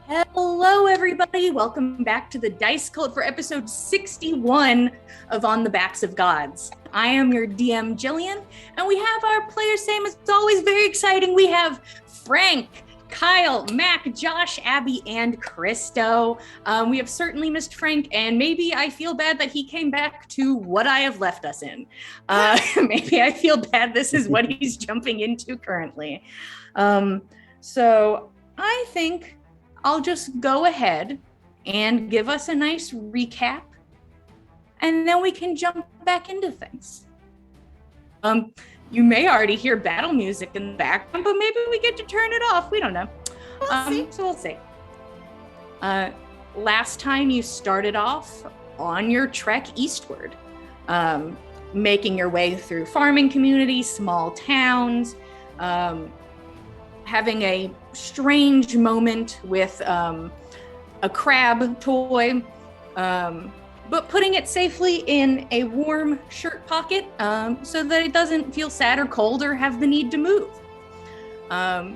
Hello, everybody. Welcome back to the Dice Cult for episode 61 of On the Backs of Gods. I am your DM, Jillian, and we have our players, same as always, very exciting. We have Frank, Kyle, Mac, Josh, Abby, and Christo. We have certainly missed Frank, and maybe I feel bad that he came back to what I have left us in. Maybe I feel bad this is what he's jumping into currently. So I think I'll just go ahead and give us a nice recap, and then we can jump back into things. You may already hear battle music in the background, but maybe we get to turn it off. We don't know. So we'll see. Last time you started off on your trek eastward, making your way through farming communities, small towns, having a strange moment with a crab toy, but putting it safely in a warm shirt pocket so that it doesn't feel sad or cold or have the need to move,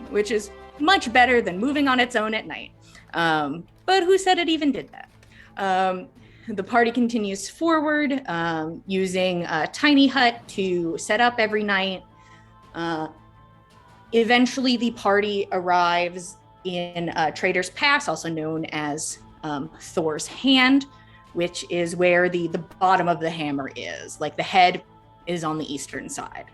which is much better than moving on its own at night. But who said it even did that? The party continues forward, using a tiny hut to set up every night. Eventually, the party arrives in Trader's Pass, also known as Thor's Hand, which is where the bottom of the hammer is. Like, the head is on the eastern side.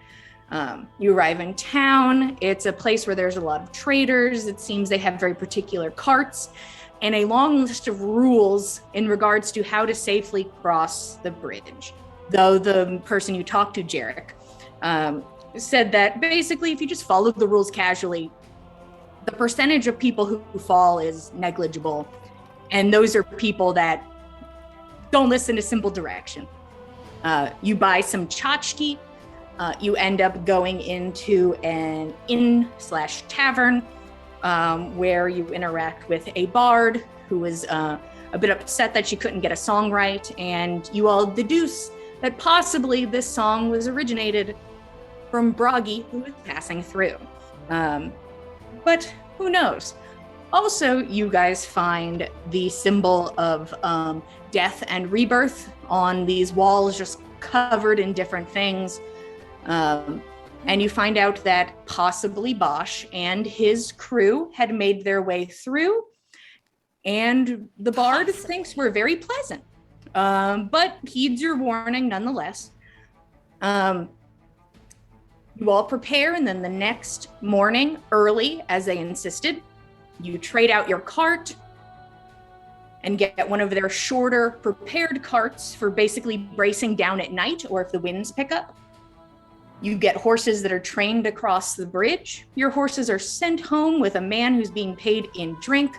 You arrive in town. It's a place where there's a lot of traders. It seems they have very particular carts and a long list of rules in regards to how to safely cross the bridge. Though the person you talked to, Jarek, said that basically if you just follow the rules casually, the percentage of people who fall is negligible. And those are people that don't listen to simple direction. You buy some tchotchke, you end up going into an inn/tavern where you interact with a bard who is a bit upset that she couldn't get a song right, and you all deduce that possibly this song was originated from Bragi, who was passing through. But who knows? Also, you guys find the symbol of death and rebirth on these walls, just covered in different things. And you find out that possibly Bosch and his crew had made their way through, and the bard thinks we're very pleasant, but heeds your warning nonetheless. You all prepare, and then the next morning, early, as they insisted, you trade out your cart and get one of their shorter prepared carts for basically bracing down at night or if the winds pick up. You get horses that are trained across the bridge. Your horses are sent home with a man who's being paid in drink,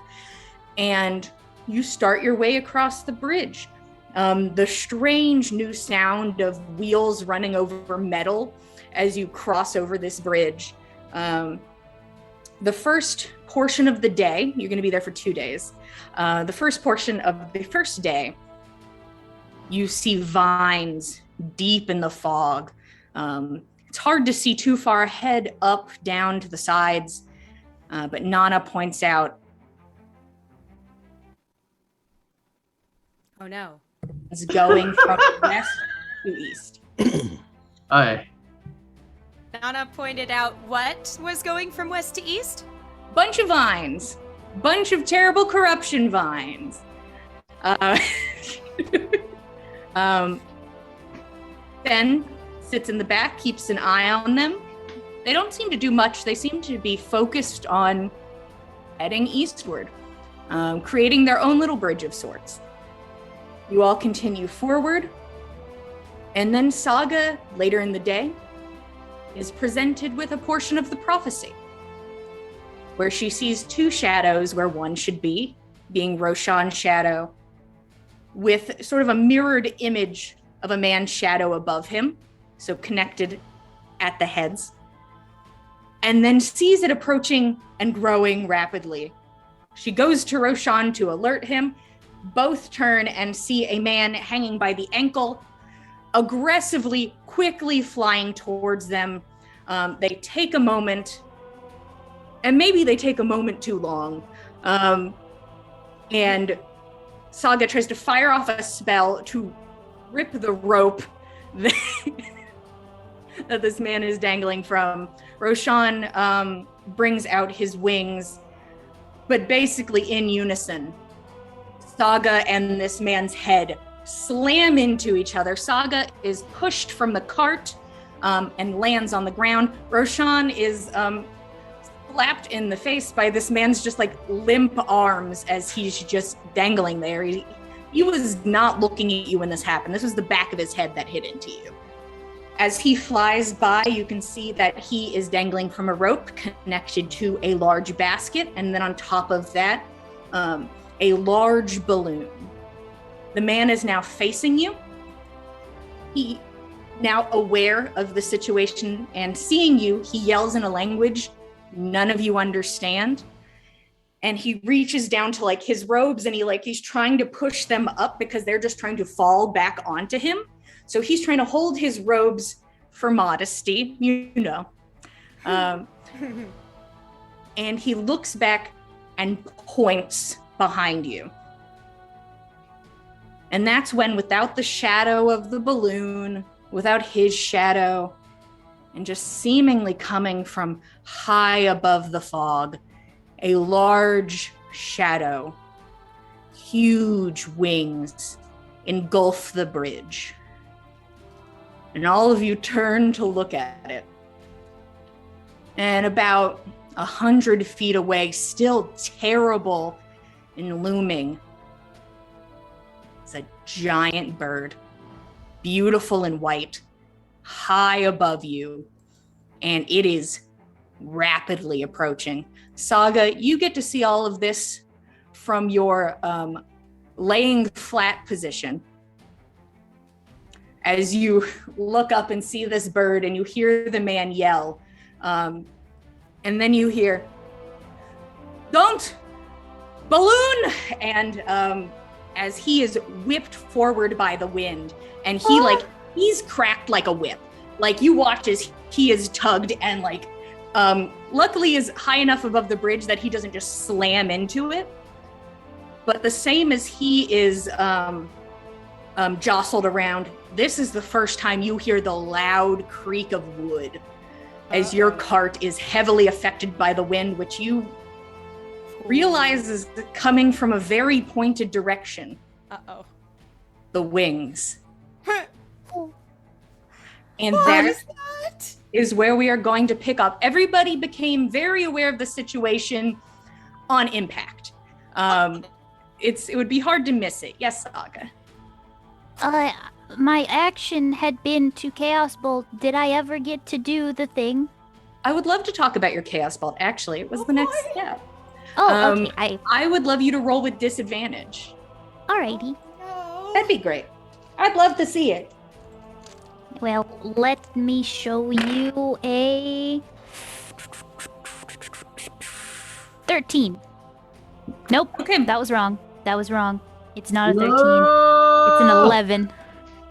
and you start your way across the bridge. The strange new sound of wheels running over metal as you cross over this bridge. The first portion of the day, you're going to be there for 2 days. The first portion of the first day, you see vines deep in the fog. It's hard to see too far ahead, up, down, to the sides, but Nana points out. Oh no. It's going from west to east. Aye. Nana pointed out what was going from west to east? Bunch of vines. Bunch of terrible corruption vines. Ben sits in the back, keeps an eye on them. They don't seem to do much. They seem to be focused on heading eastward, creating their own little bridge of sorts. You all continue forward, and then Saga, later in the day, is presented with a portion of the prophecy, where she sees two shadows where one should be, being Roshan's shadow, with sort of a mirrored image of a man's shadow above him, so connected at the heads, and then sees it approaching and growing rapidly. She goes to Roshan to alert him. Both turn and see a man hanging by the ankle, aggressively, quickly flying towards them. They take a moment, and maybe they take a moment too long, And Saga tries to fire off a spell to rip the rope that, that this man is dangling from. Roshan brings out his wings, but basically in unison, Saga and this man's head slam into each other. Saga is pushed from the cart and lands on the ground. Roshan is slapped in the face by this man's just like limp arms as he's just dangling there. He was not looking at you when this happened. This was the back of his head that hit into you. As he flies by, you can see that he is dangling from a rope connected to a large basket, and then on top of that, a large balloon. The man is now facing you. He, now aware of the situation and seeing you, he yells in a language none of you understand. And he reaches down to like his robes and he's trying to push them up because they're just trying to fall back onto him. So he's trying to hold his robes for modesty, you know. And he looks back and points behind you. And that's when, without the shadow of the balloon, without his shadow, and just seemingly coming from high above the fog, a large shadow, huge wings, engulf the bridge. And all of you turn to look at it. And about 100 feet away, still terrible and looming, is a giant bird, beautiful and white, high above you, and it is rapidly approaching. Saga, you get to see all of this from your laying flat position. As you look up and see this bird and you hear the man yell, and then you hear, "Don't! Balloon!" And as he is whipped forward by the wind, and he's cracked like a whip. Like, you watch as he is tugged and luckily is high enough above the bridge that he doesn't just slam into it. But the same as he is jostled around, this is the first time you hear the loud creak of wood as your cart is heavily affected by the wind, which you realize is coming from a very pointed direction. Uh-oh. The wings. And What that is where we are going to pick up. Everybody became very aware of the situation on impact. It would be hard to miss it. Yes, Saga. My action had been to Chaos Bolt. Did I ever get to do the thing? I would love to talk about your Chaos Bolt, actually. It was the next step. Oh, okay. I would love you to roll with disadvantage. Alrighty. No. That'd be great. I'd love to see it. Well, let me show you a 13. Nope. Okay. That was wrong. It's not a 13. Whoa. It's an 11.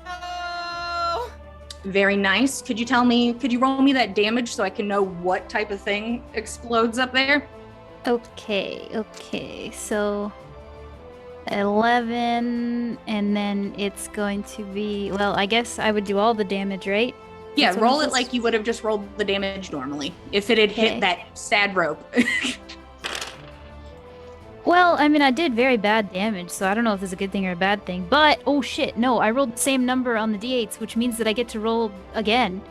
No. Very nice. Could you roll me that damage so I can know what type of thing explodes up there? Okay. So 11, and then it's going to be, well, I guess I would do all the damage, right? Yeah, That's roll it like you would have just rolled the damage normally if it had hit that sad rope. Well, I mean, I did very bad damage, so I don't know if this is a good thing or a bad thing. But, oh shit, no, I rolled the same number on the d8s, which means that I get to roll again.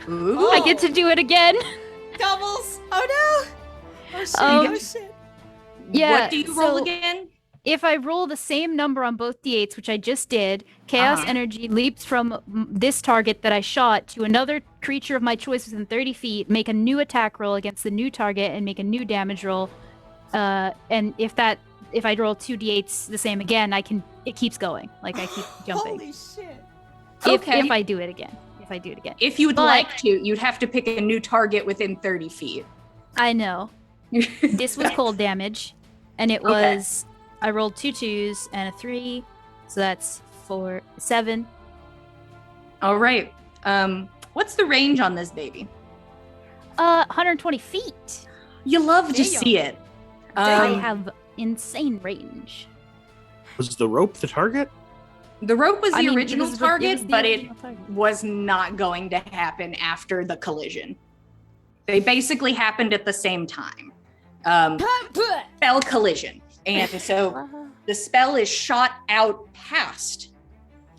Ooh. I get to do it again. Doubles. Oh no. Oh shit. Oh shit. Yeah. What do you roll again? If I roll the same number on both d8s, which I just did, chaos energy leaps from this target that I shot to another creature of my choice within 30 feet, make a new attack roll against the new target, and make a new damage roll. And if I roll 2d8s the same again, it keeps going. Like, I keep jumping. Holy shit. If I do it again. If you would like to, you'd have to pick a new target within 30 feet. I know. This was cold damage, and it was, I rolled 2 2s and a 3, so that's 7. All right. What's the range on this baby? 120 feet. You love to see it. I have insane range. Was the rope the target? The rope was the it original was target, the but original it target. was not going to happen after the collision. They basically happened at the same time. Spell collision. And so the spell is shot out past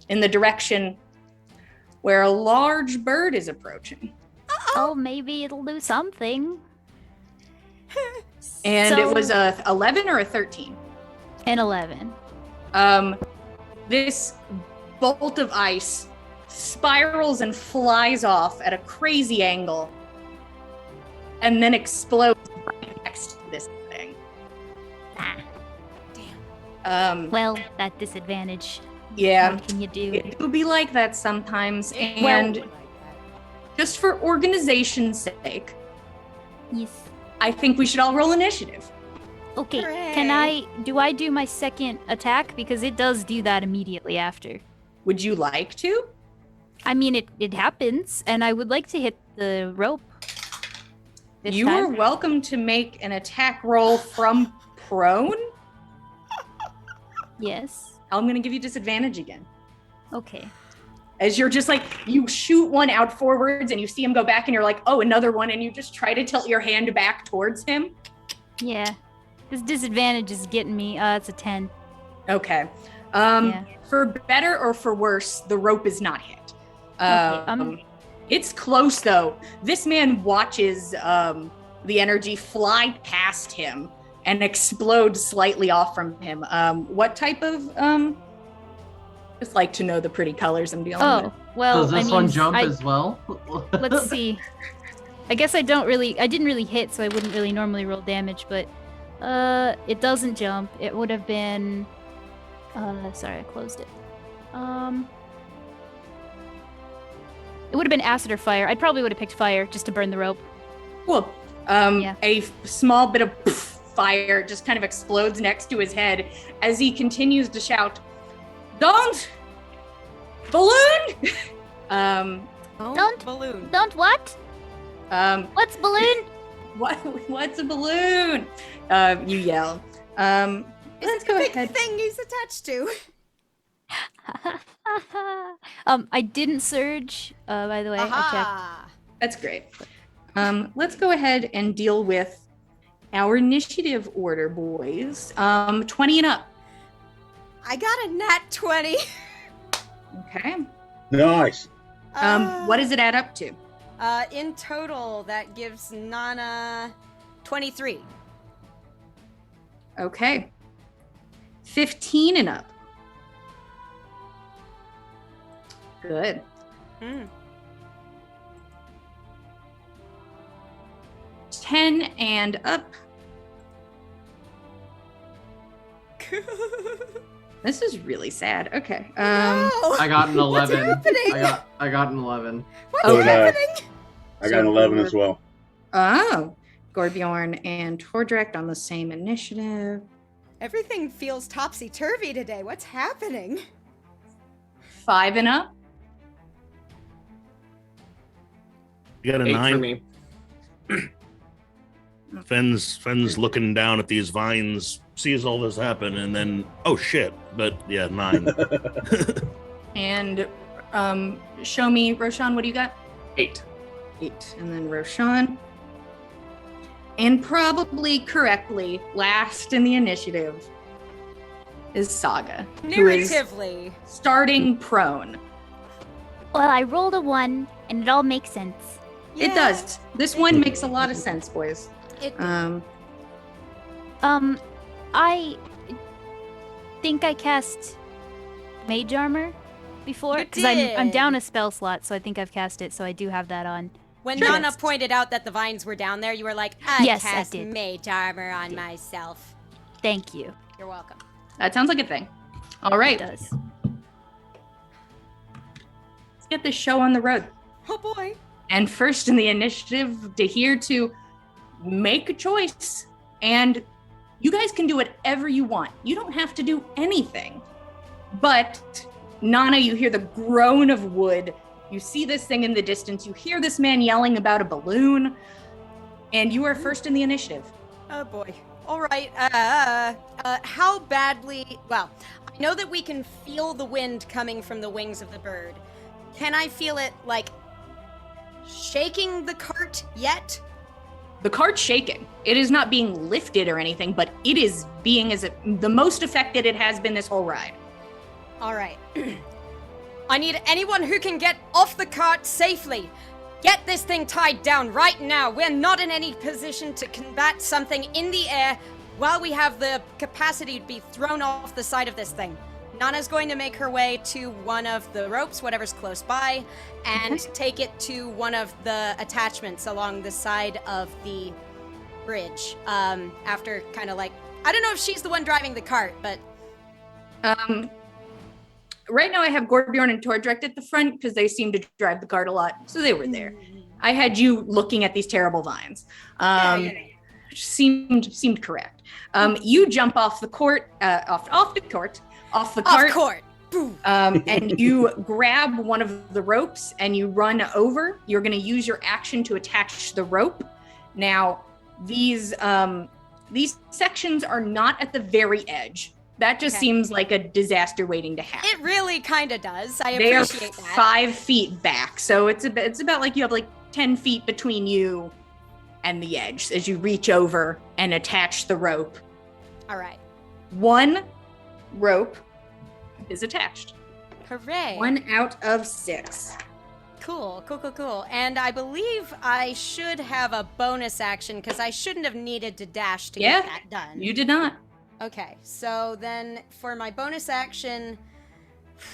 in the direction where a large bird is approaching. Oh, maybe it'll do something. And it was a 11 or a 13? An 11. This bolt of ice spirals and flies off at a crazy angle and then explodes right next to this thing. Well, that disadvantage. Yeah, What can you do? it would be like that sometimes. And just for organization's sake, Yes. I think we should all roll initiative. Okay, Hooray. do I do my second attack? Because it does do that immediately after. Would you like to? I mean, it happens, and I would like to hit the rope. You are welcome to make an attack roll from prone. Yes. I'm going to give you disadvantage again. Okay. As you're just like, you shoot one out forwards and you see him go back and you're like, oh, another one. And you just try to tilt your hand back towards him. Yeah. This disadvantage is getting me. It's a 10. Okay. Yeah. For better or for worse, the rope is not hit. Okay, It's close though. This man watches the energy fly past him and explode slightly off from him. What type of just like to know the pretty colors I'm dealing with. Oh, well, Does this one jump as well? Let's see. I guess I didn't really hit, so I wouldn't really normally roll damage, but it doesn't jump. It would have been sorry, I closed it. It would have been acid or fire. I probably would have picked fire just to burn the rope. Cool. Yeah. A small bit of fire just kind of explodes next to his head as he continues to shout, "Don't! Balloon!" Don't- balloon. Don't what? What's balloon? What's a balloon? You yell. Let's go Big ahead. thing he's attached to. I didn't surge, by the way. I checked. Aha. That's great. Let's go ahead and deal with our initiative order, boys. 20 and up. I got a nat 20. Okay. Nice. What does it add up to? In total, that gives Nana 23. Okay. 15 and up. Good. Mm. 10 and up. This is really sad. Okay. No! I got an 11. What's happening? I got an 11. What's So did I. happening? I got an 11 as well. Oh, Gorbjorn and Tordrekt on the same initiative. Everything feels topsy-turvy today. What's happening? 5 and up. You got a 8 for 9. me. Fenn's looking down at these vines, sees all this happen, and then, oh shit. But yeah, 9. And show me, Roshan, what do you got? 8. 8. And then Roshan. And probably correctly, last in the initiative is Saga, who is Narratively. starting prone. Well, I rolled a 1, and it all makes sense. It does. This one makes a lot of sense, boys. It, I think I cast Mage Armor before, You because I'm did. down a spell slot, so I think I've cast it, so I do have that on. when Sure. Nana pointed out that the vines were down there, you were like, I Yes, I cast did. mage armor on myself. Thank you. You're welcome. That sounds like a thing. All It right, does. let's get this show on the road. Oh boy. And first in the initiative to here to make a choice. And you guys can do whatever you want. You don't have to do anything. But Nana, you hear the groan of wood. You see this thing in the distance. You hear this man yelling about a balloon. And you are first in the initiative. Oh boy. All right. How badly? Well, I know that we can feel the wind coming from the wings of the bird. Can I feel it, like, shaking the cart yet? The cart's shaking. It is not being lifted or anything, but it is being the most affected it has been this whole ride. All right. I need anyone who can get off the cart safely. Get this thing tied down right now. We're not in any position to combat something in the air while we have the capacity to be thrown off the side of this thing. Nana's going to make her way to one of the ropes, whatever's close by, and take it to one of the attachments along the side of the bridge. After kind of like, I don't know if she's the one driving the cart, but... Right now I have Gorbjorn and Tordrekt at the front because they seem to drive the cart a lot, so they were there. I had you looking at these terrible vines. Seemed correct. You jump off the cart. And you grab one of the ropes and you run over. You're going to use your action to attach the rope. Now, these sections are not at the very edge. That just seems like a disaster waiting to happen. It really kind of does. I they appreciate that. They are 5 feet back, so it's about like you have like 10 feet between you and the edge as you reach over and attach the rope. All right. 1 rope is attached. Hooray. 1 out of 6. Cool. And I believe I should have a bonus action because I shouldn't have needed to dash to get that done. You did not. Okay, so then for my bonus action,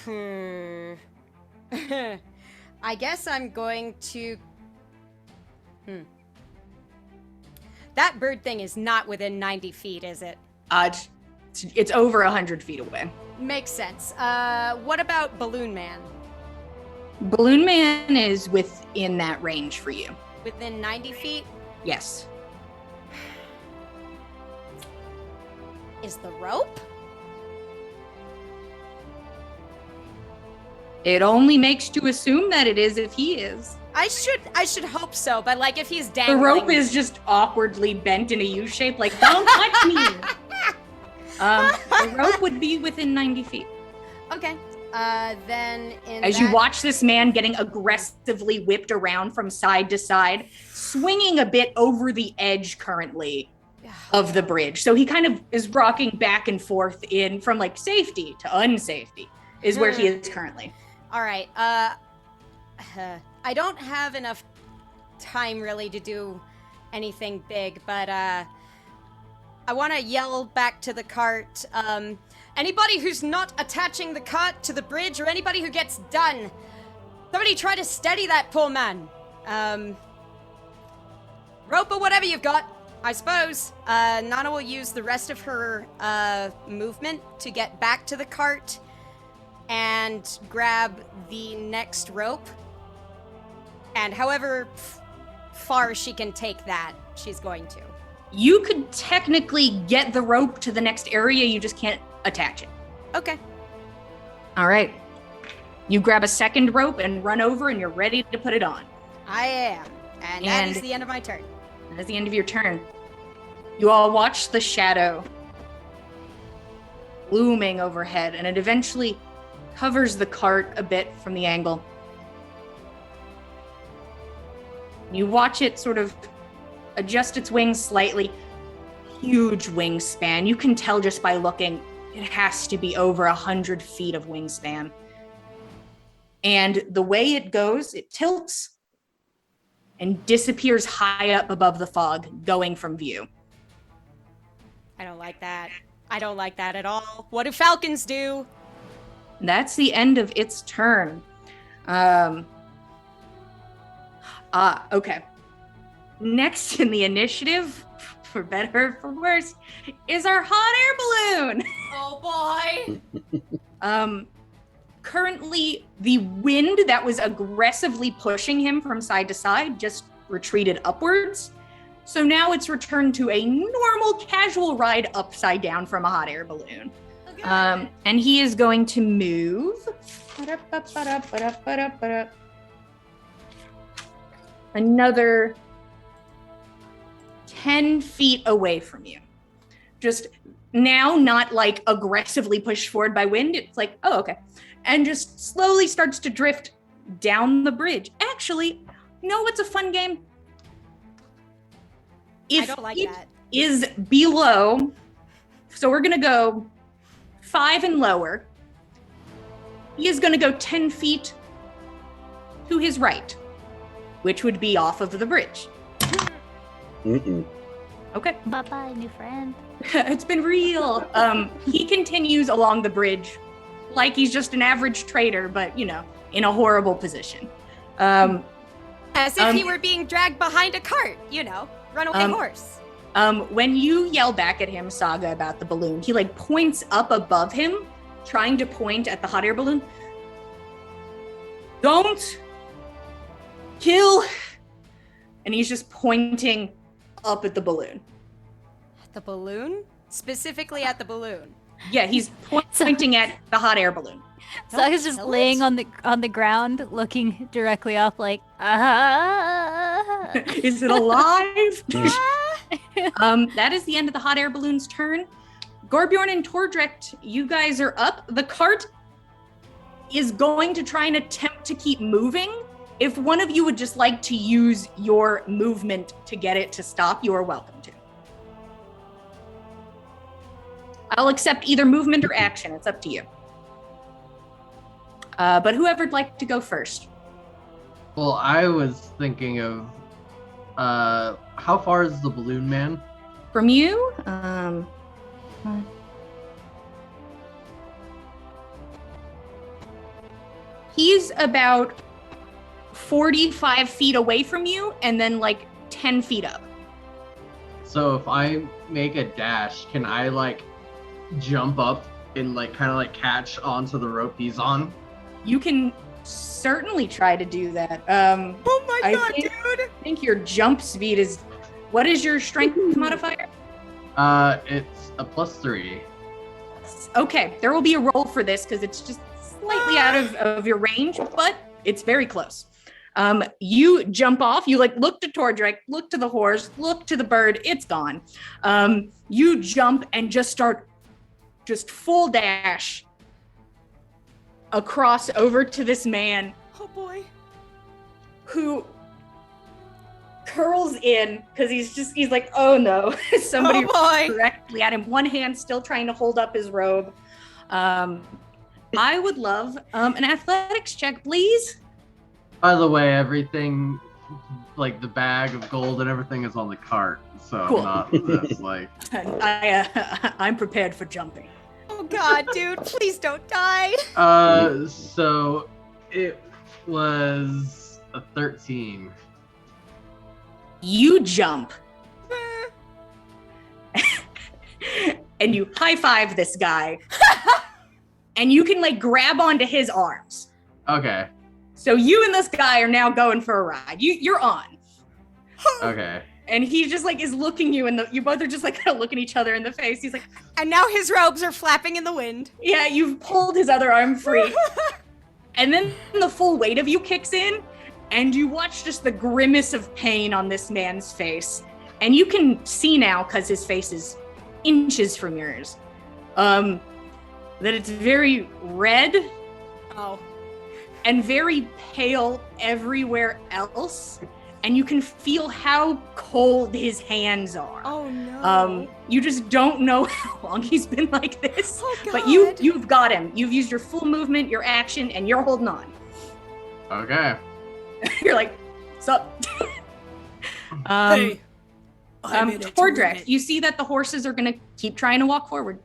I guess I'm going to... That bird thing is not within 90 feet, is it? It's over 100 feet away. Makes sense. What about Balloon Man? Balloon Man is within that range for you. Within 90 feet? Yes. Is the rope? It only makes to assume that it is if he is. I should hope so, but like if he's dangling... The rope is just awkwardly bent in a U shape, like, don't touch me! The rope would be within 90 feet. Okay. Then As you watch this man getting aggressively whipped around from side to side, swinging a bit over the edge currently of the bridge. So he kind of is rocking back and forth from like safety to unsafety is where he is currently. All right. I don't have enough time really to do anything big, but I want to yell back to the cart. Anybody who's not attaching the cart to the bridge or anybody who gets done, somebody try to steady that poor man. Rope or whatever you've got, I suppose. Nana will use the rest of her movement to get back to the cart and grab the next rope. And however far she can take that, she's going to. You could technically get the rope to the next area, you just can't attach it. Okay. All right. You grab a second rope and run over and you're ready to put it on. I am. And that is the end of my turn. That's the end of your turn. You all watch the shadow looming overhead, and it eventually covers the cart a bit from the angle. You watch it sort of adjust its wings slightly. Huge wingspan. You can tell just by looking, it has to be over 100 feet of wingspan. And the way it goes, it tilts and disappears high up above the fog, going from view. I don't like that. I don't like that at all. What do falcons do? That's the end of its turn. Okay. Next in the initiative, for better or for worse, is our hot air balloon. Oh boy. Currently, the wind that was aggressively pushing him from side to side just retreated upwards. So now it's returned to a normal, casual ride upside down from a hot air balloon. Okay. And he is going to move another 10 feet away from you. just now not like aggressively pushed forward by wind. It's like, oh, okay. And just slowly starts to drift down the bridge. Actually, you know what's a fun game? If I don't like it that. is below, so we're gonna go 5 and lower. He is gonna go 10 feet to his right, which would be off of the bridge. Mm-mm. Okay. Bye-bye, new friend. It's been real. He continues along the bridge like he's just an average trader, but, you know, in a horrible position. As if he were being dragged behind a cart, you know, runaway horse. When you yell back at him, Saga, about the balloon, he like points up above him, trying to point at the hot air balloon. Don't kill. And he's just pointing up at the balloon. The balloon? Specifically at the balloon. Yeah, he's pointing at the hot air balloon. So I was just laying on the ground, looking directly up, like, ah. Is it alive? That is the end of the hot air balloon's turn. Gorbjorn and Tordrecht, you guys are up. The cart is going to try and attempt to keep moving. If one of you would just like to use your movement to get it to stop, you are welcome to. I'll accept either movement or action. It's up to you. But whoever'd like to go first. Well, I was thinking of how far is the balloon man? From you, he's about 45 feet away from you and then like 10 feet up. So if I make a dash, can I like jump up and like kind of like catch onto the rope he's on? You can certainly try to do that. Oh my I god, think- dude! I think your jump speed is, what is your strength modifier? It's a +3. Okay, there will be a roll for this because it's just slightly out of your range, but it's very close. You jump off, you like look to Tordrecht, look to the horse, look to the bird, it's gone. You jump and just start full dash across over to this man Oh boy. who curls in because he's like, oh no, somebody Oh boy. directly at him, one hand still trying to hold up his robe. I would love an athletics check, please. By the way, everything, like the bag of gold and everything, is on the cart. So Cool. not this, like. I'm prepared for jumping. Oh god, dude, please don't die. So it was a 13. You jump and you high five this guy and you can like grab onto his arms. Okay. So you and this guy are now going for a ride. You're on. Okay. And he just like is looking you you both are just like kind of looking each other in the face. He's like, And now his robes are flapping in the wind. yeah, you've pulled his other arm free. And then the full weight of you kicks in and you watch just the grimace of pain on this man's face. And you can see now, because his face is inches from yours, that it's very red Oh. and very pale everywhere else. And you can feel how cold his hands are. Oh no. You just don't know how long he's been like this. Oh, But God. you've got him. You've used your full movement, your action, and you're holding on. Okay. You're like, sup? Tordrecht, you see that the horses are gonna keep trying to walk forward.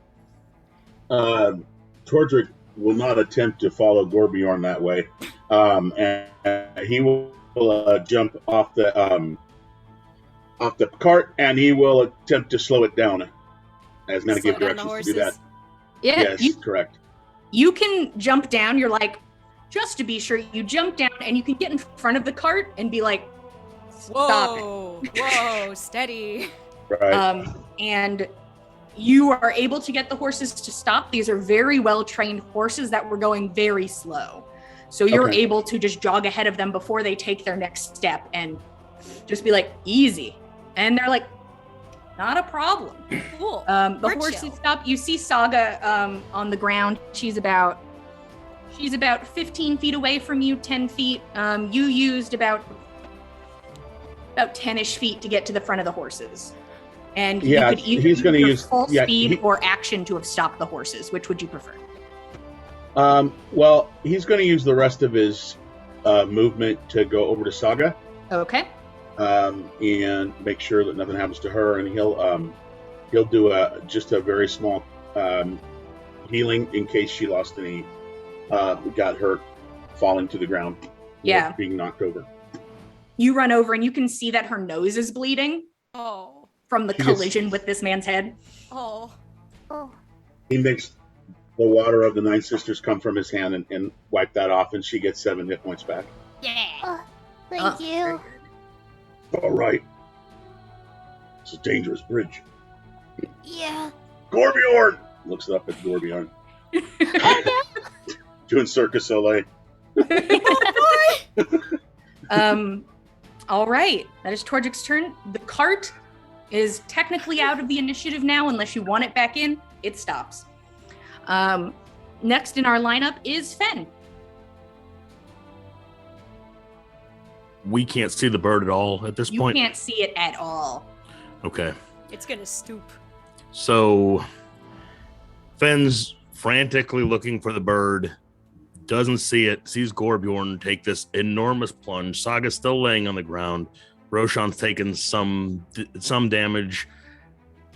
Tordrick will not attempt to follow Gorbjorn that way. And he will jump off the cart, and he will attempt to slow it down. As going to Slow give down the directions to do that. horses. Yeah, Yes, correct. you can jump down. You're like, just to be sure, you jump down and you can get in front of the cart and be like, stop it. Whoa, steady. Right. And you are able to get the horses to stop. These are very well-trained horses that were going very slow. So you're Okay. able to just jog ahead of them before they take their next step and just be like, easy. And they're like, Not a problem. Cool. The We're horses chill. stop. You see Saga on the ground. She's about 15 feet away from you, 10 feet. You used about 10-ish feet to get to the front of the horses. And Yeah, you could either he's gonna use full speed he- or action to have stopped the horses. Which would you prefer? Well, he's going to use the rest of his movement to go over to Saga Okay. and make sure that nothing happens to her, and he'll do just a very small healing in case she lost any, got hurt falling to the ground. Yeah. Being knocked over. You run over and you can see that her nose is bleeding Oh. from the She gets- collision with this man's head. Oh. Oh. He makes the water of the Nine Sisters come from his hand and wipe that off, and she gets 7 hit points back. Yeah. Thank you. All right. It's a dangerous bridge. Yeah. Gorbjorn looks up at Gorbjorn. Doing Circus Soleil. All right. That is Torjik's turn. The cart is technically out of the initiative now, unless you want it back in. It stops. Next in our lineup is Fen. We can't see the bird at all at this You point. can't see it at all. Okay. It's gonna stoop. So Fenn's frantically looking for the bird, doesn't see it, sees Gorbjorn take this enormous plunge. Saga's still laying on the ground. Roshan's taken some damage,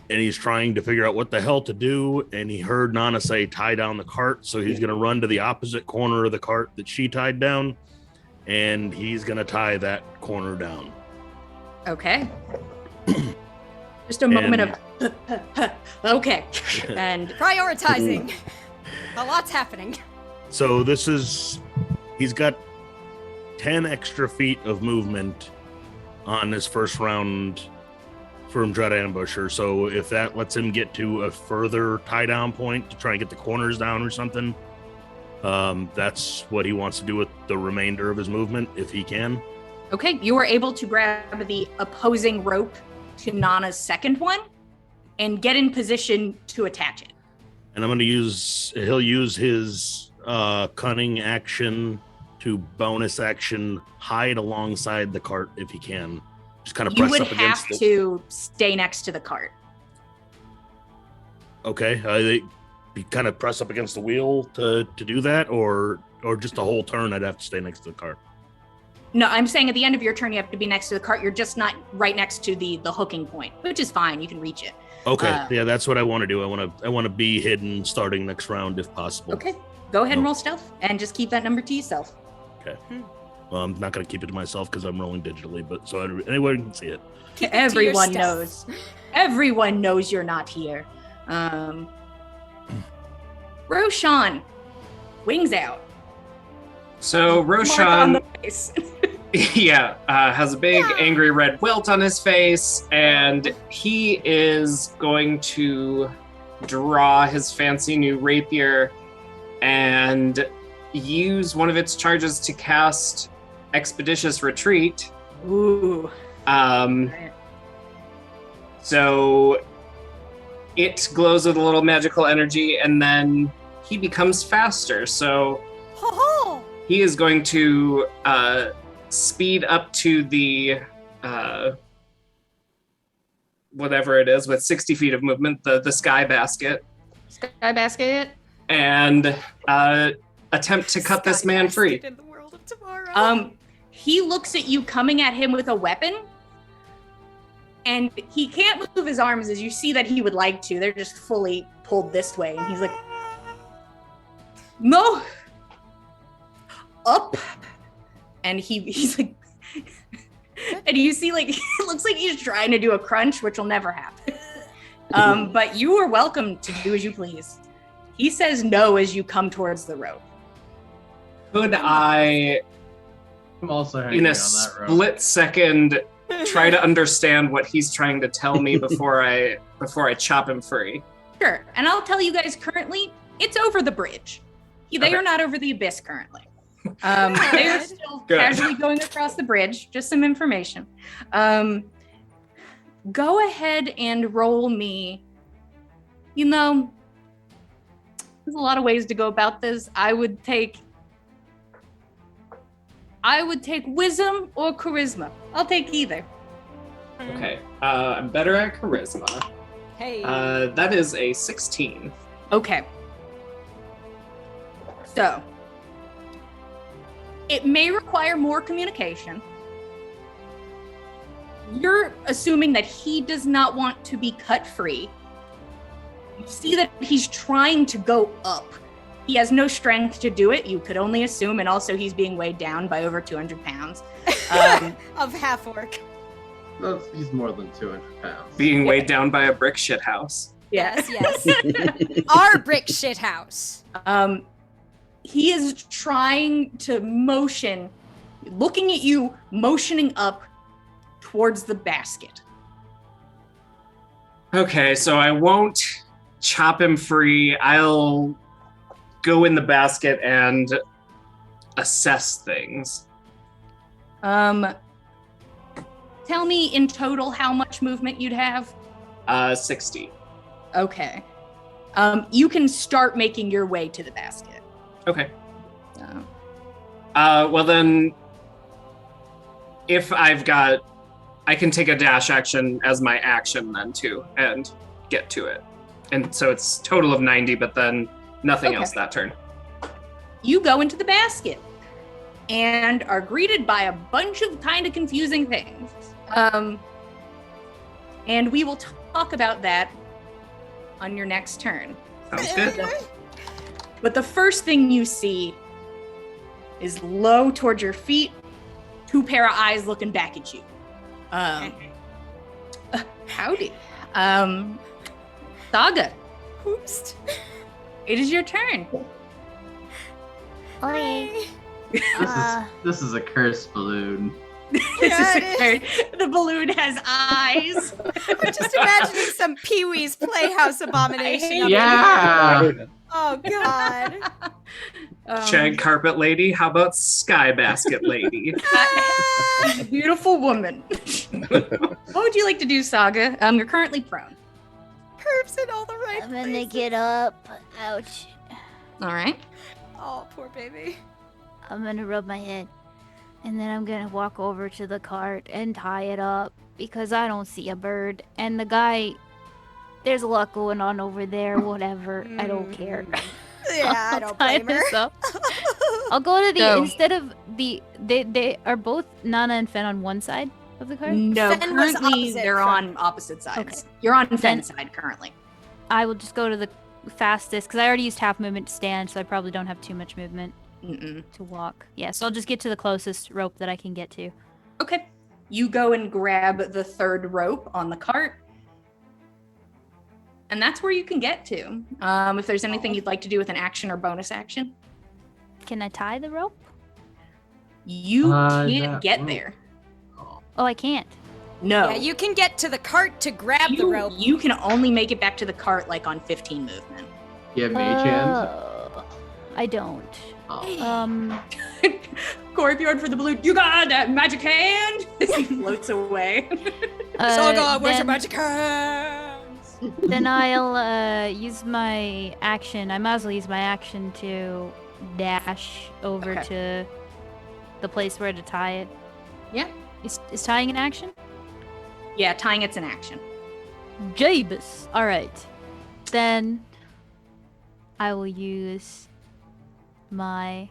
and he's trying to figure out what the hell to do. And he heard Nana say, tie down the cart. So he's going to run to the opposite corner of the cart that she tied down, and he's going to tie that corner down. Okay. Just a moment of okay. And Prioritizing. A lot's happening. So he's got 10 extra feet of movement on his first round from Dread Ambusher. So if that lets him get to a further tie down point to try and get the corners down or something, that's what he wants to do with the remainder of his movement, if he can. okay, you were able to grab the opposing rope to Nana's second one and get in position to attach it. And he'll use his cunning action to bonus action hide alongside the cart if he can. Just kind of You press would up against have to stay next to the cart. Okay, they kind of press up against the wheel to do that, or just a whole turn I'd have to stay next to the cart. No, I'm saying at the end of your turn, you have to be next to the cart. You're just not right next to the hooking point, which is fine. You can reach it. Okay, yeah, that's what I want to do. I want to be hidden starting next round if possible. Okay, go ahead and No. roll stealth and just keep that number to yourself. Okay. Well, I'm not going to keep it to myself because I'm rolling digitally, but so anyone can see it. Keep it to Everyone yourself. knows. Everyone knows you're not here. Roshan, wings out. So Mark on Roshan, the face. yeah, has a big angry red welt on his face, and he is going to draw his fancy new rapier and use one of its charges to cast Expeditious Retreat. Ooh. So it glows with a little magical energy, and then he becomes faster. So Ho ho! he is going to speed up to the whatever it is with 60 feet of movement, the sky basket, Sky basket. and attempt to cut this man free. In the world of tomorrow. He looks at you coming at him with a weapon, and he can't move his arms as you see that he would like to. They're just fully pulled this way, and he's like, no, up. And he's like, and you see, like, it looks like he's trying to do a crunch, which will never happen. But you are welcome to do as you please. He says no as you come towards the rope. Could I, I'm also hanging in a on that rope. split second, try to understand what he's trying to tell me before I chop him free? Sure. And I'll tell you guys currently, it's over the bridge. They Okay. are not over the abyss currently. They are still Good. casually going across the bridge. Just some information. go ahead and roll me. You know, there's a lot of ways to go about this. I would take wisdom or charisma. I'll take either. Okay. I'm better at charisma. Hey. That is a 16. Okay. So, it may require more communication. You're assuming that he does not want to be cut free. You see that he's trying to go up. He has no strength to do it. You could only assume, and also he's being weighed down by over 200 pounds. Of half orc. He's more than 200 pounds. Being weighed down by a brick shit house. Yes. Our brick shit house. He is trying to motion, looking at you, motioning up towards the basket. Okay, so I won't chop him free. I'll go in the basket and assess things. Tell me in total how much movement you'd have. 60. Okay. You can start making your way to the basket. Okay. Well then, if I can take a dash action as my action then too, and get to it. And so it's total of 90, but then nothing else that turn. You go into the basket and are greeted by a bunch of kind of confusing things. And we will talk about that on your next turn. Sounds good. But the first thing you see is low towards your feet, 2 pair of eyes looking back at you. Howdy. Saga, Oops. it is your turn. Okay. This is a cursed balloon. The balloon has eyes. I'm just imagining some Pee-wee's Playhouse abomination. Yeah. Oh, God. Shag carpet lady, how about sky basket lady? Beautiful woman. What would you like to do, Saga? You're currently prone. Perps in all the right I'm gonna places. get up. Ouch. All right. Oh, poor baby. I'm gonna rub my head. And then I'm gonna walk over to the cart and tie it up because I don't see a bird. And the guy, there's a lot going on over there, whatever. I don't care. Yeah, I don't tie blame her. this up. I'll go to the, So- instead of the, they are both Nana and Fen on one side of the cart? No, Fen was currently opposite they're from- on opposite sides. Okay. You're on Then- Fen's side currently. I will just go to the fastest because I already used half movement to stand, so I probably don't have too much movement Mm-mm. to walk. Yeah, so I'll just get to the closest rope that I can get to. Okay. You go and grab the third rope on the cart. And that's where you can get to. If there's anything you'd like to do with an action or bonus action, Can I tie the rope? you can't that get rope. there. Oh, I can't. No. Yeah, you can get to the cart to grab the rope. You can only make it back to the cart like on 15 movement. You have mage hand? Oh, I don't. Oh. Corpyard for the balloon. You got that magic hand? As he floats away. Saga, where's your then- magic hands? Then I'll use my action. I might as well use my action to dash over Okay. to the place where to tie it. Yeah. Is tying an action? Yeah, tying it's an action. Jabus. All right. Then I will use my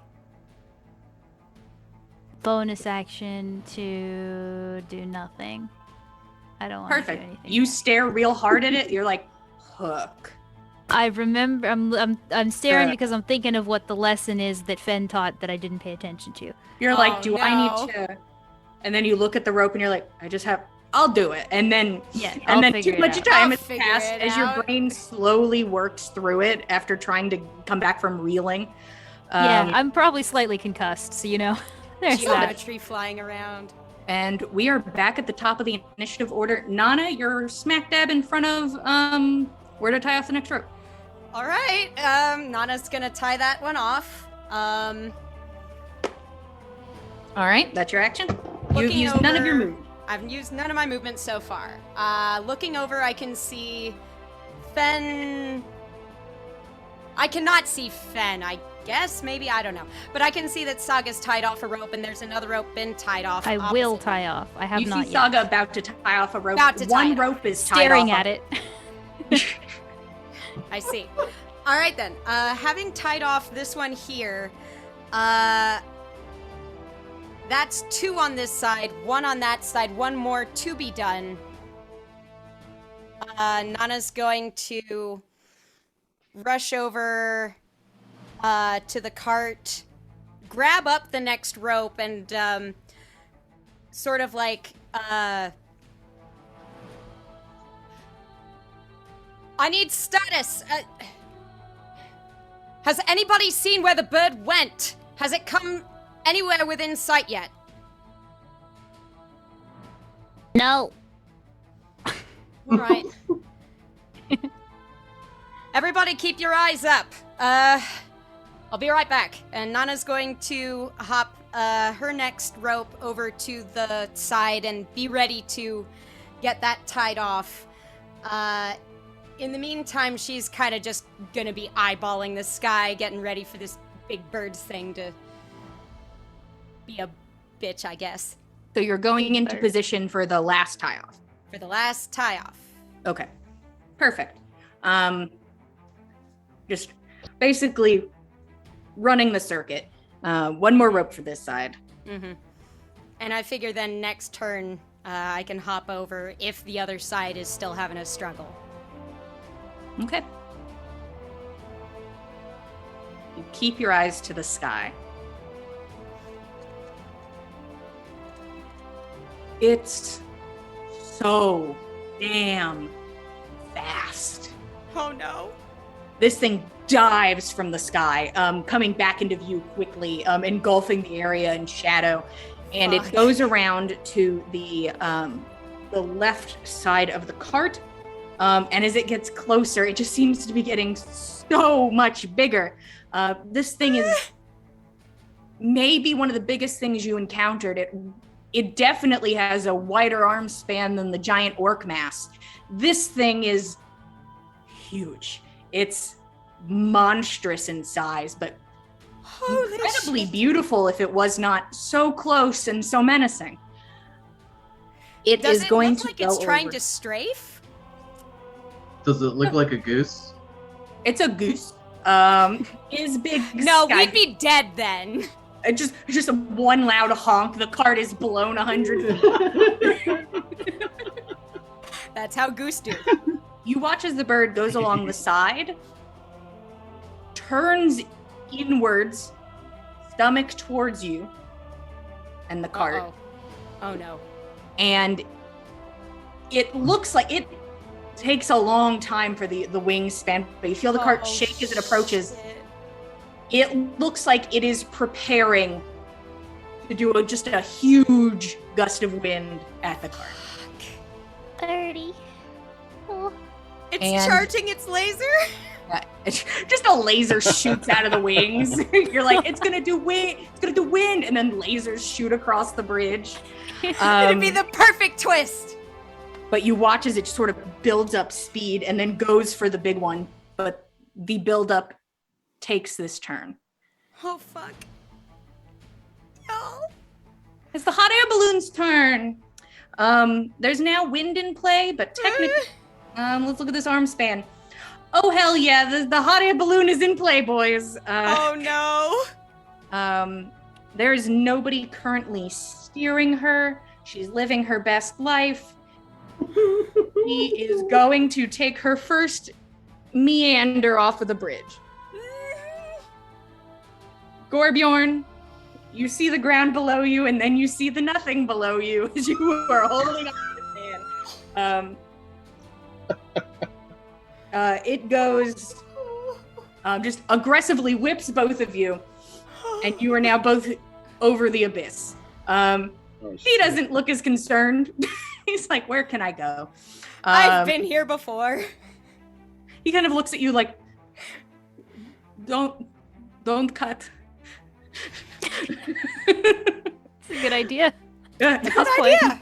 bonus action to do nothing. I don't want to do Perfect. anything. You stare real hard at it. You're like, hook. I remember. I'm staring Uh. because I'm thinking of what the lesson is that Fen taught that I didn't pay attention to. You're Oh, like, do I no. need to? And then you look at the rope and you're like, I'll do it. And then, Yeah, I'll and then figure too it much out. time I'll has figure passed it as your out. brain slowly works through it after trying to come back from reeling. Yeah, I'm probably slightly concussed, so you know. There's that. Geometry flying around. And we are back at the top of the initiative order. Nana, you're smack dab in front of where to tie off the next rope. All right, Nana's gonna tie that one off. All right, that's your action. You've Looking used none of your over- moves. I've used none of my movement so far. Looking over, I can see Fen. I cannot see Fen, I guess, maybe, I don't know. But I can see that Saga's tied off a rope and there's another rope been tied off. I will tie off. I have You not see yet. Saga about to tie off a rope. About to tie One it rope is tied Staring off at it. I see. All right then. Having tied off this one here, that's 2 on this side, 1 on that side, 1 more to be done. Nana's going to rush over to the cart, grab up the next rope, and sort of like I need status. Has anybody seen where the bird went? Has it come anywhere within sight yet? No. All right. Everybody keep your eyes up. I'll be right back. And Nana's going to hop her next rope over to the side and be ready to get that tied off. In the meantime, she's kind of just gonna be eyeballing the sky, getting ready for this big bird thing to be a bitch, I guess. So you're going into position for the last tie off. For the last tie off. Okay. Perfect. Just basically running the circuit. 1 more rope for this side. Mm-hmm. And I figure then next turn, I can hop over if the other side is still having a struggle. Okay. You keep your eyes to the sky. It's so damn fast. Oh no. This thing dives from the sky, coming back into view quickly, engulfing the area in shadow. And Fuck. it goes around to the left side of the cart. And as it gets closer, it just seems to be getting so much bigger. This thing is maybe one of the biggest things you encountered. It definitely has a wider arm span than the giant orc mass. This thing is huge. It's monstrous in size, but Holy incredibly shit. beautiful if it was not so close and so menacing. It Does is it going look to like go it's trying over. to strafe? Does it look like a goose? It's a goose. Is big. No, sky- we'd be dead then. just a one loud honk. The cart is blown 100 feet. That's how goose do. You watch as the bird goes along the side, turns inwards, stomach towards you, and the cart. Uh-oh. Oh no. And it looks like it takes a long time for the wingspan, but you feel the cart shake as it approaches. Shit. It looks like it is preparing to do just a huge gust of wind at the cart. 30. Oh. It's And- charging its laser? Just a laser shoots out of the wings. You're like, it's gonna do wind, and then lasers shoot across the bridge. It'd be the perfect twist. But you watch as it sort of builds up speed and then goes for the big one. But the buildup takes this turn. Oh fuck. No. It's the hot air balloon's turn. There's now wind in play, but technically, let's look at this arm span. Oh hell yeah, the hot air balloon is in play, boys. Oh no. There is nobody currently steering her. She's living her best life. She is going to take her first meander off of the bridge. Gorbjorn, you see the ground below you, and then you see the nothing below you as you are holding on to the fan. It goes, just aggressively whips both of you, and you are now both over the abyss. He doesn't look as concerned. He's like, where can I go? I've been here before. He kind of looks at you like, don't cut. It's a good idea. Good Good idea.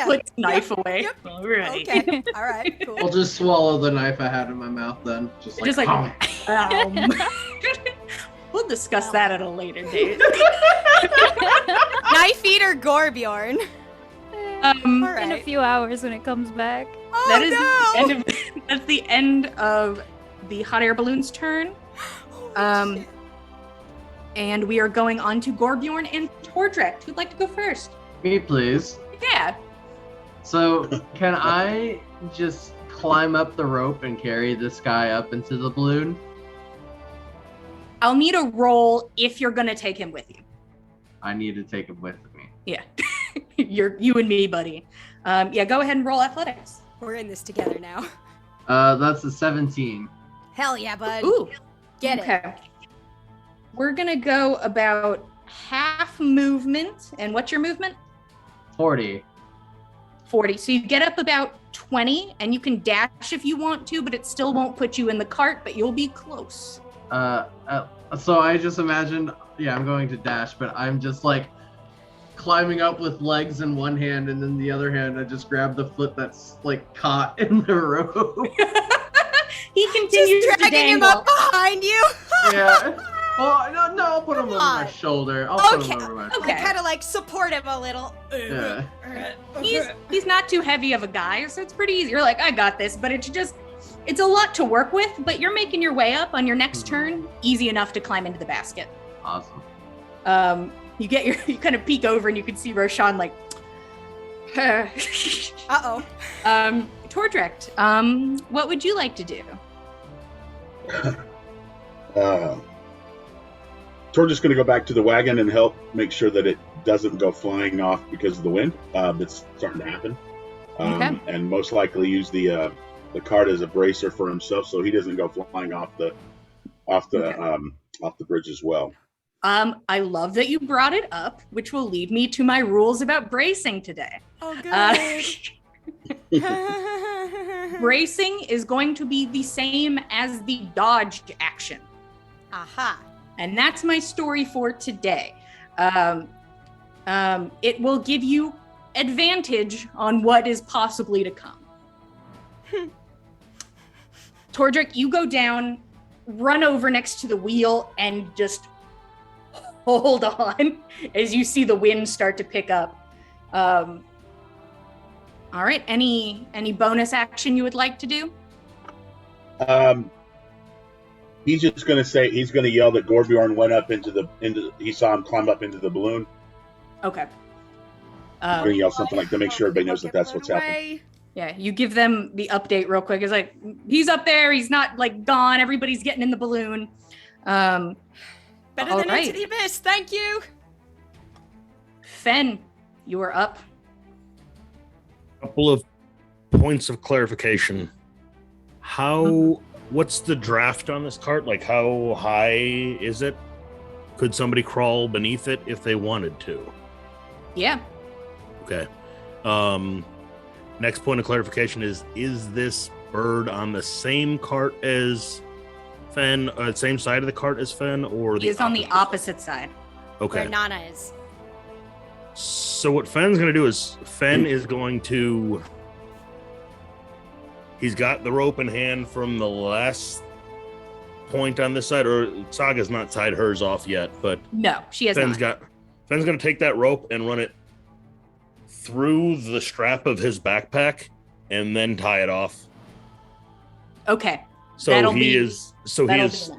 yeah. Puts knife away. Yep. All right. Okay. All right. Cool. I'll just swallow the knife I had in my mouth then. Just like, we'll discuss that at a later date. Knife eater Gorbjorn. All In a right. few hours when it comes back. Oh That is no! the end of, that's the end of the hot air balloon's turn. Holy shit. And we are going on to Gorbjorn and Tordrek. Who'd like to go first? Me, please. Yeah. So, can I just climb up the rope and carry this guy up into the balloon? I'll need a roll if you're gonna take him with you. I need to take him with me. Yeah. You and me, buddy. Yeah, go ahead and roll athletics. We're in this together now. That's a 17. Hell yeah, bud. Ooh. Get it. Okay. We're gonna go about half movement. And what's your movement? 40. 40. So you get up about 20 and you can dash if you want to, but it still won't put you in the cart, but you'll be close. So I just imagined, yeah, I'm going to dash, but I'm just like climbing up with legs in one hand, and then the other hand I just grab the foot that's like caught in the rope. He continues Just to dragging him dangle. up behind you. Yeah. Well, no, I'll put him over my on. shoulder. I'll put Okay. him over my Okay. shoulder. Kind of like support him a little. Yeah. He's not too heavy of a guy, so it's pretty easy. You're like, I got this, but it's a lot to work with, but you're making your way up on your next turn. Easy enough to climb into the basket. Awesome. You kind of peek over and you can see Roshan like, Uh-oh. Tordrek, what would you like to do? Tordrek's going to go back to the wagon and help make sure that it doesn't go flying off because of the wind that's starting to happen. Okay. And most likely use the cart as a bracer for himself so he doesn't go flying off the bridge as well. I love that you brought it up, which will lead me to my rules about bracing today. Oh, good. Bracing is going to be the same as the dodge action. Aha. And that's my story for today. It will give you advantage on what is possibly to come. Tordrek, you go down, run over next to the wheel, and just hold on as you see the wind start to pick up. All right, any bonus action you would like to do? He's just going to say, he's going to yell that Gorbjorn went up he saw him climb up into the balloon. Okay. He's going to yell something like to make sure everybody knows that that's what's happening. Yeah, you give them the update real quick. It's like, he's up there, he's not like gone, everybody's getting in the balloon. Better all than right. into the abyss. Thank you. Fen, you are up. Couple of points of clarification. What's the draft on this cart? Like, how high is it? Could somebody crawl beneath it if they wanted to? Yeah. Okay. Next point of clarification is this bird on the same cart as Fen, same side of the cart as Fen, or He is on the opposite side. Okay. Where Nana is. So what Fen's going to do is Fen is going to... He's got the rope in hand from the last point on this side, or Saga's not tied hers off yet, but No, she has Fen's not. going to take that rope and run it through the strap of his backpack and then tie it off. Okay. So That'll he be- is That'll be an action.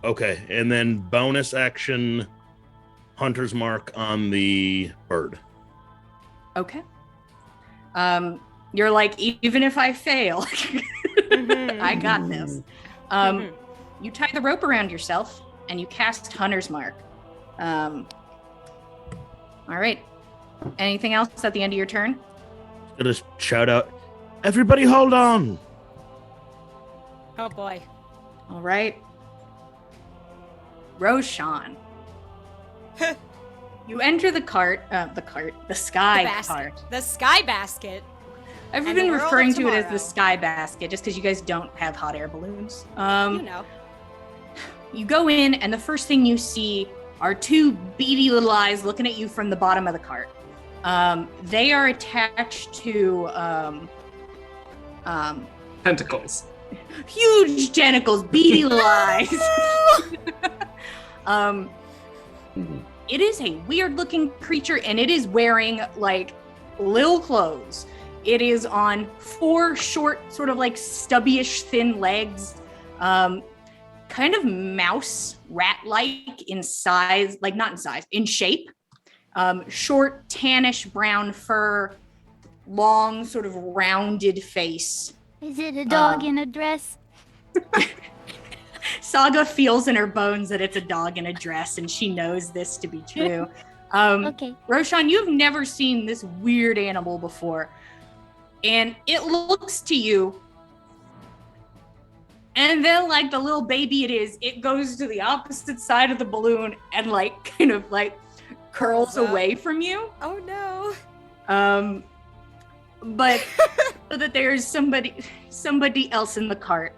okay, and then bonus action Hunter's Mark on the bird. Okay. You're like, even if I fail, I got this. You tie the rope around yourself and you cast Hunter's Mark. All right. Anything else at the end of your turn? Gonna shout out, everybody hold on! Oh boy. All right. Roshan. You enter the sky basket. cart. The sky basket. I've And been the world of referring to it as tomorrow. the sky basket just because you guys don't have hot air balloons. You know. You go in, and the first thing you see are two beady little eyes looking at you from the bottom of the cart. They are attached to Tentacles. huge tentacles, beady lies. It is a weird-looking creature, and it is wearing like lil clothes. It is on 4 short, sort of like stubbyish, thin legs, kind of mouse rat-like in size, like not in size, in shape. Short, tannish brown fur, long, sort of rounded face. Is it a dog in a dress? Saga feels in her bones that it's a dog in a dress, and she knows this to be true. Okay. Roshan, you've never seen this weird animal before, and it looks to you, and then like the little baby it goes to the opposite side of the balloon and like kind of like curls away from you. Oh no. But so that there's somebody else in the cart.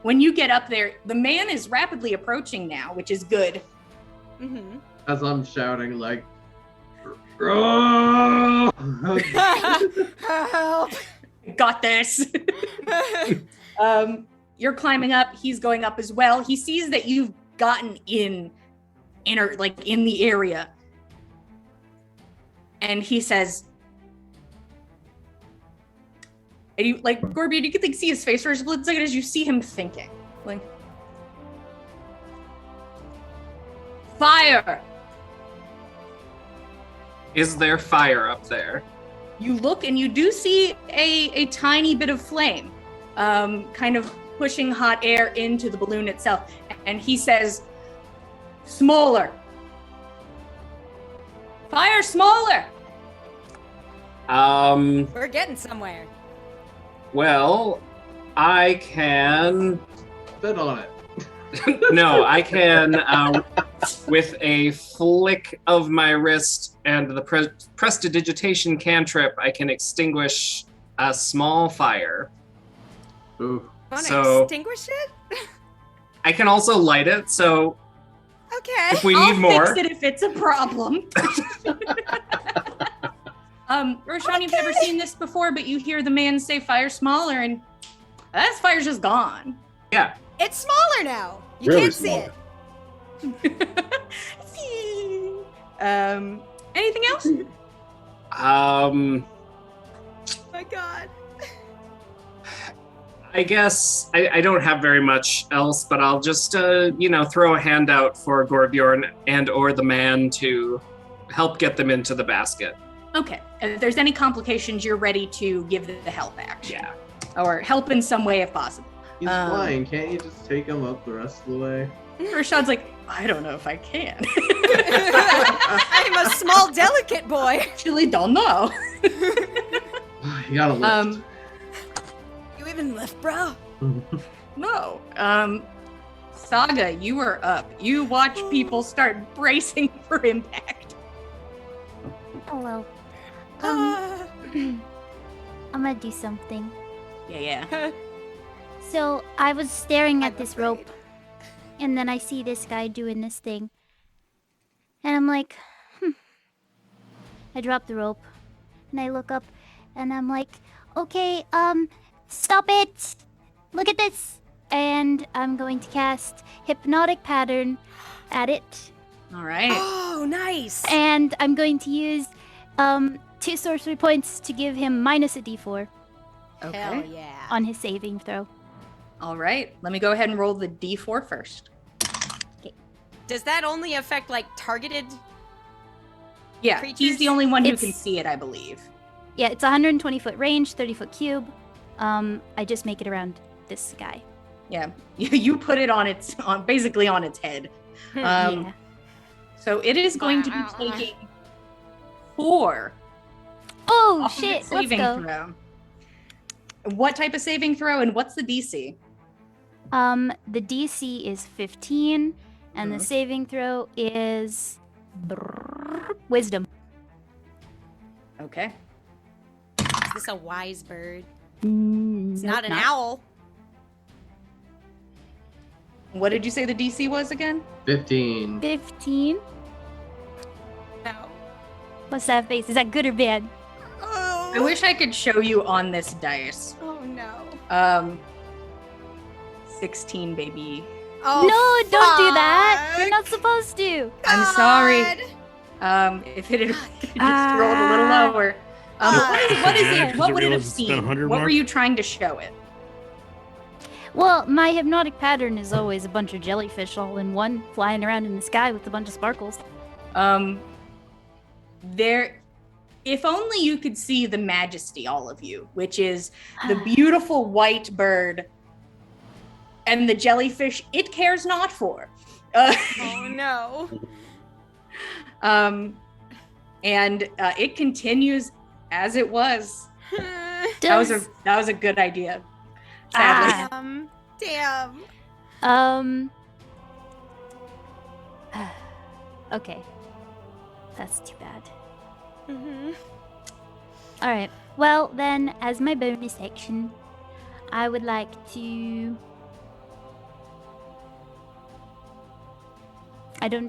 When you get up there, the man is rapidly approaching now, which is good. Mm-hmm. As I'm shouting, like, "Oh!" Help. Got this. You're climbing up. He's going up as well. He sees that you've gotten in the area, and he says, and you like Gorbian, you can like see his face for a split second as you see him thinking, like, fire. Is there fire up there? You look and you do see a tiny bit of flame, kind of pushing hot air into the balloon itself. And he says, smaller. Fire smaller. We're getting somewhere. Well, I can. Sit on it. No, I can, with a flick of my wrist and the prestidigitation cantrip, I can extinguish a small fire. Ooh. Wanna So- extinguish it? I can also light it, so Okay. if we I'll need more. fix it if it's a problem. Roshan, you've never seen this before, but you hear the man say fire smaller, and that fire's just gone. Yeah. It's smaller now. You Really can't see smaller. it. Anything else? Oh my god. I guess I don't have very much else, but I'll just, throw a hand out for Gorbjorn and or the man to help get them into the basket. Okay. If there's any complications, you're ready to give the help action. Yeah. Or help in some way if possible. He's flying. Can't you just take him up the rest of the way? Roshan's like, I don't know if I can. I'm a small, delicate boy. Actually, don't know. You gotta lift. You even lift, bro? No. Saga, you are up. You watch people start bracing for impact. Hello. Ah. I'm gonna do something. Yeah. So I was staring at I'm this afraid. rope, and then I see this guy doing this thing, and I'm like, I drop the rope, and I look up, and I'm like, okay, stop it! Look at this! And I'm going to cast Hypnotic Pattern at it, All right. Oh, nice. and I'm going to use 2 sorcery points to give him minus a d4 Okay. Hell yeah. on his saving throw. All right. Let me go ahead and roll the d4 first. Does that only affect like targeted? Yeah, Creatures? he's the only one who It's- can see it, I believe. Yeah, it's 120-foot range, 30-foot cube. I just make it around this guy. Yeah, you put it on basically on its head. Yeah. So it is going to be taking 4 Oh off of shit! its Let's saving go. throw. What type of saving throw and what's the DC? The DC is 15, and Mhm. the saving throw is wisdom. Okay. Is this a wise bird? It's It's not an owl. What did you say the DC was again? 15. 15. No. What's that face? Is that good or bad? Oh. I wish I could show you on this dice. Oh no. 16, baby. Oh, No, don't do that. fuck. You're not supposed to. I'm sorry. God. If it had just rolled a little lower. What is Yeah, it? 'cause What I would it have realized it's been seen? 100 What mark. were you trying to show it? Well, my hypnotic pattern is always a bunch of jellyfish all in one, flying around in the sky with a bunch of sparkles. There, if only you could see the majesty, all of you, which is the beautiful white bird and the jellyfish it cares not for. Oh no. And it continues as it was. That was a good idea. Sadly. Damn. Okay. That's too bad. Mm-hmm. Alright. Well, then, as my bonus action, I would like to... I don't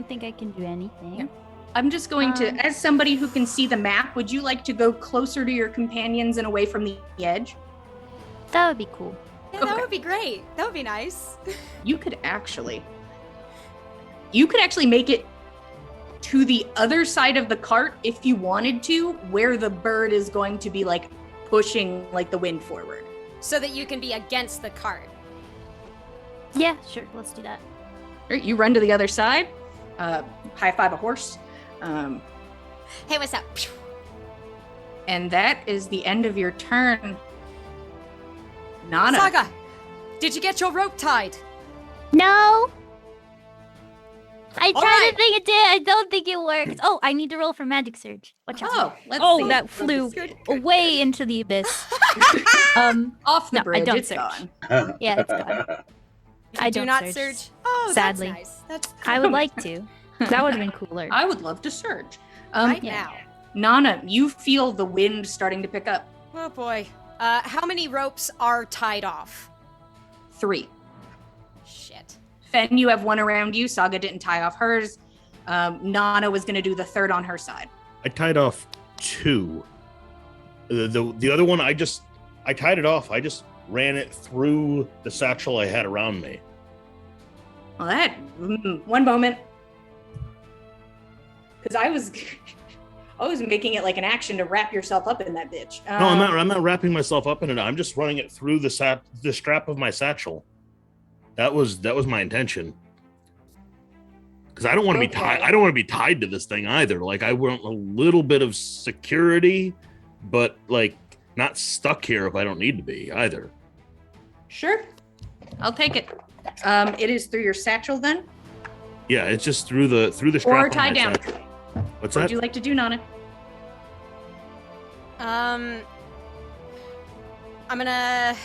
think I can do anything. Yeah. I'm just going to, as somebody who can see the map, would you like to go closer to your companions and away from the edge? That would be cool. Yeah, Okay. that would be great. That would be nice. You could actually make it to the other side of the cart if you wanted to, where the bird is going to be like pushing like the wind forward. So that you can be against the cart. Yeah, sure, let's do that. All right, you run to the other side, high five a horse, Hey, what's up? and that is the end of your turn. Nana. Saga, did you get your rope tied? No. I tried right. to think it did. I don't think it worked. Oh, I need to roll for magic surge. Watch out. Oh, let's Oh, see. that flew Good. way into the abyss. Off the No, I bridge. don't It's search. gone. Yeah, it's gone. I Do don't not surge. surge. Oh, Sadly. that's nice. That's I would like to. That would have been cooler. I would love to surge. right yeah. now. Nana, you feel the wind starting to pick up. Oh boy. How many ropes are tied off? 3. Shit. Fen, you have 1 around you. Saga didn't tie off hers. Nana was going to do the 3rd on her side. I tied off 2. The other one, I tied it off. I just ran it through the satchel I had around me. Well, one moment. Because I was making it like an action to wrap yourself up in that bitch. No, I'm not wrapping myself up in it. I'm just running it through the strap of my satchel. That was my intention. Because I don't want to be tied. I don't want to be tied to this thing either. Like I want a little bit of security, but like not stuck here if I don't need to be either. Sure. I'll take it. It is through your satchel then? Yeah, it's just through the strap. Or of tied my down. satchel. What's What that? would you like to do, Nana? I'm gonna.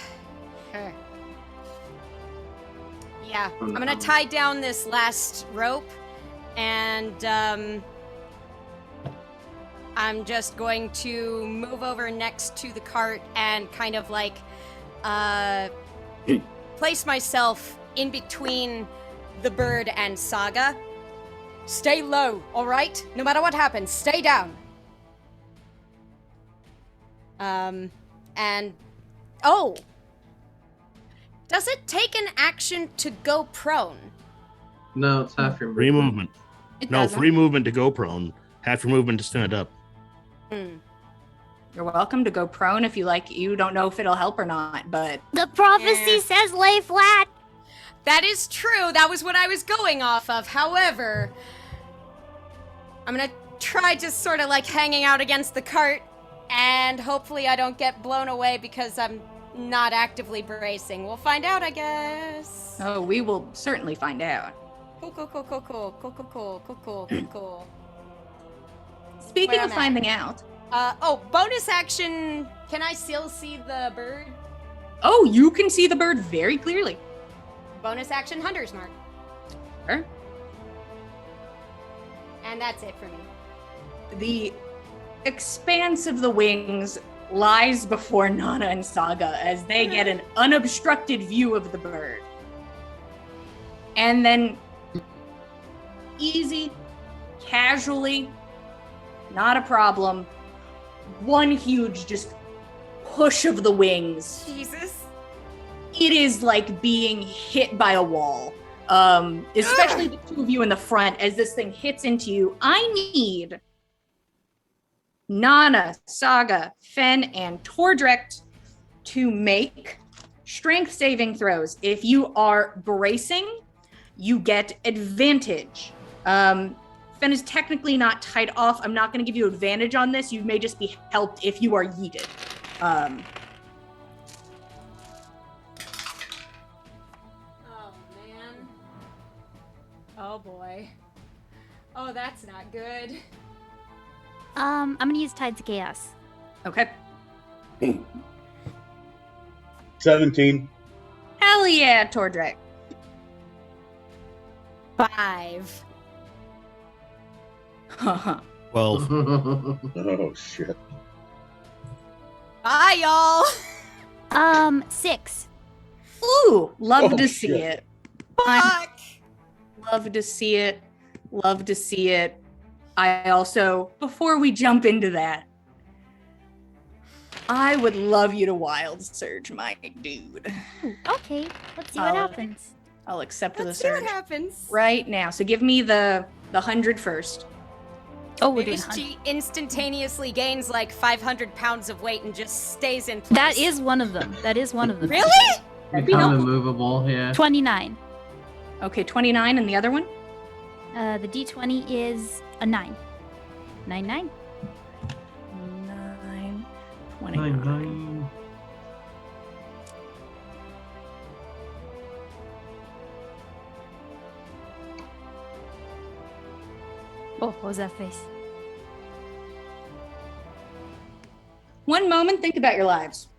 Yeah, I'm gonna tie down this last rope, and I'm just going to move over next to the cart and kind of like place myself in between the bird and Saga. Stay low, all right? No matter what happens, stay down. And oh, does it take an action to go prone? No, it's half your Free movement. It No, doesn't. free movement to go prone. Half your movement to stand up. You're welcome to go prone if you like. You don't know if it'll help or not, but The prophecy Yeah. says lay flat. That is true. That was what I was going off of. However, I'm gonna try just sort of like hanging out against the cart, and hopefully I don't get blown away because I'm not actively bracing. We'll find out, I guess. oh, we will certainly find out. Cool. Speaking Where of am I? finding out, Bonus action. Can I still see the bird? oh, you can see the bird very clearly. Bonus action, Hunter's Mark. Sure. And that's it for me. The expanse of the wings lies before Nana and Saga as they get an unobstructed view of the bird. And then, easy, casually, Not a problem. One huge just push of the wings. Jesus. It is like being hit by a wall. Especially the two of you in the front as this thing hits into you. I need Nana, Saga, Fen, and Tordrecht to make strength saving throws. If you are bracing, you get advantage. Fen is technically not tied off. I'm not going to give you advantage on this. You may just be helped if you are yeeted. Oh, man. Oh, boy. Oh, that's not good. I'm gonna use Tides of Chaos. Okay. 17. Hell yeah, Tordrecht. 5. 12. Oh, shit. Bye, y'all. 6. Ooh, love Oh, to see shit. it. Fuck. Love to see it. Love to see it. I also, before we jump into that, I would love you to wild surge, my dude. Okay, let's see what happens. I'll accept the Let's see what surge happens. right now. So give me the 100 first. Oh, we're Maybe doing 100. she instantaneously gains like 500 pounds of weight and just stays in place. That is one of them. That is one of them. Really? That'd be Become helpful. immovable, yeah. 29. Okay, 29 and the other one? The D20 is a 9. 9, 9. 9, 29. 9. Oh, what was that face? One moment, think about your lives.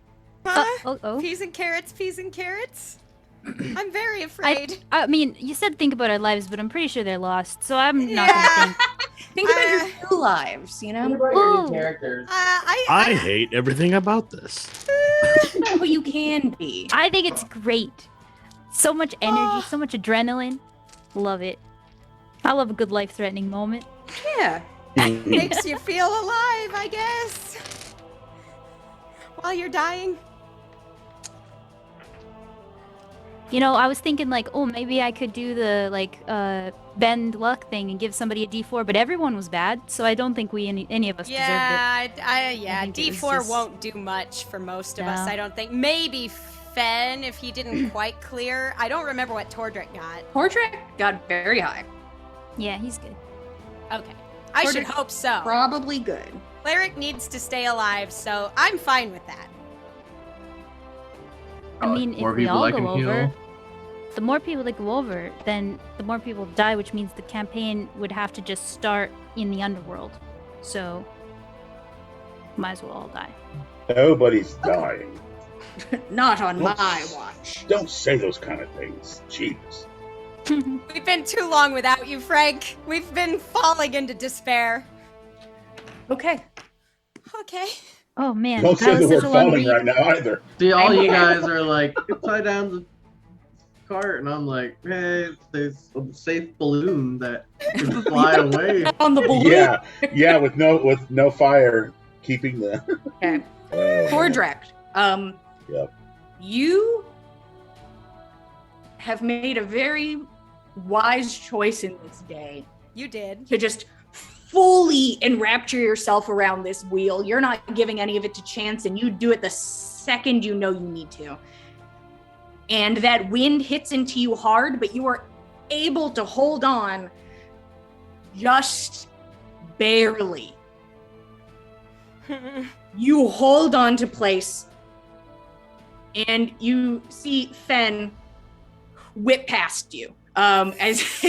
Huh? Oh. Peas and carrots, peas and carrots. I'm very afraid. I mean, you said think about our lives, but I'm pretty sure they're lost, so I'm not gonna think. Think about your new lives, you know? Ooh. Characters. I hate everything about this. Think about who you can be. I think it's great. So much energy, so much adrenaline. Love it. I love a good life-threatening moment. Yeah. Makes you feel alive, I guess. While you're dying. You know, I was thinking like, oh, maybe I could do the bend luck thing and give somebody a D4, but everyone was bad, so I don't think any of us deserved it. Yeah, think it was D4 just- won't do much for most of us, No. I don't think. Maybe Fen, if he didn't quite clear. I don't remember what Tordrick got. Tordrecht got very high. Yeah, he's good. Okay. I should Tordrick- hope so. Probably good. Cleric needs to stay alive, so I'm fine with that. I mean, if more we people all I go can over, heal. the more people that go over, then the more people die, which means the campaign would have to just start in the underworld. So, might as well all die. Nobody's dying. Not on Don't my s- watch. Don't say those kind of things. Jeez. We've been too long without you, Frank. We've been falling into despair. Okay. Okay. Oh man, Don't that say the was such word a long falling read. right now either. See, all you guys are like, tie down the cart, and I'm like, hey, there's a safe balloon that can fly away. On the balloon. Yeah, with no fire keeping the. Okay. Oh, man. Tordrecht. Yep. You have made a very wise choice in this day You did. to just fully enrapture yourself around this wheel. You're not giving any of it to chance, and you do it the second you know you need to. And that wind hits into you hard, but you are able to hold on just barely. You hold on to place, and you see Fen whip past you as he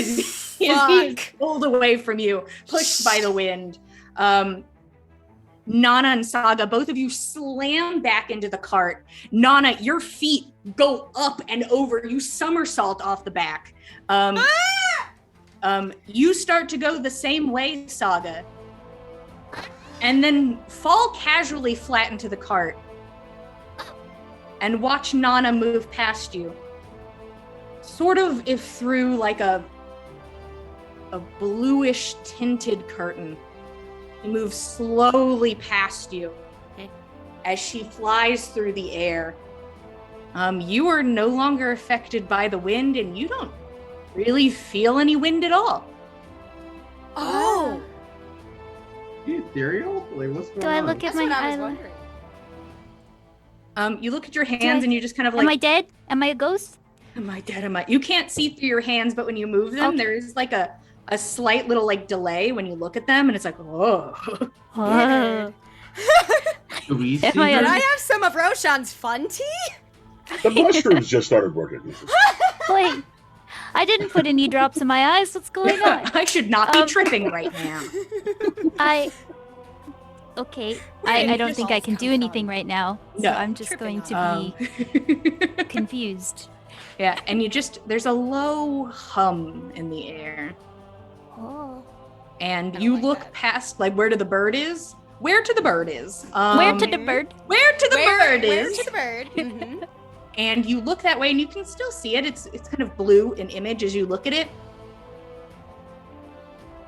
is pulled away from you, pushed by the wind. Nana and Saga, both of you slam back into the cart. Nana, your feet go up and over. You somersault off the back. You start to go the same way, Saga, and then fall casually flat into the cart and watch Nana move past you. Sort of if through like a bluish tinted curtain. She moves slowly past you. Okay. As she flies through the air. You are no longer affected by the wind, and you don't really feel any wind at all. Oh, You ethereal? Like, what's going Do on? I look at that's my what I was eyelid? wondering. You look at your hands, and you just kind of like, Am I dead? Am I a ghost? am I dead? Am I? You can't see through your hands, but when you move them, Okay. there is like a slight little like delay when you look at them, and it's like, whoa. Oh. Do we see Am I Did her? I have some of Roshan's fun tea? The mushrooms just started working. Wait, I didn't put any drops in my eyes. What's going on? I should not be Um, tripping right now. Okay. Where did I don't this think I balls can come do anything from? right now. So No, I'm just tripping going on to be confused. Yeah, and there's a low hum in the air. Oh. And I you don't like look that. past like where to the bird is. Where to the bird is. Where to the bird? Where to the bird Where is. to the bird? Mhm. And you look that way and you can still see it. It's kind of blue in image as you look at it.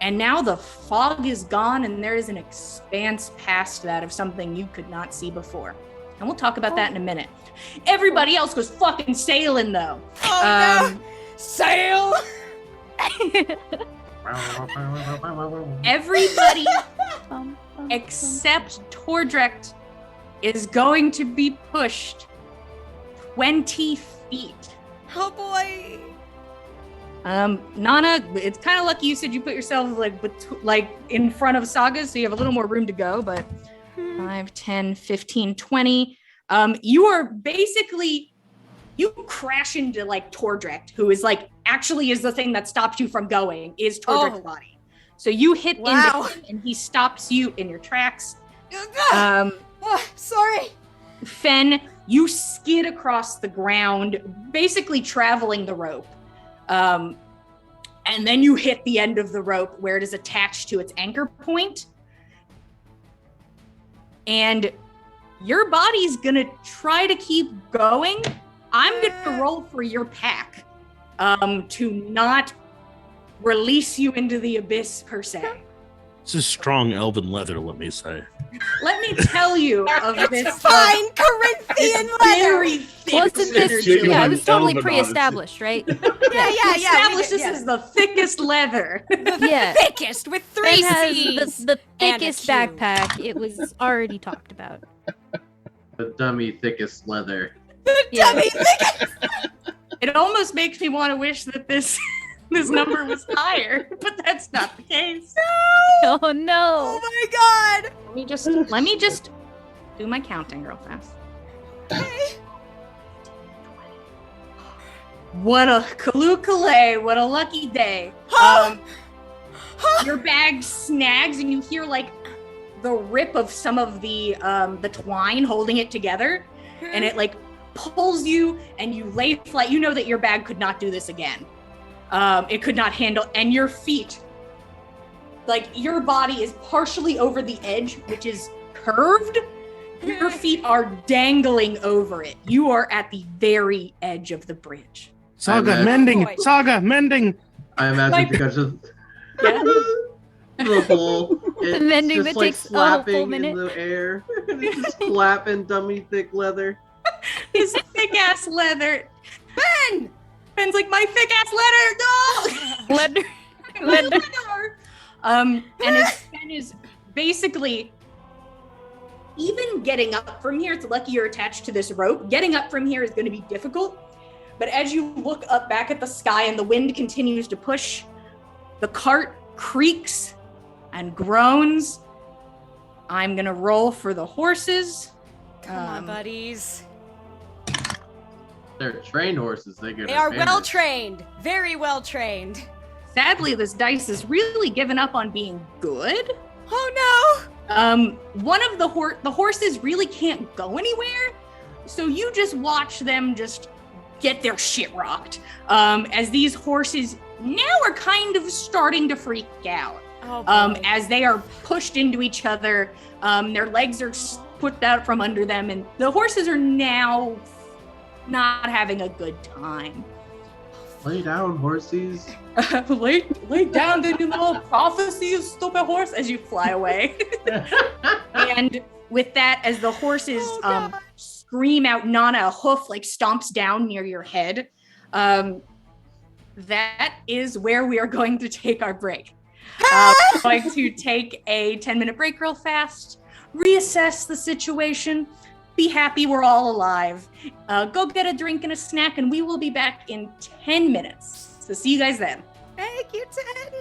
And now the fog is gone and there is an expanse past that of something you could not see before. And we'll talk about that in a minute. Everybody else goes fucking sailing though. Oh no! Sail! Everybody Bum, except Tordrecht is going to be pushed 20 feet. Oh boy! Nana, it's kind of lucky you said you put yourself like in front of Saga, so you have a little more room to go, but 5, 10, 15, 20. You are basically, you crash into like Tordrecht, who is like, actually is the thing that stopped you from going, is Tordrecht's Oh. body. So you hit Wow. into him and he stops you in your tracks. Oh, sorry. Fen, you skid across the ground, basically traveling the rope. And then you hit the end of the rope where it is attached to its anchor point. And your body's gonna try to keep going. I'm gonna roll for your pack to not release you into the abyss per se. This is strong elven leather, let me say. Let me tell you of this Fine Corinthian leather. very thick Wasn't leather this? Genuine Yeah, it was totally elven pre-established, right? Yeah. Established this is the thickest leather. Yeah. Thickest with 3 It has C's. the and a thickest Q. backpack. It was already talked about. The dummy thickest leather. Yeah. Dummy It almost makes me want to wish that this number was higher, but that's not the case. Oh no! Oh my god! Let me just do my counting real fast. What a Kalukale, what a lucky day. Your bag snags and you hear like the rip of some of the twine holding it together, and it like pulls you and you lay flat. You know that your bag could not do this again. It could not handle, and your feet, like your body is partially over the edge, which is curved. Your feet are dangling over it. You are at the very edge of the bridge. Saga, imagine- mending! Boy. Saga, mending! I imagine My- because of Yeah. the hole. It's mending just that like takes a whole full slapping in minute. the air. It's just flapping dummy thick leather. His thick ass leather. Ben! Ben's like, my thick ass leather, no! Leather. My leather. And his Ben is basically, even getting up from here, it's lucky you're attached to this rope. Getting up from here is going to be difficult. But as you look up back at the sky and the wind continues to push, the cart creaks and groans. I'm going to roll for the horses. Come on, buddies. They're trained horses. They get They are advantage. well trained. Very well trained. Sadly, this dice is really given up on being good. Oh One of the horses really can't go anywhere, so you just watch them just get their shit rocked. As these horses now are kind of starting to freak out. no! Oh, boy. As they are pushed into each other, their legs are put out from under them, and the horses are now not having a good time. Lay down, horsies. lay down, then you little prophecy, you stupid horse, as you fly away. And with that, as the horses scream out, Nana, a hoof like stomps down near your head. That is where we are going to take our break. We're going to take a 10-minute break real fast, reassess the situation, be happy we're all alive, go get a drink and a snack, and we will be back in 10 minutes. So see you guys then. Thank you, Ted.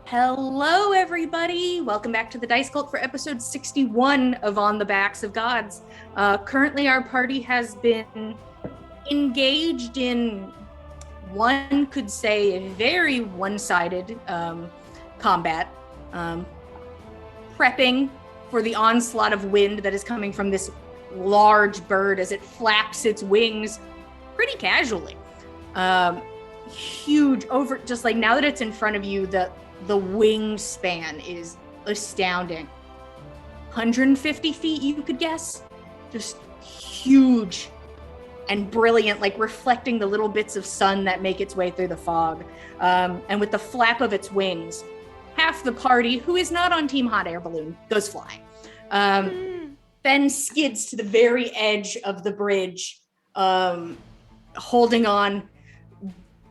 Hello, everybody. Welcome back to the Dice Cult for episode 61 of On the Backs of Gods. Currently, our party has been engaged in, one could say, a very one-sided combat, prepping for the onslaught of wind that is coming from this large bird as it flaps its wings pretty casually. Huge, over, just like now that it's in front of you, the wingspan is astounding. 150 feet, you could guess. Just huge and brilliant, like reflecting the little bits of sun that make its way through the fog. And with the flap of its wings, half the party, who is not on Team Hot Air Balloon, goes flying. Ben skids to the very edge of the bridge, holding on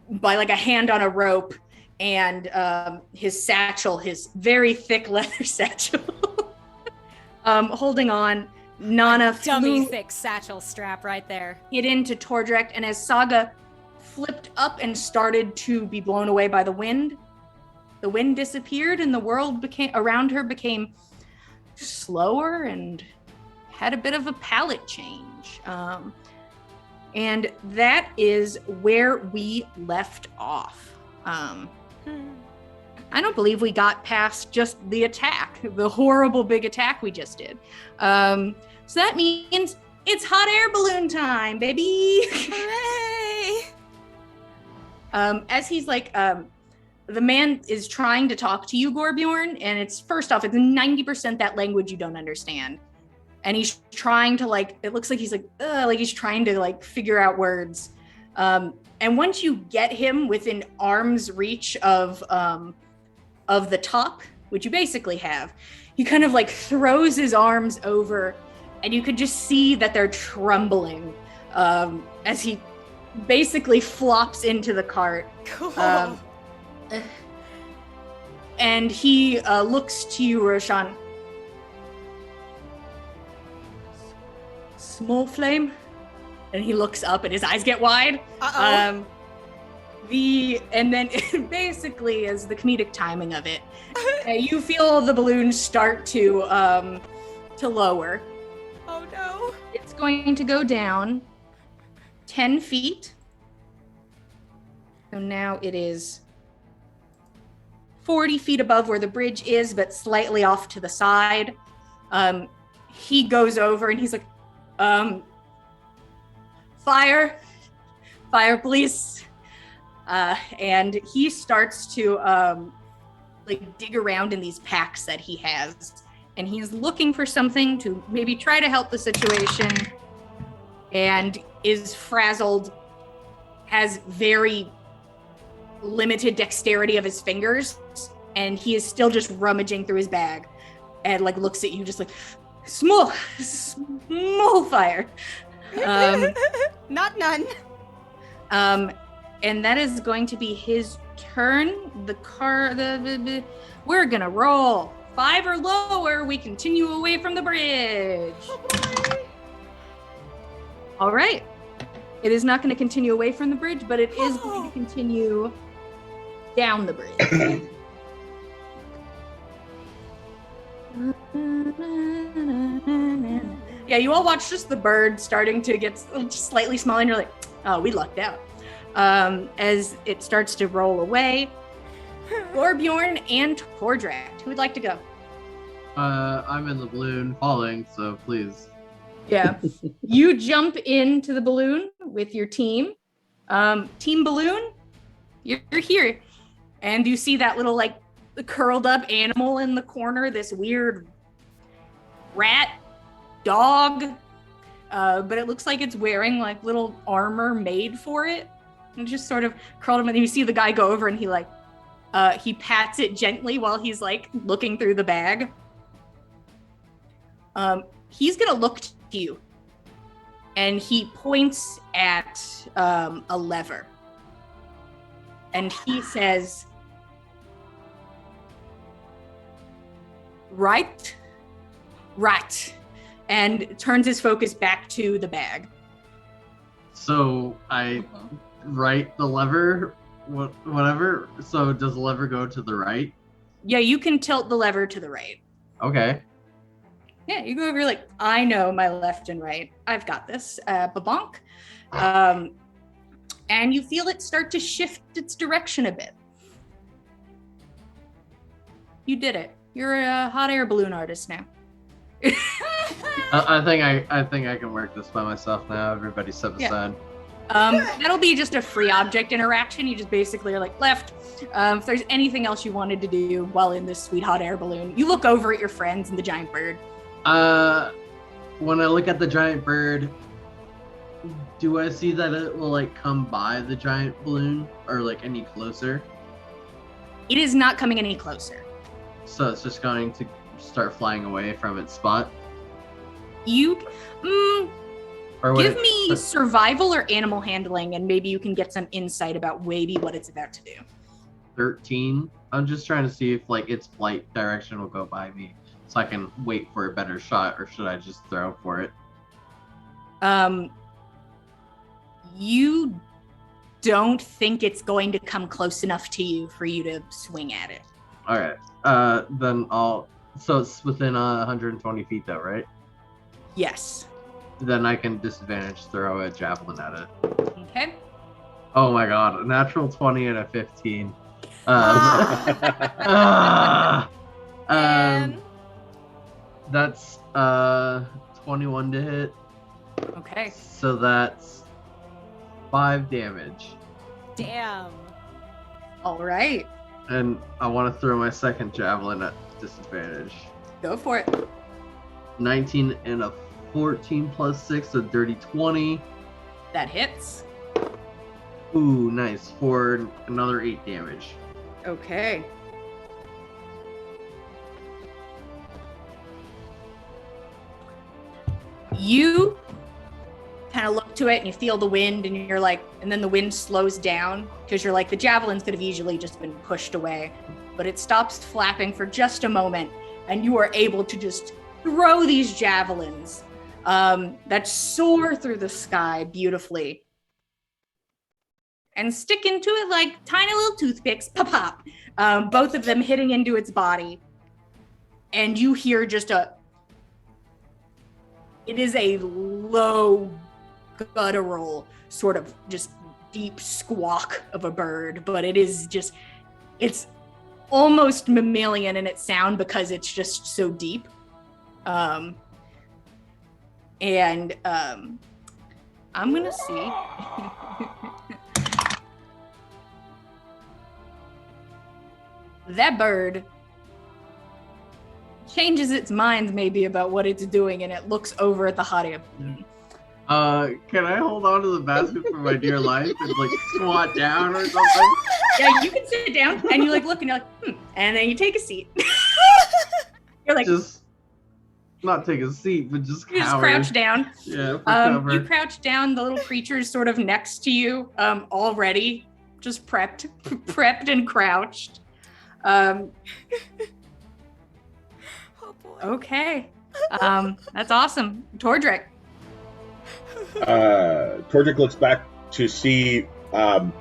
by like a hand on a rope, and his satchel, his very thick leather satchel, holding on. Nana Dummy thick satchel strap right there. Hit into Tordrak, and as Saga flipped up and started to be blown away by the wind disappeared, and the world around her became slower and had a bit of a palette change. And that is where we left off. I don't believe we got past just the attack, the horrible big attack we just did. So that means it's hot air balloon time, baby. Hooray! As he's like, the man is trying to talk to you, Gorbjorn, and it's 90% that language you don't understand. And he's trying to it looks like he's he's trying to figure out words. And once you get him within arm's reach of the top, which you basically have, he kind of throws his arms over, and you could just see that they're trembling as he basically flops into the cart. Cool. And he looks to you, Roshan. Small flame? And he looks up and his eyes get wide. Uh-oh. And then basically is the comedic timing of it. You feel the balloons start to lower. Oh no. It's going to go down 10 feet. So now it is 40 feet above where the bridge is, but slightly off to the side. He goes over and he's like, fire, please. And he starts to dig around in these packs that he has, and he's looking for something to maybe try to help the situation, and is frazzled, has very limited dexterity of his fingers, and he is still just rummaging through his bag and looks at you just small fire. Not none. And that is going to be his turn. We're gonna roll 5 or lower. We continue away from the bridge. Oh, all right. It is not going to continue away from the bridge, but it is going to continue down the bridge. Yeah, you all watch just the bird starting to get slightly smaller, and you're like, oh, we lucked out. As it starts to roll away. Gorbjorn and Tordrak, who would like to go? I'm in the balloon falling, so please. Yeah. You jump into the balloon with your team. Team Balloon, you're here. And you see that little curled up animal in the corner, this weird rat dog. But it looks like it's wearing little armor made for it. And just sort of curled him, and you see the guy go over and he pats it gently while he's looking through the bag. He's gonna look to you, and he points at a lever, and he says, right, and turns his focus back to the bag. So I right the lever, whatever. So does the lever go to the right? Yeah, you can tilt the lever to the right. Okay. Yeah, you go over like, I know my left and right. I've got this. Babonk. And you feel it start to shift its direction a bit. You did it. You're a hot air balloon artist now. I think I can work this by myself now. Everybody step aside. That'll be just a free object interaction. You just basically are like left. If there's anything else you wanted to do while in this sweet hot air balloon, you look over at your friends and the giant bird. When I look at the giant bird, do I see that it will like come by the giant balloon or like any closer? It is not coming any closer. So it's just going to start flying away from its spot? You give it, me survival or animal handling, and maybe you can get some insight about maybe what it's about to do. 13. I'm just trying to see if like its flight direction will go by me, so I can wait for a better shot, or should I just throw for it? You don't think it's going to come close enough to you for you to swing at it. All right. Then I'll. So it's within 120 feet, though, right? Yes. Then I can disadvantage throw a javelin at it. Okay. Oh my god, a natural 20 and a 15. That's 21 to hit. Okay. So that's 5 damage. Damn. All right. And I want to throw my second javelin at disadvantage. Go for it. 19 and a 14 plus 6, so dirty 20. That hits. Ooh, nice. For another 8 damage. Okay. You kind of look to it and you feel the wind and you're like, and then the wind slows down because you're like, the javelins could have easily just been pushed away, but it stops flapping for just a moment and you are able to just throw these javelins that soar through the sky beautifully and stick into it like tiny little toothpicks, pop, both of them hitting into its body. And you hear just it is a low, guttural, sort of just deep squawk of a bird, but it is just, it's almost mammalian in its sound because it's just so deep. I'm gonna see. That bird changes its mind maybe about what it's doing, and it looks over at the hot air balloon. Can I hold on to the basket for my dear life and like squat down or something? Yeah, you can sit down and you like look and you're like, and then you take a seat. You're like, just not take a seat, but just you just cower. crouch down. Yeah, for cover. You crouch down. The little creature's sort of next to you, already, just prepped and crouched. Oh boy. Okay. That's awesome. Tordrick. Tordrick looks back to see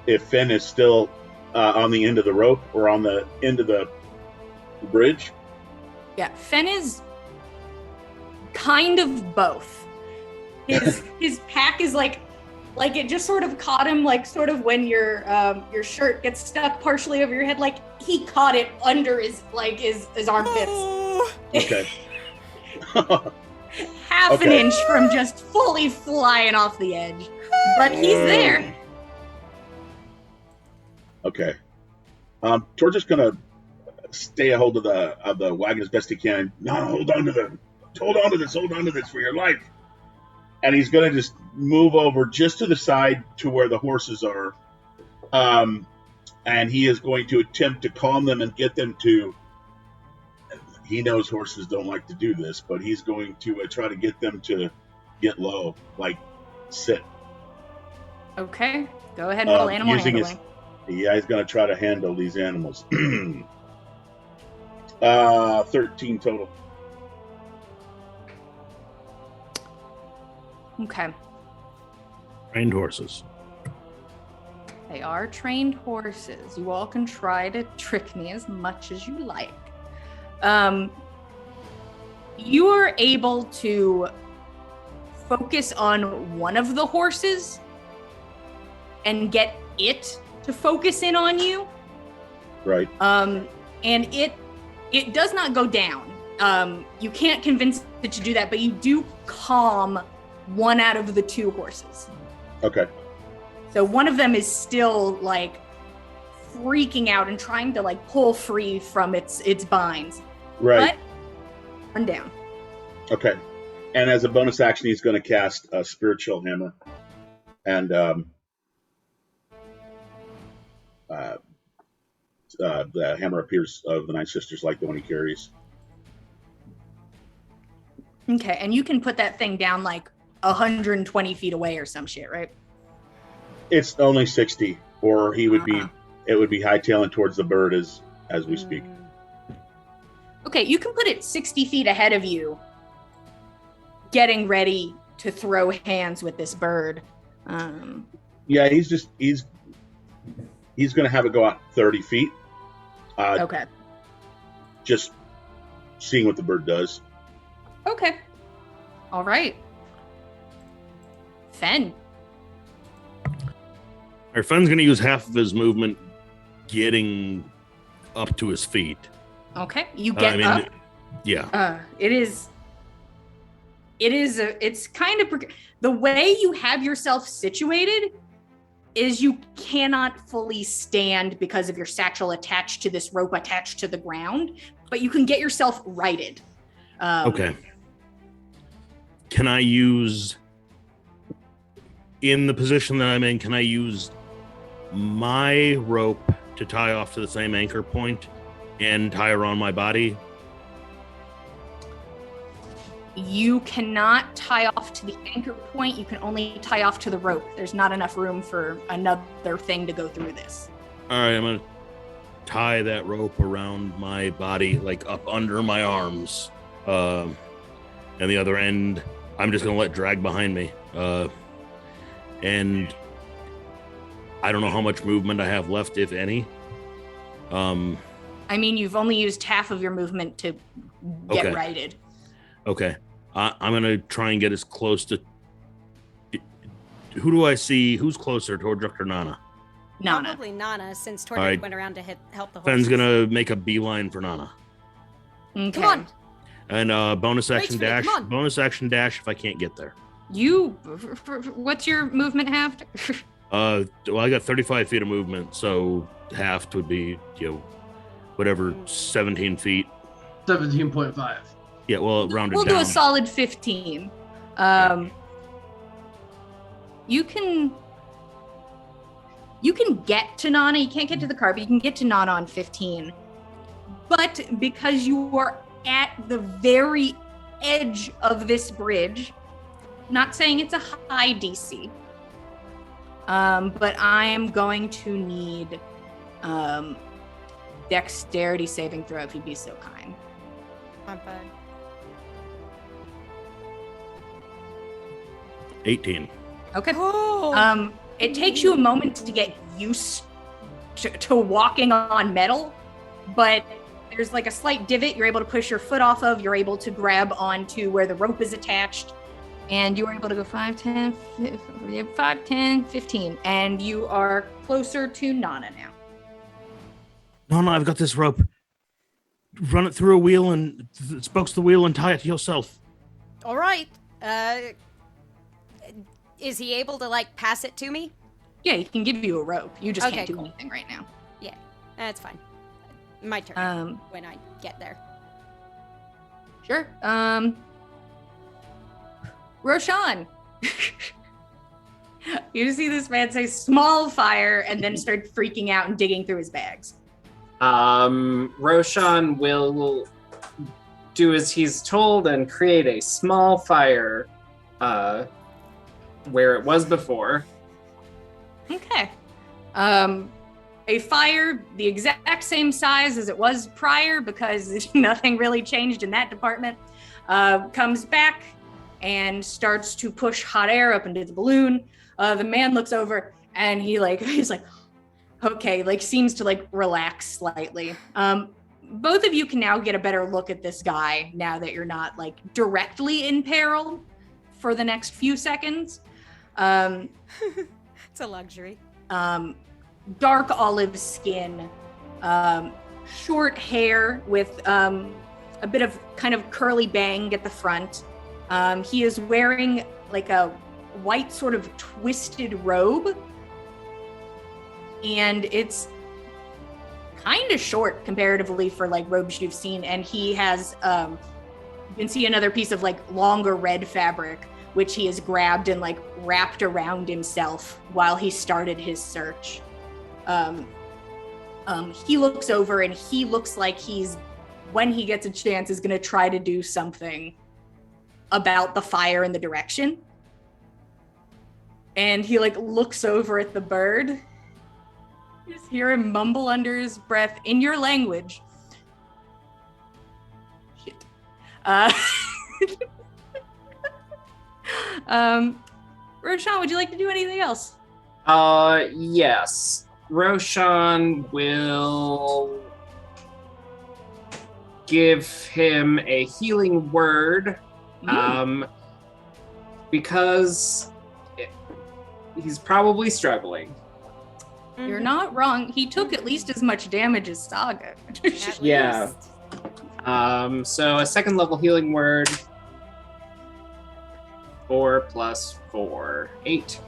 if Finn is still on the end of the rope or on the end of the bridge. Yeah, Finn is kind of both. His pack is like it just sort of caught him, like sort of when your shirt gets stuck partially over your head, like he caught it under his armpits. Okay. Half an inch from just fully flying off the edge, but he's there. Okay. Tordrick's gonna stay a hold of the wagon as best he can. No, hold on to this for your life. And he's gonna just move over just to the side to where the horses are. And he is going to attempt to calm them and get them to. He knows horses don't like to do this, but he's going to try to get them to get low, like sit. Okay, go ahead and roll animal handling. He's going to try to handle these animals. 13 total. Okay. Trained horses. They are trained horses. You all can try to trick me as much as you like. You are able to focus on one of the horses and get it to focus in on you. Right. And it does not go down. You can't convince it to do that, but you do calm one out of the two horses. Okay. So one of them is still like freaking out and trying to like pull free from its binds. Right. But one down. Okay. And as a bonus action, he's going to cast a spiritual hammer, and the hammer appears of the Nine Sisters like the one he carries. Okay, and you can put that thing down like 120 feet away or some shit, right? It's only 60, or he would be. It would be hightailing towards the bird as we speak. Okay, you can put it 60 feet ahead of you, getting ready to throw hands with this bird. Yeah, he's going to have it go out 30 feet. Okay. Just seeing what the bird does. Okay. All right. Fen. Our Fen's going to use half of his movement getting up to his feet. Okay, you get up. Yeah. It's kind of the way you have yourself situated is you cannot fully stand because of your satchel attached to this rope attached to the ground, but you can get yourself righted. Okay. Can I use, in the position that I'm in, can I use my rope to tie off to the same anchor point and tie around my body? You cannot tie off to the anchor point. You can only tie off to the rope. There's not enough room for another thing to go through this. All right, I'm going to tie that rope around my body, like up under my arms. And the other end, I'm just going to let drag behind me. And I don't know how much movement I have left, if any. I mean, you've only used half of your movement to get righted. Okay. I'm going to try and get as close to... Who do I see? Who's closer, Tordrick or Nana? Nana. Probably Nana, since Tordrick right. went around to help the horses. Fen's going to make a beeline for Nana. Okay. Come on. And bonus action Gracefully, dash. come on. Bonus action dash if I can't get there. What's your movement half? Well, I got 35 feet of movement, so half would be, whatever, 17 feet. 17.5. Yeah, well, rounded We'll down. do a solid 15. You can get to Nana. You can't get to the car, but you can get to Nana on 15. But because you are at the very edge of this bridge, not saying it's a high DC, but I am going to need dexterity saving throw if you'd be so kind. Not bad. 18. Okay. Oh. It takes you a moment to get used to walking on metal, but there's like a slight divot you're able to push your foot off of. You're able to grab onto where the rope is attached, and you are able to go 5, 10, 15, and you are closer to Nana now. No, I've got this rope. Run it through a wheel and spokes the wheel and tie it to yourself. All right. Is he able to, pass it to me? Yeah, he can give you a rope. You just Okay, can't do cool. anything right now. Yeah, that's fine. My turn when I get there. Sure. Roshan. You see this man say small fire and then start freaking out and digging through his bags. Roshan will do as he's told and create a small fire where it was before. Okay. A fire the exact same size as it was prior, because nothing really changed in that department, comes back and starts to push hot air up into the balloon. The man looks over and he's like, Okay, like seems to like relax slightly. Both of you can now get a better look at this guy now that you're not like directly in peril for the next few seconds. It's a luxury. Dark olive skin, short hair with a bit of kind of curly bang at the front. He is wearing like a white sort of twisted robe, and it's kind of short comparatively for like robes you've seen. And he has, you can see another piece of like longer red fabric, which he has grabbed and like wrapped around himself while he started his search. He looks over and he looks like he's, when he gets a chance, is going to try to do something about the fire in the direction. And he like looks over at the bird. You just hear him mumble under his breath in your language. Shit. Roshan, would you like to do anything else? Yes. Roshan will give him a healing word, because he's probably struggling. You're not wrong. He took at least as much damage as Saga. Yeah. So a second level healing word. 4 plus 4, 8.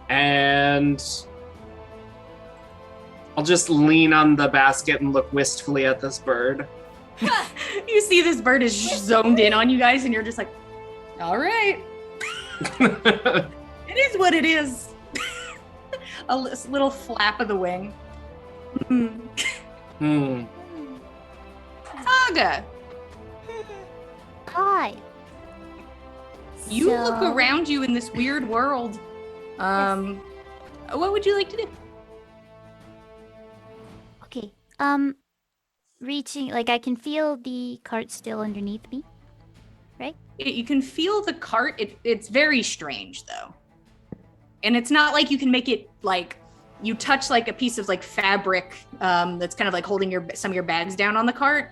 And I'll just lean on the basket and look wistfully at this bird. You see this bird is zoned in on you guys, and you're just like, all right. It is what it is. A little flap of the wing. Saga, Hi. you look around you in this weird world. What would you like to do? Okay. Reaching, like I can feel the cart still underneath me. You can feel the cart. It's very strange though. And it's not like you can make it like you touch like a piece of like fabric that's kind of like holding some of your bags down on the cart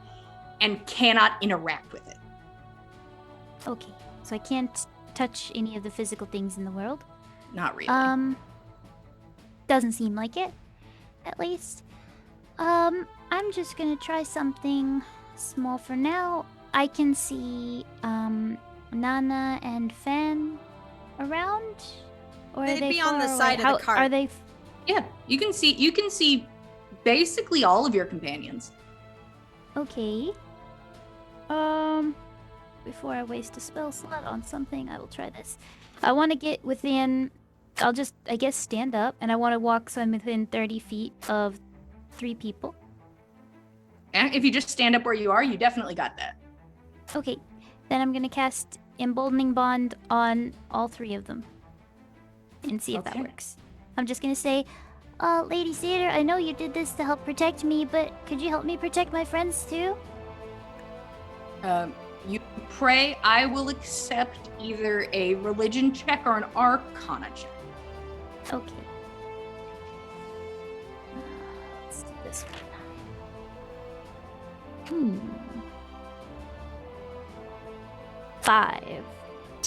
and cannot interact with it. Okay. So I can't touch any of the physical things in the world. Not really. Doesn't seem like it, at least. I'm just gonna try something small for now. I can see Nana and Fan around, or They'd are they be on the far side away? of the cart. Are they? Yeah, you can see basically all of your companions. Okay. Before I waste a spell slot on something, I will try this. I want to get within. I'll just, I guess, stand up, and I want to walk so I'm within 30 feet of 3 people. And if you just stand up where you are, you definitely got that. Okay, then I'm gonna cast Emboldening Bond on all 3 of them. And see if that Okay. works. I'm just gonna say, Lady Cedar, I know you did this to help protect me, but could you help me protect my friends too? You pray. I will accept either a religion check or an arcana check. Okay. Let's do this one. 5.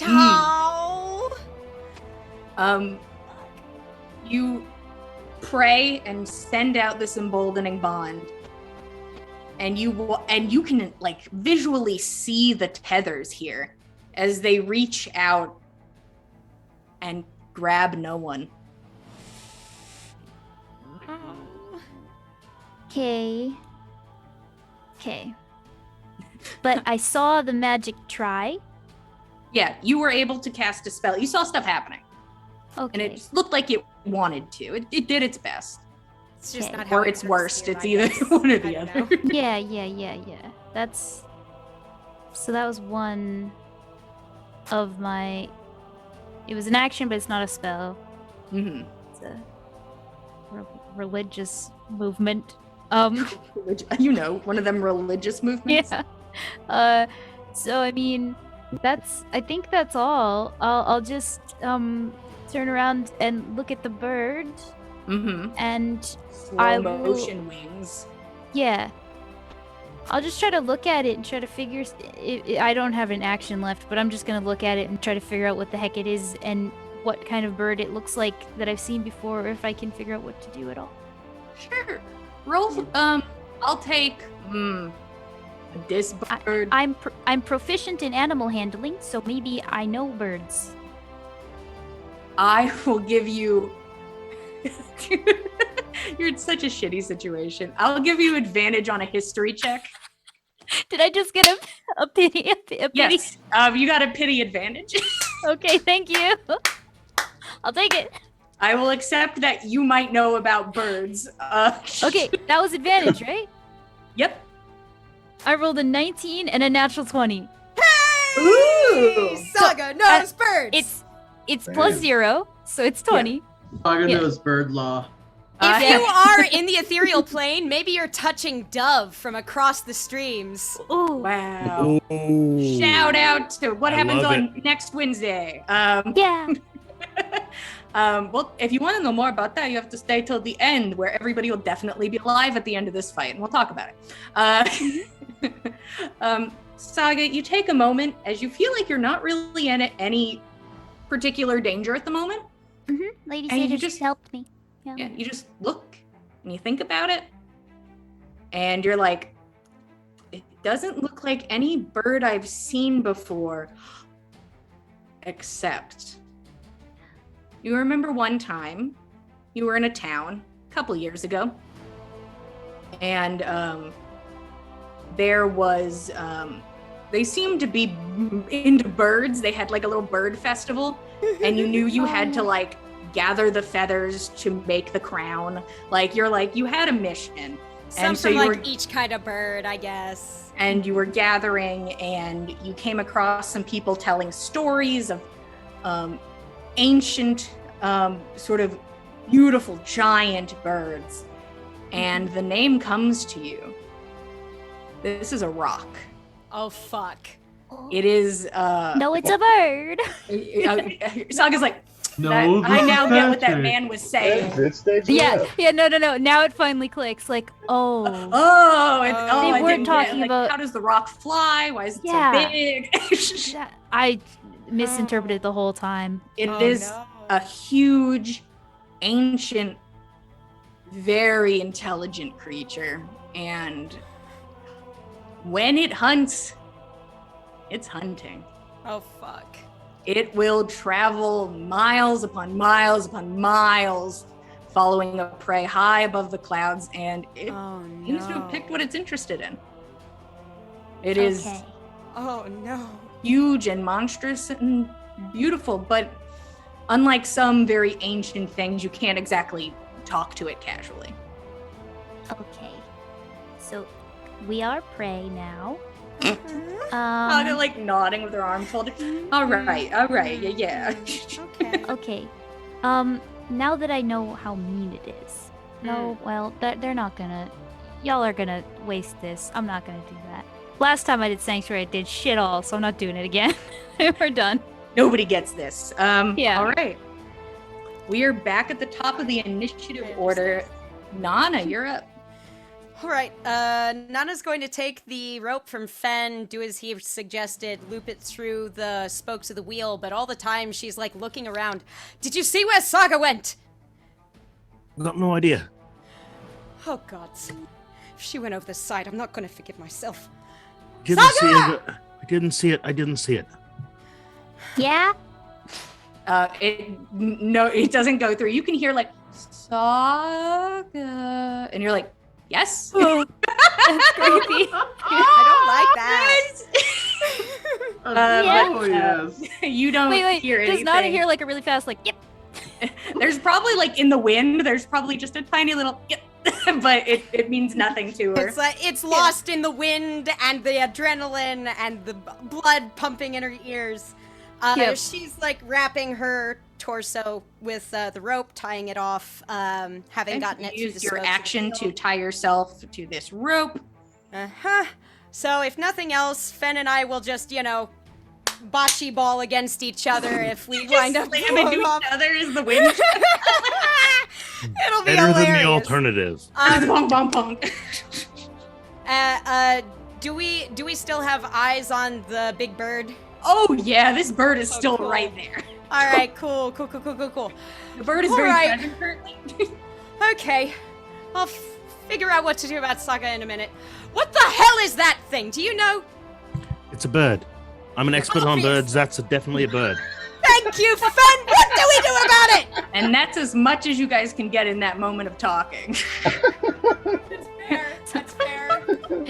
Oh. You pray and send out this emboldening bond, and you can like visually see the tethers here as they reach out and grab no one. Okay. But I saw the magic try. Yeah, you were able to cast a spell. You saw stuff happening, Okay. and it looked like it wanted to. It did its best. It's just Okay. not how Or it it's works worst. here, It's I either guess. one or the I other. don't know. Yeah. That's. So that was one of my. It was an action, but it's not a spell. Mm-hmm. It's a religious movement. You know, one of them religious movements. Yeah. So I mean, I think that's all. I'll just turn around and look at the bird, Mm-hmm. and Slow I will- motion wings. yeah. I'll just try to look at it and try to figure. I don't have an action left, but I'm just gonna look at it and try to figure out what the heck it is and what kind of bird it looks like that I've seen before, or if I can figure out what to do at all. Sure. Roll. I'll take this bird. I'm proficient in animal handling, so maybe I know birds. I will give you. You're in such a shitty situation. I'll give you advantage on a history check. Did I just get a pity? A pity? Yes. You got a pity advantage. Okay, thank you. I'll take it. I will accept that you might know about birds. Okay, that was advantage, right? Yep. I rolled a 19 and a natural 20. Ooh. Saga knows birds! It's plus 0, so it's 20. Saga Yeah. knows bird law. If you are in the ethereal plane, maybe you're touching dove from across the streams. Ooh. Wow. Ooh. Shout out to what I happens love on next Wednesday. Yeah. Well, if you want to know more about that, you have to stay till the end, where everybody will definitely be alive at the end of this fight, and we'll talk about it. Saga, you take a moment as you feel like you're not really in any particular danger at the moment. Lady And you Sage just- just helped me. Yeah. Yeah, you just look and you think about it, and you're like, it doesn't look like any bird I've seen before, except you remember one time you were in a town a couple years ago, and there was they seemed to be into birds. They had like a little bird festival, and you knew you had to like gather the feathers to make the crown. Like you had a mission. Some And so from you like were- each kind of bird, I guess. And you were gathering, and you came across some people telling stories of ancient, sort of beautiful giant birds. And the name comes to you. This is a rock. Oh fuck. It is No, it's a bird. Saga's like, No, I now get what that Patrick. man was saying. Exit stage Yeah, left. yeah, no. Now it finally clicks. Like, oh. Oh, They I weren't didn't get it. talking Like, about- how does the rock fly? Why is it Yeah. so big? I misinterpreted the whole time. It Oh, is no. a huge, ancient, very intelligent creature, and when it hunts, it's hunting. Oh fuck. It will travel miles upon miles upon miles, following a prey high above the clouds, and it Oh seems to have no. picked what it's interested in. It is Okay. Oh no. huge and monstrous and beautiful, but unlike some very ancient things, you can't exactly talk to it casually. Okay. So we are prey now. Saga like nodding with her arms folded. All right, yeah. Okay. Okay. Now that I know how mean it is. No, well, they're not gonna. Y'all are gonna waste this. I'm not gonna do that. Last time I did Sanctuary, I did shit all, so I'm not doing it again. We're done. Nobody gets this. Yeah. All right. We are back at the top of the initiative order. Nana, you're up. All right. Nana's going to take the rope from Fen, do as he suggested, loop it through the spokes of the wheel, but all the time she's like looking around. Did you see where Saga went? Got no idea. Oh God. If she went over the side, I'm not going to forgive myself. Didn't see it. I didn't see it. I didn't see it. Yeah? It doesn't go through. You can hear like Saga, and you're like, yes. That's creepy. I don't like that. Oh, yes. You don't Wait, hear does anything. not hear like a really fast like yep. There's probably like in the wind. There's probably just a tiny little, but it means nothing to her. It's like it's lost in the wind and the adrenaline and the blood pumping in her ears. Yep. She's like wrapping her torso with the rope, tying it off, having gotten it through the Use your spokes of the action wheel. to tie yourself to this rope. Uh-huh. So if nothing else, Fen and I will just, bocce ball against each other if we wind up slam blowing into off. each other is the wind. It'll be Better than the hilarious. alternative. Bong, bong, bong. Do we still have eyes on the big bird? Oh yeah, this bird is Oh, still cool. right there. All right, cool. The bird is All very right. present currently. Okay, I'll figure out what to do about Saga in a minute. What the hell is that thing? Do you know? It's a bird. I'm an expert on Obvious. birds. That's definitely a bird. Thank you, Fen. What do we do about it? And that's as much as you guys can get in that moment of talking. That's fair.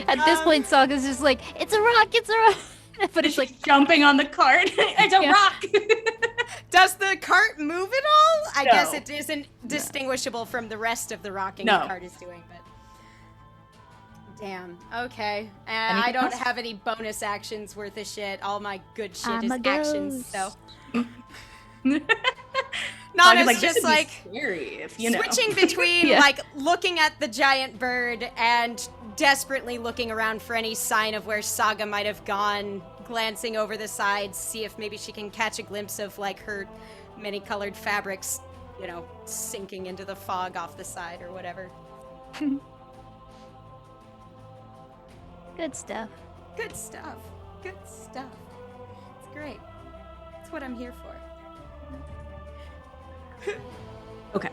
At this point, Saga's just like, it's a rock, it's a rock. But it's like, Jumping on the cart. It's a Yeah. rock. Does the cart move at all? I No. guess it isn't distinguishable from the rest of the rocking No. the cart is doing, but. Damn. Okay. I Anything don't else? have any bonus actions worth of shit. All my good shit I'm is a actions, ghost. so. Saga's Nana's like, this just would be like scary if you know. switching between Yeah. like looking at the giant bird and desperately looking around for any sign of where Saga might have gone, glancing over the sides, see if maybe she can catch a glimpse of like her many-colored fabrics, you know, sinking into the fog off the side or whatever. Good stuff. Good stuff. Good stuff. It's great. It's what I'm here for. Okay.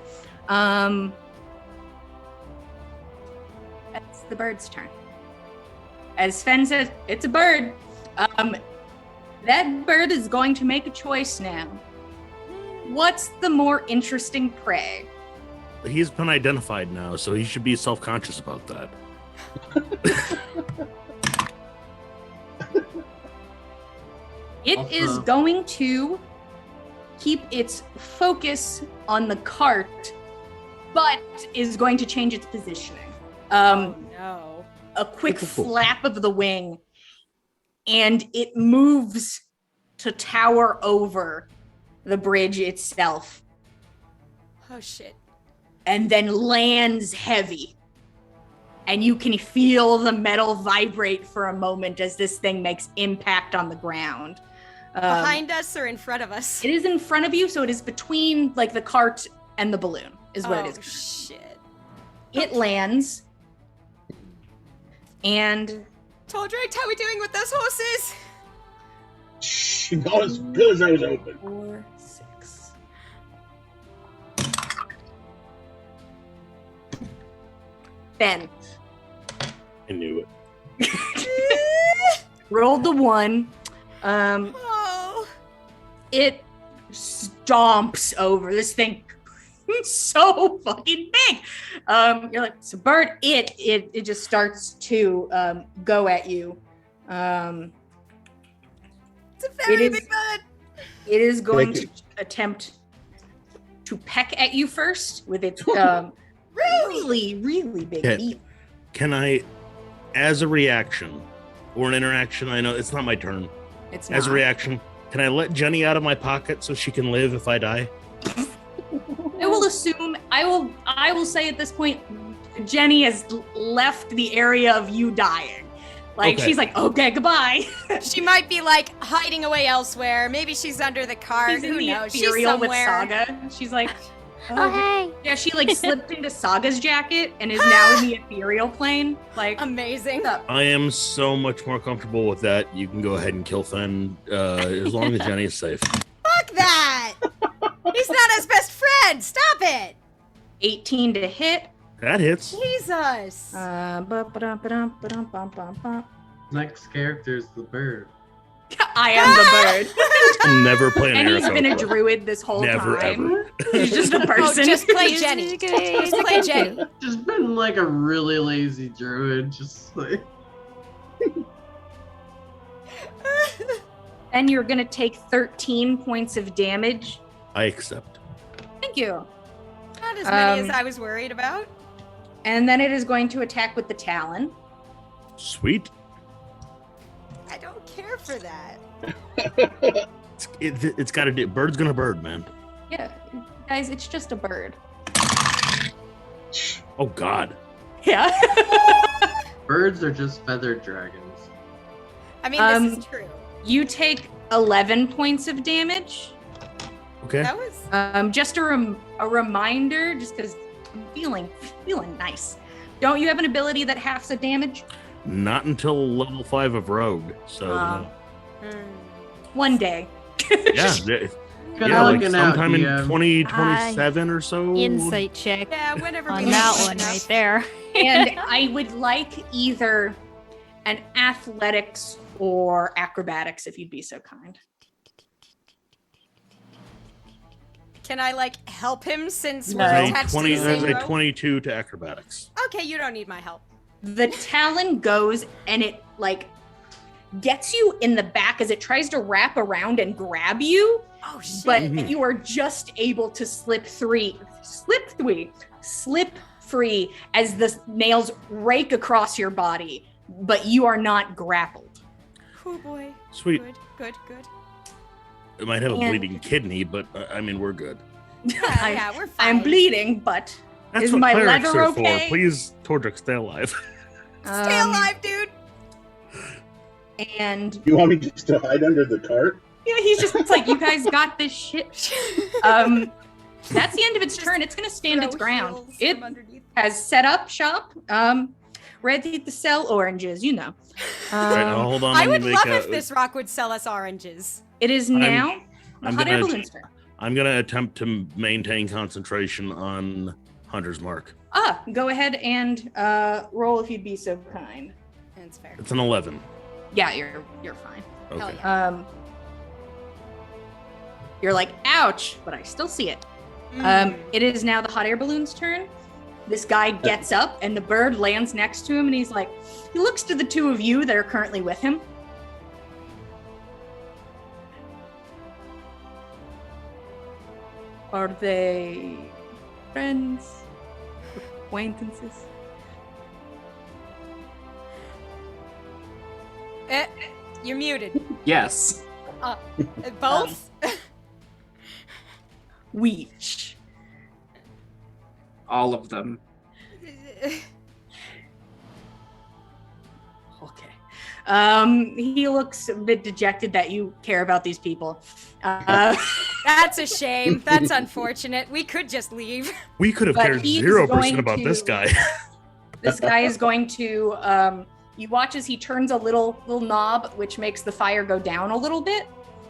That's the bird's turn. As Sven says, it's a bird. That bird is going to make a choice now. What's the more interesting prey? He's been identified now, so he should be self-conscious about that. It Also- is going to keep its focus on the cart, but is going to change its positioning. Oh no. A quick flap of the wing, and it moves to tower over the bridge itself, Oh shit. and then lands heavy. And you can feel the metal vibrate for a moment as this thing makes impact on the ground. Behind us or in front of us? It is in front of you, so it is between like the cart and the balloon, is what it is. Shit. It lands, and Toldrick, how are we doing with those horses? Shh, not as good as I was hoping. 4, 6. Ben I knew it. rolled the 1. Oh. It stomps over this thing. So fucking big. You're like, it's a bird. It just starts to go at you. It's a very is- big bird. It is going Like- to attempt to peck at you first with its really, really big Okay. beak. Can I, as a reaction or an interaction, I know it's not my turn. It's As a not. reaction, can I let Jenny out of my pocket so she can live if I die? I will assume I will say at this point, Jenny has left the area of you dying. Like Okay. she's like, okay, goodbye. She might be like hiding away elsewhere. Maybe she's under the car. She's in Who the knows? She's ethereal with somewhere. Saga. She's like, Oh, hey. yeah, she like slipped into Saga's jacket and is now in the ethereal plane. Like, Amazing. what's up? I am so much more comfortable with that. You can go ahead and kill Fen as long as Jenny is safe. Fuck that. He's not his best friend. Stop it. 18 to hit. That hits. Jesus. Ba-ba-dum-ba-dum-ba-dum-bum-bum. Next character is the bird. I am the bird. I'll never play an And he's airsoft been a club. druid this whole Never, time. ever. He's just a person. Oh, just play Jenny. Just play Jenny. Just been like a really lazy druid, just like And you're gonna take 13 points of damage. I accept. Thank you. Not as many as Um, I was worried about. And then it is going to attack with the talon. Sweet. I don't care for that. It's got to do. Bird's gonna bird, man. Yeah, guys, it's just a bird. Oh God. Yeah. birds are just feathered dragons. I mean, this is true. You take 11 points of damage. Okay. That was. Just a reminder, just because I'm feeling nice. Don't you have an ability that halves the damage? Not until level 5 of Rogue. So, no. One day. Yeah. Good Yeah, like looking out, sometime in DM. 2027 or so. Insight check Yeah, whenever on we that have one enough. right there. And I would like either an athletics or acrobatics, if you'd be so kind. Can I like help him since No. we're There's a attached 20 to the there's same a rope? 22 to acrobatics. Okay, you don't need my help. The talon goes and it like gets you in the back as it tries to wrap around and grab you, Oh shit. but Mhm. you are just able to slip free as the nails rake across your body, but you are not grappled. Oh boy. Sweet. Good. It might have a And- bleeding kidney, but I mean, we're good. Yeah, we're fine. I'm bleeding, but That's is what my clerics leather are okay? for. Please, Tordrick, stay alive. Stay alive, dude. And You want me just to hide under the cart? yeah, he's just it's like, you guys got this shit. That's the end of its turn. It's gonna stand its Throw ground. heels It from underneath. has set up shop, ready to sell oranges, you know. Right, now, hold on. I let would me love make if this rock would sell us oranges. It is now the I'm hot air gonna- balloon's turn. I'm going to attempt to maintain concentration on Hunter's Mark. Go ahead and roll if you'd be so kind. That's fair. It's an 11. Yeah, you're fine. Hell Okay. yeah. You're like, ouch, but I still see it. Mm. It is now the hot air balloon's turn. This guy gets up and the bird lands next to him and he's like, he looks to the two of you that are currently with him. Are they friends? Acquaintances? You're muted. Yes. Both? Weech. All of them. Okay. He looks a bit dejected that you care about these people. That's a shame. That's unfortunate. We could just leave. We could have But cared he's 0% going about this to- guy. This guy is going to, you watch as he turns a little knob, which makes the fire go down a little bit.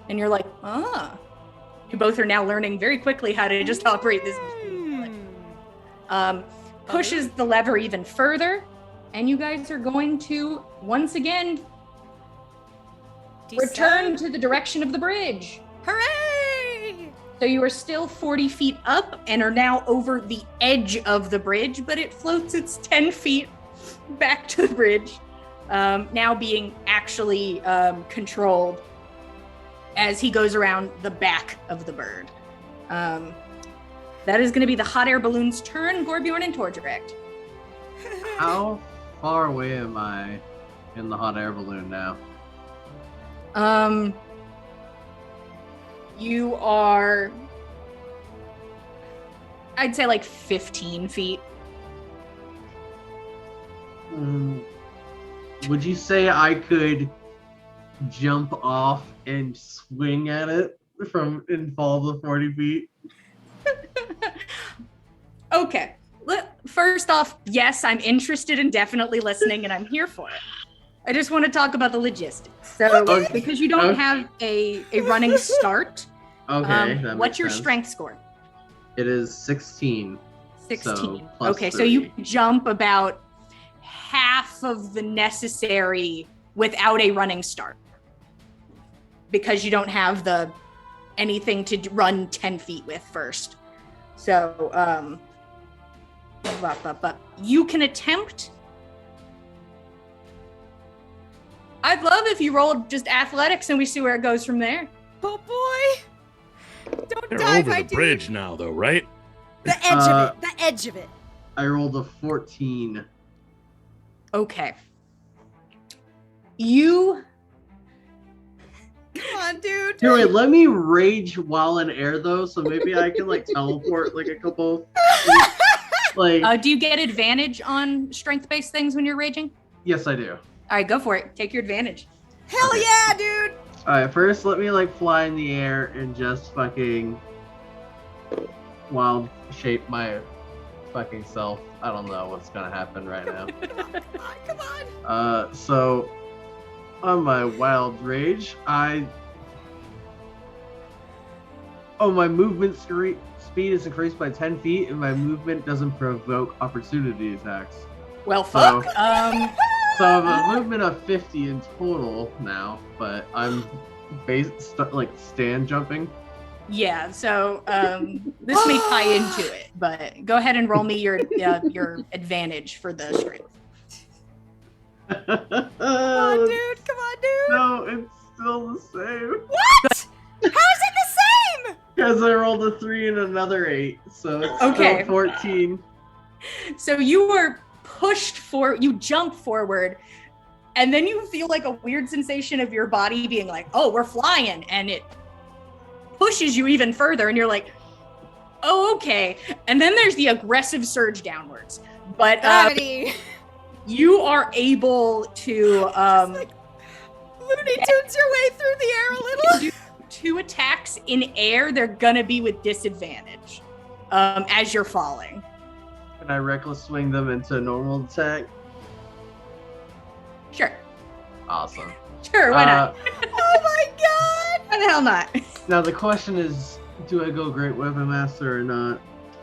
And you're like, You both are now learning very quickly how to just operate this machine. Pushes the lever even further. And you guys are going to, once again, return to the direction of the bridge. Hooray! So you are still 40 feet up and are now over the edge of the bridge, but it floats its 10 feet back to the bridge, now being actually controlled as he goes around the back of the bird. That is going to be the hot air balloon's turn. Gorbjorn and Tordrick. How far away am I in the hot air balloon now? You are, I'd say like 15 feet. Would you say I could jump off and swing at it and fall the 40 feet? Okay. First off, yes, I'm interested and definitely listening, and I'm here for it. I just want to talk about the logistics. So, Okay. because you don't Okay. have a running start, Okay, that what's makes your sense. strength score? It is 16. 16. So, plus Okay, so you 3. jump about half of the necessary without a running start because you don't have anything to run 10 feet with first. So, you can attempt. I'd love if you rolled just athletics and we see where it goes from there. Oh boy! Don't They're die, over my the dude. bridge now, though, right? The edge of it. The edge of it. I rolled a 14. Okay. You Come on, dude. Here, wait, let me rage while in air though, so maybe I can like teleport like a couple. Like, do you get advantage on strength-based things when you're raging? yes, I do. All right, go for it. Take your advantage. Hell Okay. yeah, dude. Alright, first let me like fly in the air and just fucking wild shape my fucking self. I don't know what's gonna happen right now. Come on. So on my wild rage, my movement speed is increased by 10 feet, and my movement doesn't provoke opportunity attacks. Well, fuck. So I have a movement of 50 in total now, but I'm stand jumping. Yeah, so this may tie into it, but go ahead and roll me your advantage for the strength. Come on, dude. Come on, dude. No, it's still the same. What? How is it the same? Because I rolled a 3 and another 8, so it's Okay. still 14. So you were pushed you jump forward, and then you feel like a weird sensation of your body being like, oh, we're flying, and it pushes you even further, and you're like, oh, okay. And then there's the aggressive surge downwards. But Gravity. you are able to Like Looney Tunes your way through the air a little. do 2 attacks in air. They're gonna be with disadvantage as you're falling. Can I reckless swing them into a normal attack? Sure. Awesome. Sure, why not? Oh my god. Why the hell not? Now the question is, do I go Great Weapon Master or not?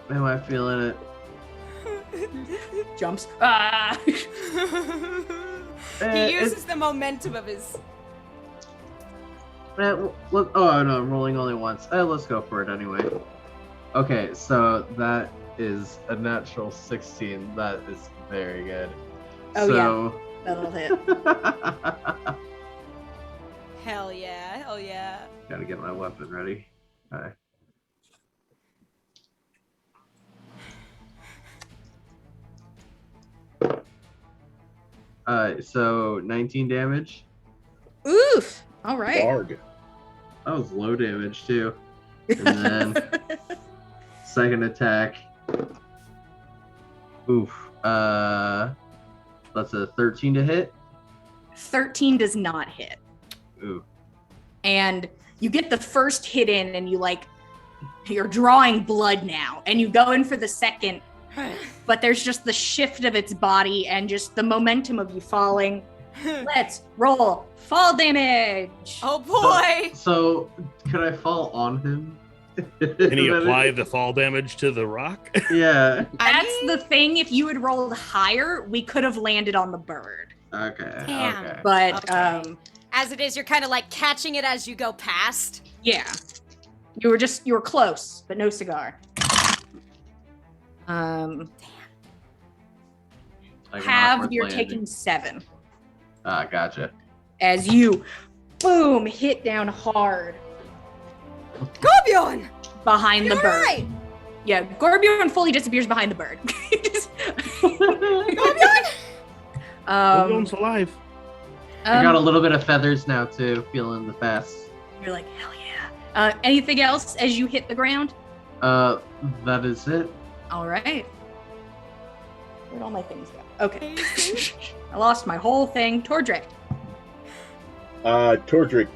Am I feeling it? Jumps. Ah. He uses the momentum of his. Oh no, I'm rolling only once. Let's go for it anyway. Okay, so that is a natural 16. That is very good. Oh, that'll hit. Hell yeah. Hell yeah. Gotta get my weapon ready. Alright. So 19 damage. Oof. All right. Barg. That was low damage too. And then second attack. Oof. That's a 13 to hit. 13 does not hit. Ooh. And you get the first hit in, and you're drawing blood now, and you go in for the second, but there's just the shift of its body and just the momentum of you falling. Let's roll fall damage. Oh boy. So could I fall on him? Can he apply the fall damage to the rock? Yeah. That's the thing. If you had rolled higher, we could have landed on the bird. Okay. Damn. Okay. But Okay. As it is, you're kind of like catching it as you go past. yeah, you were close, but no cigar. Like an Have awkward you're landing. taking 7 Gotcha. as you boom hit down hard Gorbjorn! behind the You're bird. right. Yeah, Gorbjorn fully disappears behind the bird. Gorbjorn! Gorbjorn's alive. I got a little bit of feathers now too, feeling the fast. You're like, hell yeah. Anything else as you hit the ground? That is it. All right. Where'd all my things go? Okay. I lost my whole thing. Tordrick. Tordrick.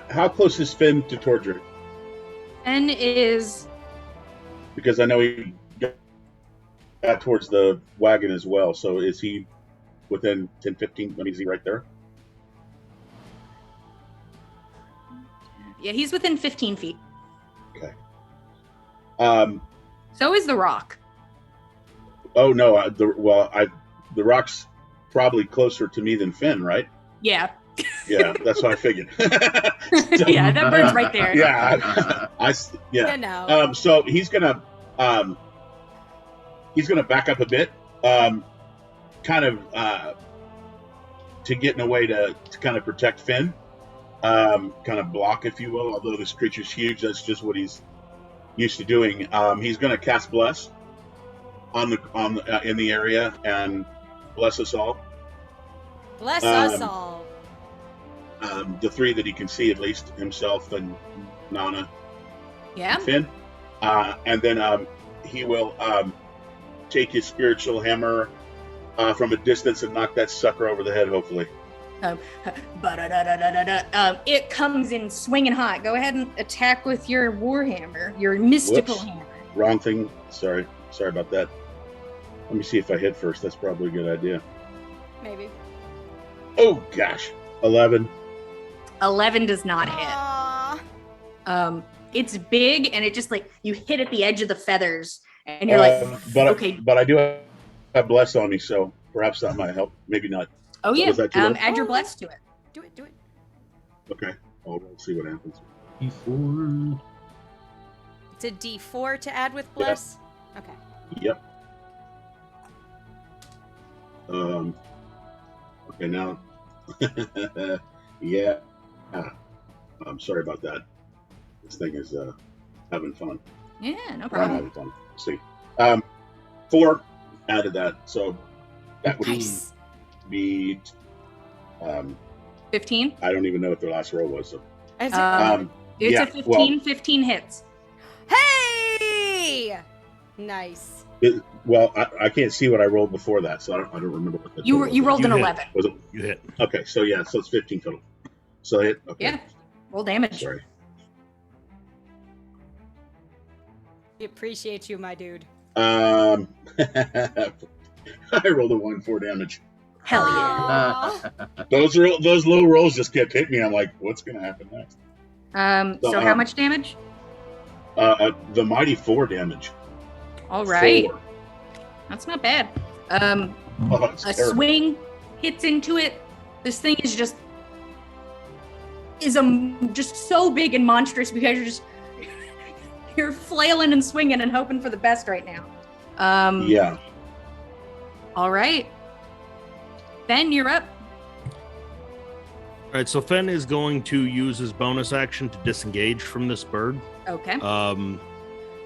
How close is Finn to Tordrick? N is Because I know he got towards the wagon as well. So is he within 10, 15? I mean, is he right there? yeah, he's within 15 feet. Okay. So is the rock. Oh no. The rock's probably closer to me than Finn, right? Yeah. Yeah, that's what I figured. Yeah, that bird's right there. Yeah, You know. So he's gonna back up a bit, kind of to get in a way to kind of protect Finn, kind of block, if you will. Although this creature's huge, that's just what he's used to doing. He's gonna cast Bless in the area and bless us all. Bless us all. The 3 that he can see, at least himself and Nana. Yeah. Finn, and then he will take his spiritual hammer from a distance and knock that sucker over the head, hopefully. It comes in swinging hot. Go ahead and attack with your warhammer, your mystical Whoops. hammer. Wrong thing. Sorry about that. Let me see if I hit first. That's probably a good idea. Maybe. Oh gosh, 11. 11 does not Aww. hit. It's big, and it just like you hit at the edge of the feathers, and you're like, okay. But I do have bless on me, so perhaps that might help. Maybe not. Oh yeah. Was that too low? Add your bless to it. Do it. Okay, I'll see what happens. E4. It's a D4 to add with bless? Okay. Yep. Okay, now. Yeah. I'm sorry about that. This thing is having fun. Yeah, no I'm problem. having fun. Let's see. 4 added that, so that would Nice. be 15. I don't even know what the last roll was. So. Is it- It's yeah, a 15. 15 hits. Hey! Nice. Well, I can't see what I rolled before that, so I don't remember what the You total was. rolled an You hit. 11. Was it? You hit. Okay, so yeah, so it's 15 total. So I hit. Okay. Yeah. Roll damage. Sorry. We appreciate you, my dude. I rolled a 1 4 damage. Hell yeah. Aw. Those low rolls just kept hitting me. I'm like, what's gonna happen next? So how much damage? The mighty 4 damage. All right. 4. That's not bad. Oh, it's A terrible. swing hits into it. This thing is just so big and monstrous because you're flailing and swinging and hoping for the best right now. Yeah. All right. Ben, you're up. All right, so Fen is going to use his bonus action to disengage from this bird. Okay.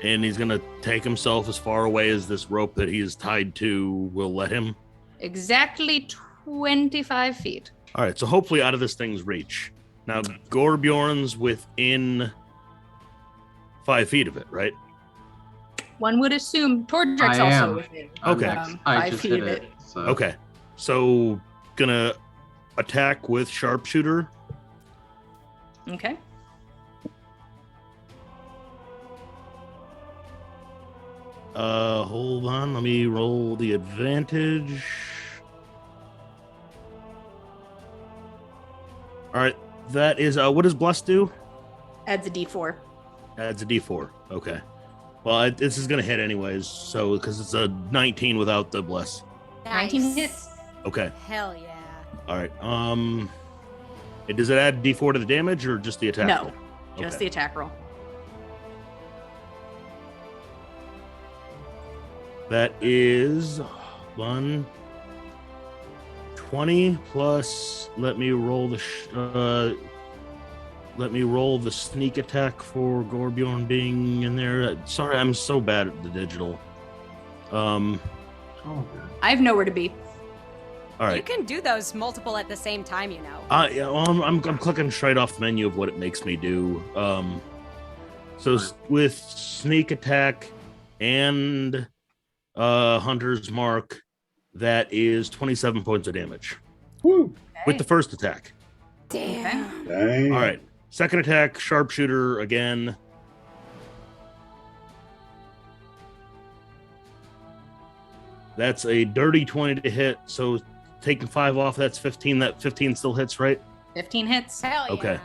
And he's going to take himself as far away as this rope that he is tied to will let him. Exactly 25 feet. All right, so hopefully out of this thing's reach. Now, Gorbjorn's within 5 feet of it, right? One would assume Tordrek's I also am. within Okay. I 5 just feet hit of it. it. So. Okay, so gonna attack with sharpshooter. Okay. Hold on, let me roll the advantage. All right, that is what does bless do? Adds a d4. Adds a d4. Okay. Well, this is gonna hit anyways, so because it's a 19 without the bless. 19 Nice. hits. Okay. Hell yeah. All right. Does it add d4 to the damage or just the attack? No, roll? just Okay. the attack roll. That is 20 plus. Let me roll the sneak attack for Gorbjorn being in there. Sorry, I'm so bad at the digital. All Oh, good. I have nowhere to be. You right. can do those multiple at the same time, you know. Yeah, well, I'm clicking straight off the menu of what it makes me do. With sneak attack and Hunter's Mark, that is 27 points of damage Woo. with the first attack. Damn. Dang. All right. Second attack, sharpshooter again. That's a dirty 20 to hit. So taking 5 off, that's 15. That 15 still hits, right? 15 hits. Hell yeah. Okay.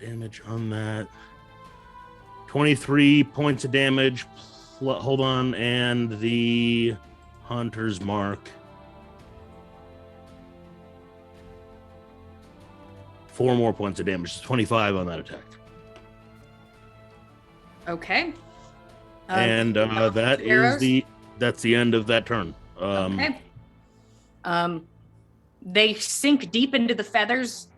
Damage on that. 23 points of damage. Hold on. And the Hunter's Mark. 4 more points of damage. 25 on that attack. Okay. And that arrows? is that's the end of that turn. Okay. They sink deep into the feathers.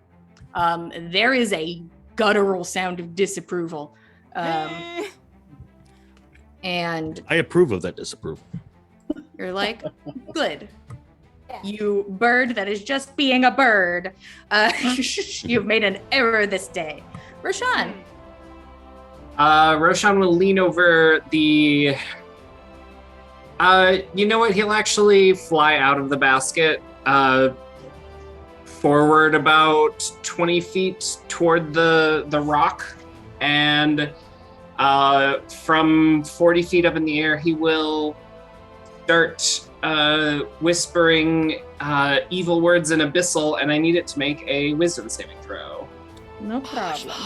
There is a guttural sound of disapproval. And I approve of that disapproval. you're like, good. Yeah. You bird that is just being a bird. You've made an error this day. Roshan. Roshan will lean over the You know what? He'll actually fly out of the basket, forward about 20 feet toward the rock, and from 40 feet up in the air, he will start whispering evil words in Abyssal, and I need it to make a wisdom saving throw. No problem.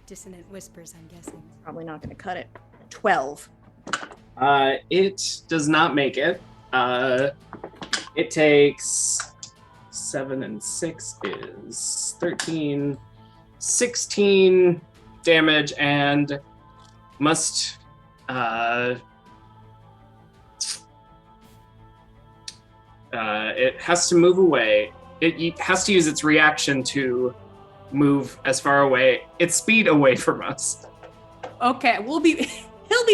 Dissonant whispers, I'm guessing. Probably not going to cut it. 12. It does not make it. It takes 7 and 6 is 13, 16 damage, and must it has to move away. It has to use its reaction to move as far away, its speed away from us. Okay, he'll be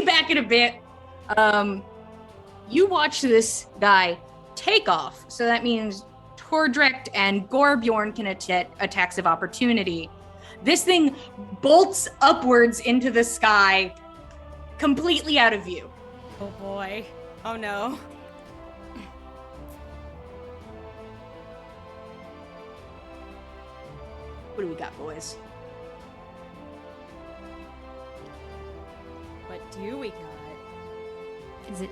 back in a bit. You watch this guy take off, so that means Tordrecht and Gorbjorn can attacks of opportunity. This thing bolts upwards into the sky, completely out of view. Oh boy. Oh no. What do we got, boys? What do we got? Is it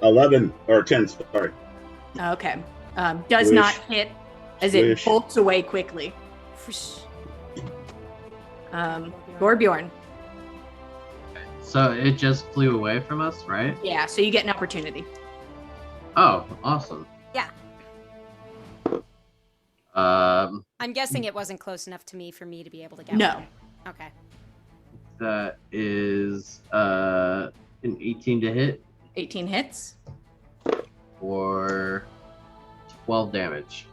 11 or 10, sorry. Okay. Does Wish. not hit as it Wish. bolts away quickly. Whoosh. Gorbjorn. So it just flew away from us, right? Yeah, so you get an opportunity. Oh, awesome. Yeah. I'm guessing it wasn't close enough to me for me to be able to get No. one. Okay. That is an 18 to hit 18 hits. for 12 damage.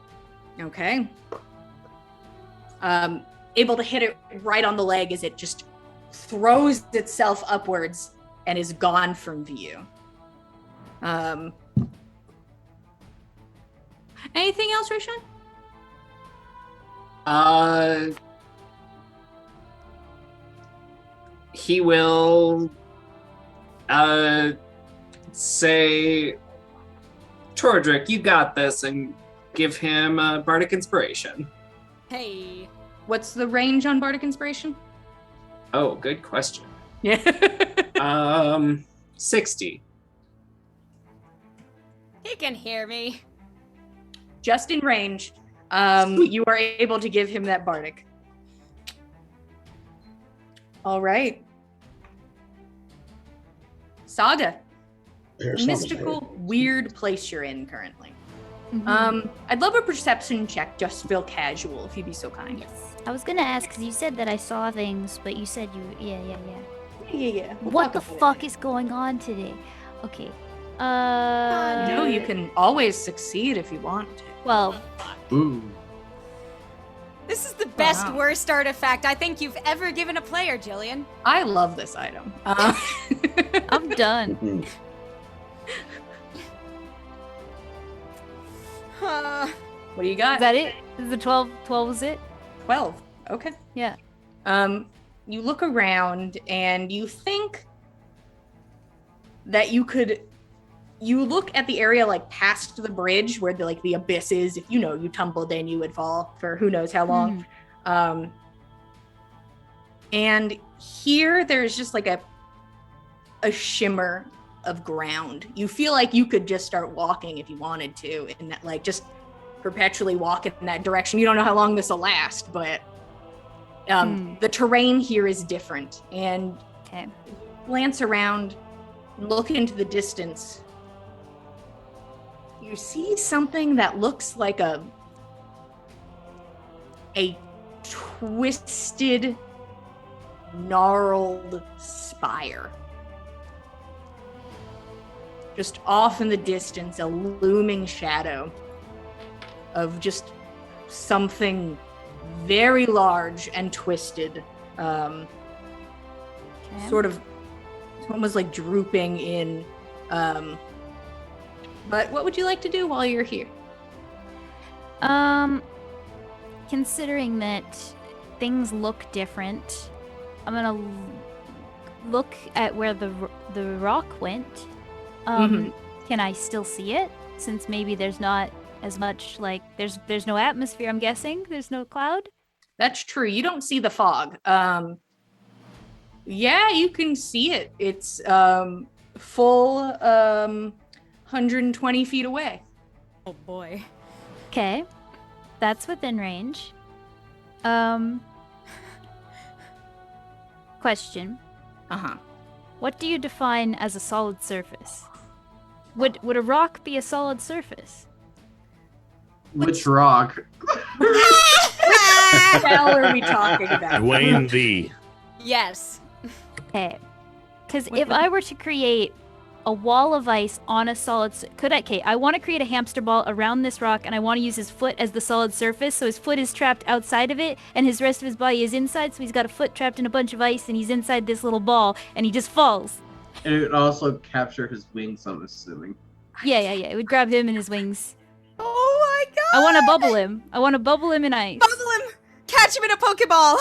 Okay. Able to hit it right on the leg as it just throws itself upwards and is gone from view. Anything else, Roshan? He will say, Tordrick, you got this, and give him Bardic Inspiration. Hey. What's the range on Bardic Inspiration? Oh, good question. Yeah. 60. He can hear me. Just in range. You are able to give him that Bardic. All right. Saga. There's Mystical, weird place you're in currently. Mhm. I'd love a perception check, just feel casual, if you'd be so kind. Yes. I was gonna ask because you said that I saw things, but you said you. Yeah. Yeah. We'll What talk the about it. fuck is going on today? Okay. You know, you can always succeed if you want to. Well, Ooh. This is the best Wow. worst artifact I think you've ever given a player, Jillian. I love this item. I'm done. Mhm. What do you Is got? that it? Is the 12 was it? 12. Okay. Yeah. You look around and you think that you look at the area like past the bridge where the abyss is. If you tumbled in, you would fall for who knows how long. And here there's just like a shimmer of ground. You feel like you could just start walking if you wanted to, and that just perpetually walk in that direction. You don't know how long this will last, but the terrain here is different. And Okay. glance around, look into the distance. You see something that looks like a twisted, gnarled spire. Just off in the distance, a looming shadow of just something very large and twisted. Okay. Sort of, almost like drooping in. But what would you like to do while you're here? Considering that things look different. I'm gonna look at where the rock went. Can I still see it? Since maybe there's not as much, like, there's no atmosphere, I'm guessing. There's no cloud. That's true. You don't see the fog. Yeah, you can see it. It's full 120 feet away. Oh boy. Okay. That's within range. Question. Uh-huh. What do you define as a solid surface? Would a rock be a solid surface? Which rock? What spell are we talking about? Dwayne the. Yes. Okay. Because if I were to create a wall of ice on a solid... I want to create a hamster ball around this rock, and I want to use his foot as the solid surface, so his foot is trapped outside of it, and his rest of his body is inside, so he's got a foot trapped in a bunch of ice, and he's inside this little ball, and he just falls. And it would also capture his wings, I'm assuming. Yeah. It would grab him in his wings. Oh my god! I want to bubble him. I want to bubble him in ice. Bubble him! Catch him in a Pokeball!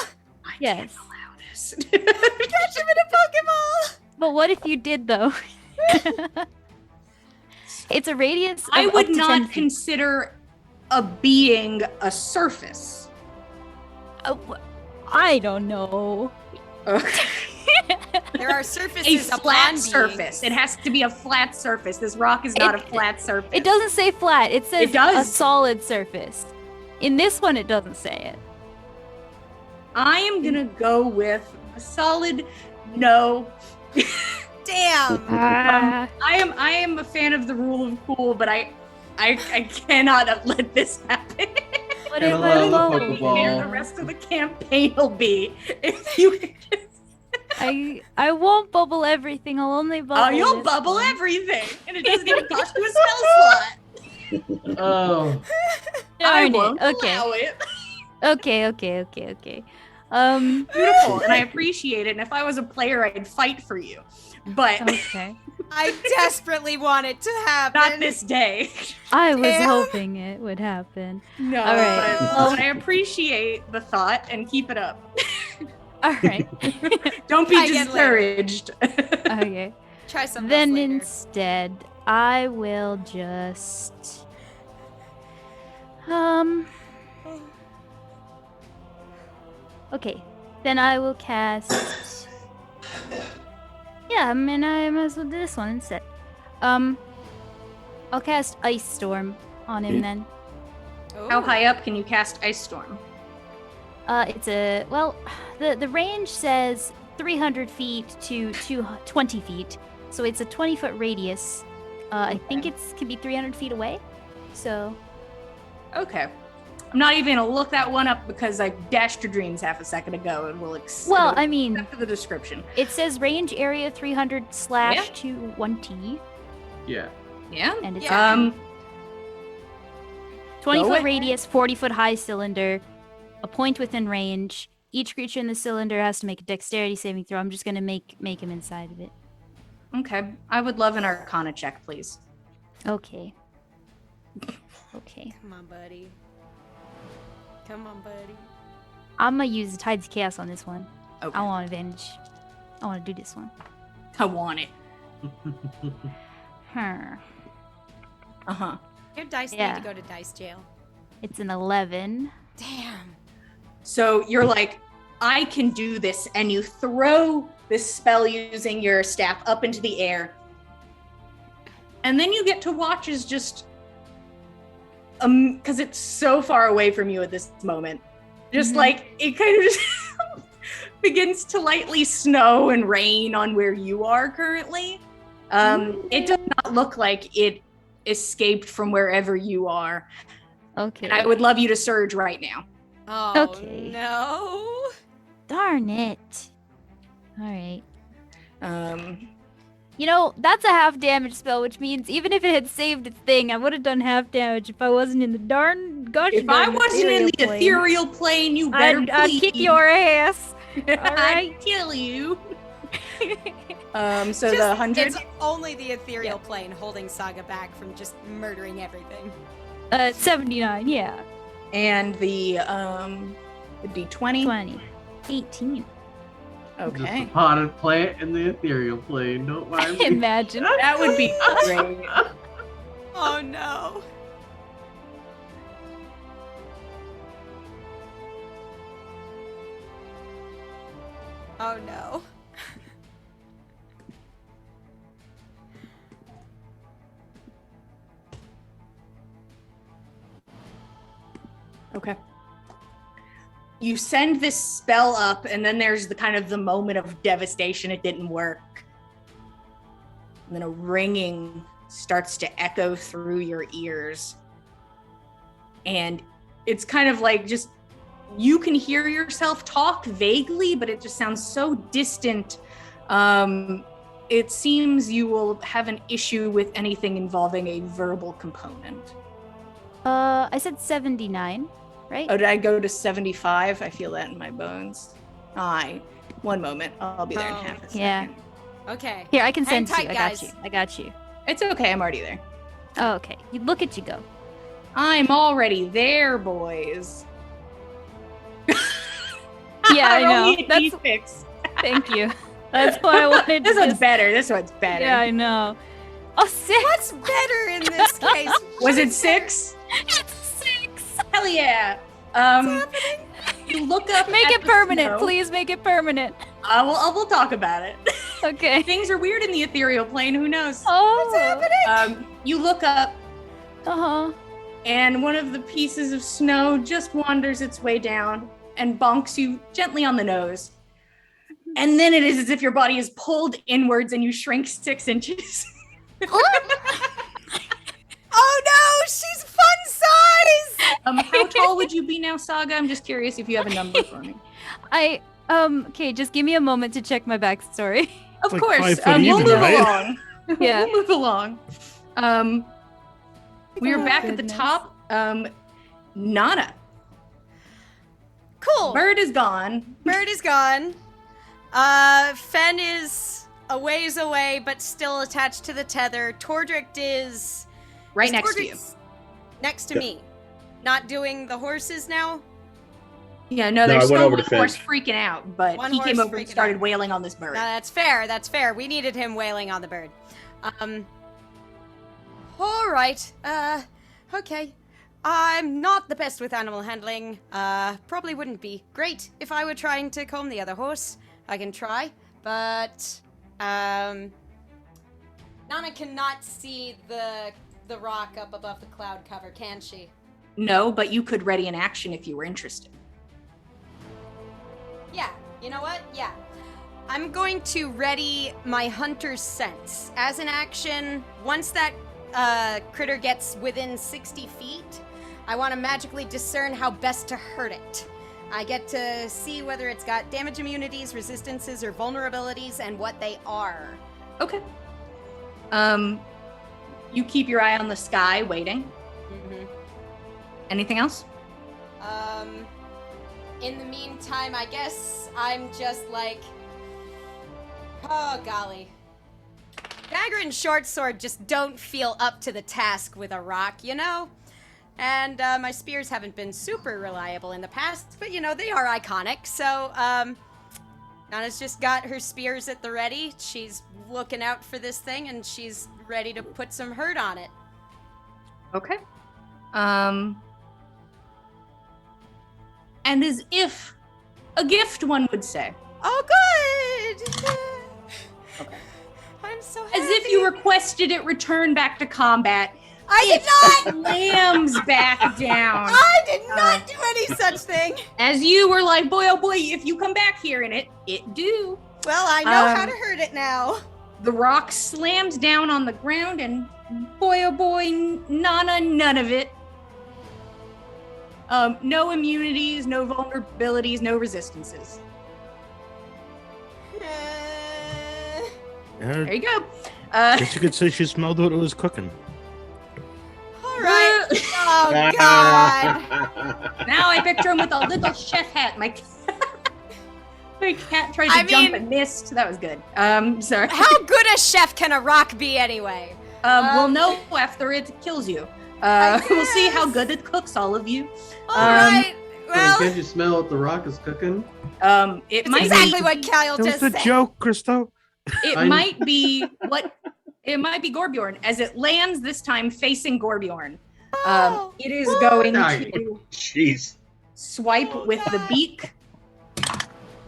Yes. Allow this. Catch him in a Pokeball! But what if you did, though? It's a radius of I up would to 10 not feet. consider a being a surface. I don't know. There are A surfaces upon flat beings. surface. It has to be a flat surface. This rock is not a flat surface. It doesn't say flat. It says It does. a solid surface. In this one, it doesn't say it. I am gonna go with a solid no. Damn! Ah. I am a fan of the rule of cool, but I cannot let this happen. What Gotta if I love the bubble? Pokeball. Where the rest of the campaign will be if you. I won't bubble everything. I'll only bubble. Oh, you'll this bubble one. everything, and it doesn't even cost you a spell slot. Oh. I Darn won't it. Okay. allow it. Okay. Beautiful, and I appreciate it. And if I was a player, I'd fight for you, but Okay. I desperately want it to happen. not this day. I was Damn. hoping it would happen. No, All right. but I appreciate the thought and keep it up. All right. Don't be Try again later. discouraged. Okay. Try something Then else later. instead, I will just Okay. Then I will cast Yeah, I mean I might as well do this one instead. I'll cast Ice Storm on him then. How Ooh. high up can you cast Ice Storm? It's a the range says 300 feet to 20 feet, so it's a 20-foot radius. I think it's could be 300 feet away. So Okay. I'm not even gonna look that one up because I dashed your dreams half a second ago, and we'll well, I mean, accept the description. it says range area 300 / to 1T, Yeah. Yeah. and it's Yeah. 20-foot ahead. radius, 40-foot high cylinder, a point within range. Each creature in the cylinder has to make a dexterity saving throw. I'm just gonna make him inside of it. Okay. I would love an Arcana check, please. Okay. Okay. Come on, buddy. Come on, buddy. I'm gonna use the Tides of Chaos on this one. Okay. I want advantage. I want to do this one. I want it. Huh. Uh huh. Your dice Yeah. need to go to dice jail. It's an 11. Damn. So you're like, I can do this, and you throw this spell using your staff up into the air, and then you get to watch as just, because it's so far away from you at this moment, just Mhm. like it kind of just begins to lightly snow and rain on where you are currently. It does not look like it escaped from wherever you are, Okay. and I would love you to surge right now. Oh, Okay. no. Darn it. All right. Um, You know, that's a half damage spell, which means even if it had saved its thing, I would have done half damage if I wasn't in the gosh if I darn wasn't in the plane. ethereal plane, you better I'd kick your ass. I'd right. kill you. So Just- the 100. It's only the ethereal plane holding Saga back from just murdering everything. 79, yeah. And the A d20. 20. 18. Just Okay. a potted plant in the ethereal plane. Don't mind me. Imagine. That would be great. Oh no. Oh no. Okay. You send this spell up, and then there's the kind of the moment of devastation. It didn't work. And then a ringing starts to echo through your ears. And it's kind of like just, you can hear yourself talk vaguely, but it just sounds so distant. It seems you will have an issue with anything involving a verbal component. I said 79, right? Oh, did I go to 75? I feel that in my bones. Aye. One moment. I'll be there in half a second. Yeah. Okay. Here, I can Hang send you. tight, I got guys. you. I got you. It's okay. I'm already there. Oh, okay. You look at you go. I'm already there, boys. Yeah, I Roll know. me a That's D6. thank you. That's why I wanted This to one's just- better. This one's better. Yeah, I know. Oh, 6. What's better in this case? Was it 6? It's 6. Hell yeah. You look up. Make at it the permanent, snow. please. Make it permanent. We'll talk about it. Okay. Things are weird in the ethereal plane. Who knows? Oh. What's happening? You look up, Uh-huh. and one of the pieces of snow just wanders its way down and bonks you gently on the nose. And then it is as if your body is pulled inwards and you shrink 6 inches. Oh no, she's fun size! How tall would you be now, Saga? I'm just curious if you have a number for me. Okay, just give me a moment to check my backstory. Of Like course. 5 foot We'll even, move right? along. Yeah. We'll move along. We are Oh, back at the goodness. top. Nana. Cool. Bird is gone. Bird is gone. Fen is a ways away, but still attached to the tether. Tordrict is Right is next to you. Tordrict's next to Yep. me. Not doing the horses now. Yeah, no, No, there's I went still over one to horse Finch. freaking out, but One he horse came over and freaking started out. wailing on this bird. No, that's fair. That's fair. We needed him wailing on the bird. All right. Okay. I'm not the best with animal handling. Probably wouldn't be great if I were trying to comb the other horse. I can try, but Nana cannot see the rock up above the cloud cover, can she? No, but you could ready an action if you were interested. Yeah, you know what? Yeah. I'm going to ready my hunter's sense. As an action, once that critter gets within 60 feet, I want to magically discern how best to hurt it. I get to see whether it's got damage immunities, resistances, or vulnerabilities, and what they are. Okay. You keep your eye on the sky, waiting. Mm-hmm. Anything else? In the meantime, I guess I'm just like, oh golly. Dagger and short sword just don't feel up to the task with a rock, you know? And my spears haven't been super reliable in the past, but you know, they are iconic. So, Nana's just got her spears at the ready. She's looking out for this thing and she's ready to put some hurt on it. Okay. And as if a gift, one would say. Oh, good! Okay. I'm so happy. As if you requested it return back to combat. I did not! Slams back down. I did not do any such thing. As you were like, boy, oh boy, if you come back here in it do. Well, I know how Um, to hurt it now. The rock slams down on the ground, and boy, oh boy, Nana, none of it. No immunities, no vulnerabilities, no resistances. There Yeah, you go. guess you could say she smelled what it was cooking. All right. Oh, God. Now I picture him with a little chef hat. My cat tried to I jump mean- and missed. That was good. Sorry. How good a chef can a rock be anyway? We'll know after it kills you. We'll see how good it cooks all of you. All right. Well, Can't you smell what the rock is cooking? It it's might exactly be, what Kyle That was just the said. joke, Christo. it I- might be what it might be Gorbjorn as it lands this time facing Gorbjorn. Oh. It is going Nice. to Jeez. swipe with the beak.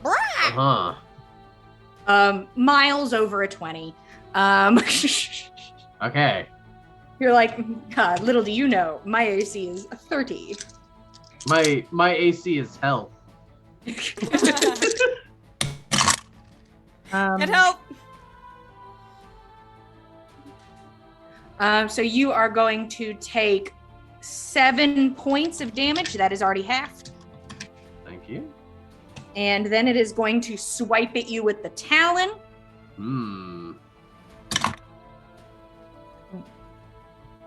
Uh-huh. Miles over a 20. Okay. You're like, God, little do you know, my AC is 30. My AC is health. Get help. So you are going to take 7 points of damage. That is already halved. Thank you. And then it is going to swipe at you with the talon.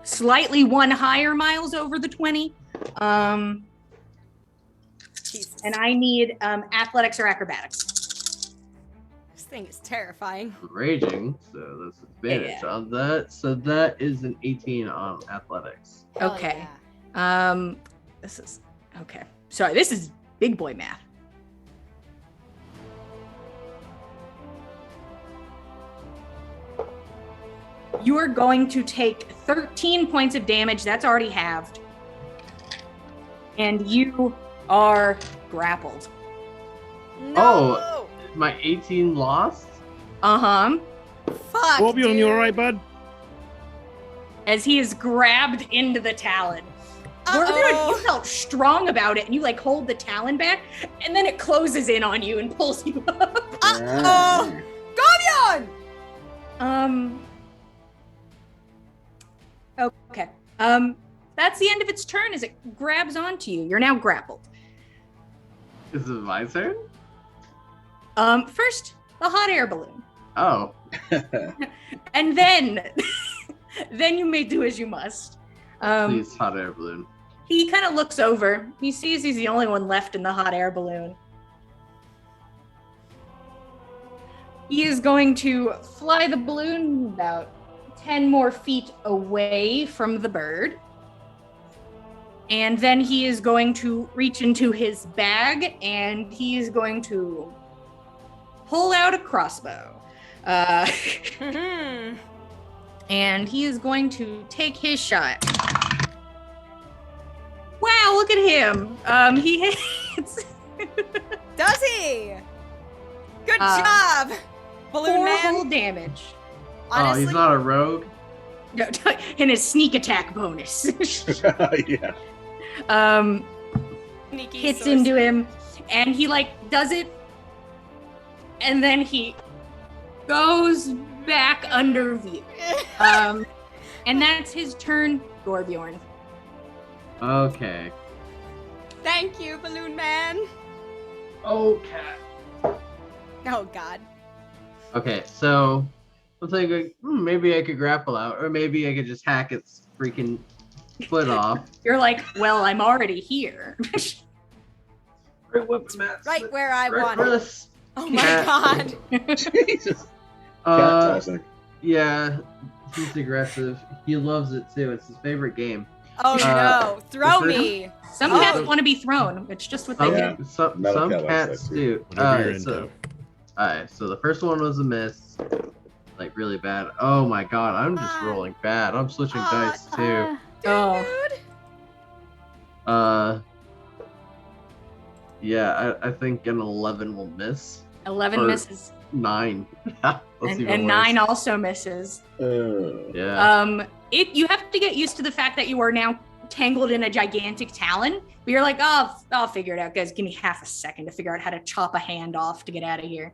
Slightly one higher, Miles, over the 20. Jesus. And I need athletics or acrobatics. This thing is terrifying. Raging, so that's advantage Yeah. on that. So that is an 18 on athletics. Hell Okay. yeah. This is okay. Sorry, this is big boy math. You are going to take 13 points of damage. That's already halved. And you are grappled. No. My 18 lost? Uh-huh. Fuck. Gorbjorn, you dude. alright, bud? As he is grabbed into the talon. Uh-oh. Gorbjorn, you felt strong about it, and you like hold the talon back, and then it closes in on you and pulls you up. Uh-oh. Gorbjorn! Okay. That's the end of its turn as it grabs onto you. You're now grappled. Is it my turn? First, the hot air balloon. Oh. And then then you may do as you must. Please, hot air balloon. He kind of looks over. He sees he's the only one left in the hot air balloon. He is going to fly the balloon about 10 more feet away from the bird. And then he is going to reach into his bag and he is going to pull out a crossbow. Mhm. And he is going to take his shot. Wow, look at him. He hits Does he? Good Uh, job, Balloon 4 Man. whole damage. Honestly, Oh, he's not a rogue? No, and his sneak attack bonus. Yeah. sneaky Hits sorcerer. into him, and he like does it, and then he goes back under view. And that's his turn, Gorbjorn. Okay. Thank you, Balloon Man. Okay. Oh God. Okay, so I'm thinking maybe I could grapple out, or maybe I could just hack its freaking foot off. You're like, well, I'm already here. Right where I Right want for it. this. Oh my cat. God. Jesus. Cat Uh, tossing. yeah, he's aggressive. He loves it too. It's his favorite game. Oh no. Throw the first- me. Some Oh. cats want to be thrown. It's just what they Yeah. do. Some Another cat likes cats that, do. Whatever you're So, into. alright, so the first one was a miss. Like really bad. Oh my god, I'm just Ah. rolling bad. I'm switching Ah, dice too. Oh. Dude. Yeah, I think an 11 will miss. 11 Or- misses. 9. That's And, even and worse. 9 also misses. Yeah. You have to get used to the fact that you are now tangled in a gigantic talon. But you're like, oh, I'll figure it out, guys. Give me half a second to figure out how to chop a hand off to get out of here.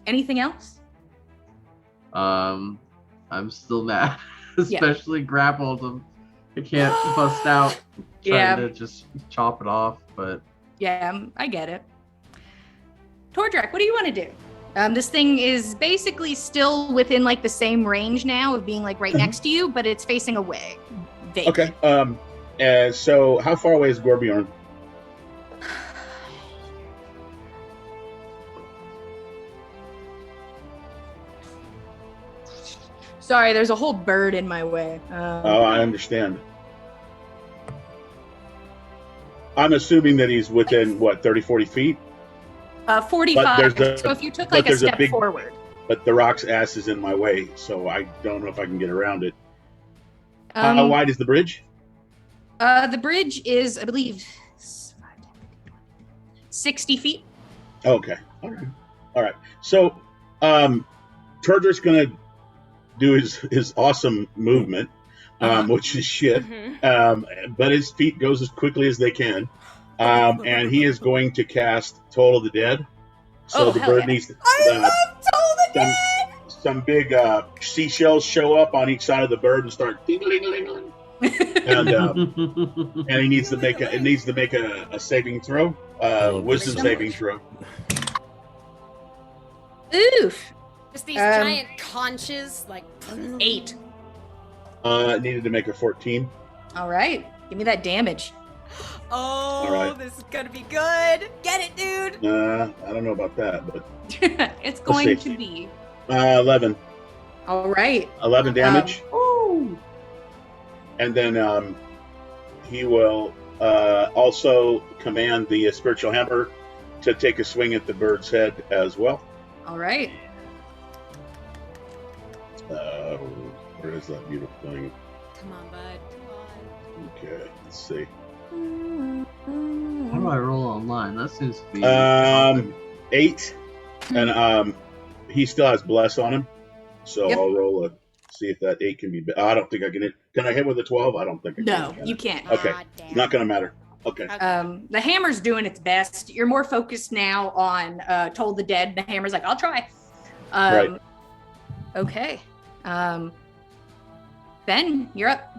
Anything else? I'm still mad. Yeah. Especially grappled. I can't bust out trying Yeah. to just chop it off, but Yeah, I get it. Tordrak, what do you want to do? This thing is basically still within like the same range now of being like right next to you, but it's facing away. Vaguely. Okay. So how far away is Gorbjorn? Sorry, there's a whole bird in my way. Oh, I understand. I'm assuming that he's within, what, 30, 40 feet? 45. there's So if you took but like a there's a step big- forward. But the rock's ass is in my way, so I don't know if I can get around it. How wide is the bridge? The bridge is, I believe, 60 feet. Okay. All right. So, Turdrick's gonna do his awesome movement, which is shit. But his feet goes as quickly as they can, and he is going to cast Toll of the Dead. So the bird needs. Some big seashells show up on each side of the bird and start ding-a-ling-a-ling-a-ling. And he needs to make a saving throw, wisdom saving throw. Oof. Just these giant conches, like 8. Needed to make a 14. All right. Give me that damage. Oh, right. This is gonna be good. Get it, dude. I don't know about that, but It's going to be 11. all right. 11 damage. Ooh. And then he will also command the spiritual hammer to take a swing at the bird's head as well. All right. Where is that beautiful thing? Come on, bud. Come on. Okay, let's see. How do I roll online? That seems to be 8, and he still has bless on him, so Yep. I'll roll see if that 8 can be. I don't think I can hit. Can I hit with a 12? I don't think I No, can. you can't. Okay, Ah, damn. not gonna matter. Okay. The hammer's doing its best. You're more focused now on Toll the Dead. The hammer's like, I'll try. Right. Okay. Ben, you're up.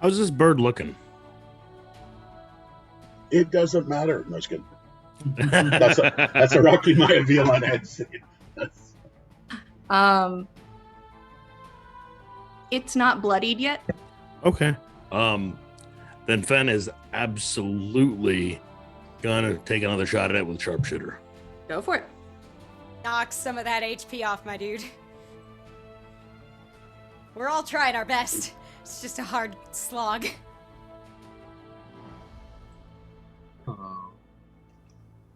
How's this bird looking? It doesn't matter. No, just kidding. That's a Rocky Maivia on Ed. It's not bloodied yet. Okay. Then Fen is absolutely gonna take another shot at it with sharpshooter. Go for it. Knock some of that HP off, my dude. We're all trying our best. It's just a hard slog.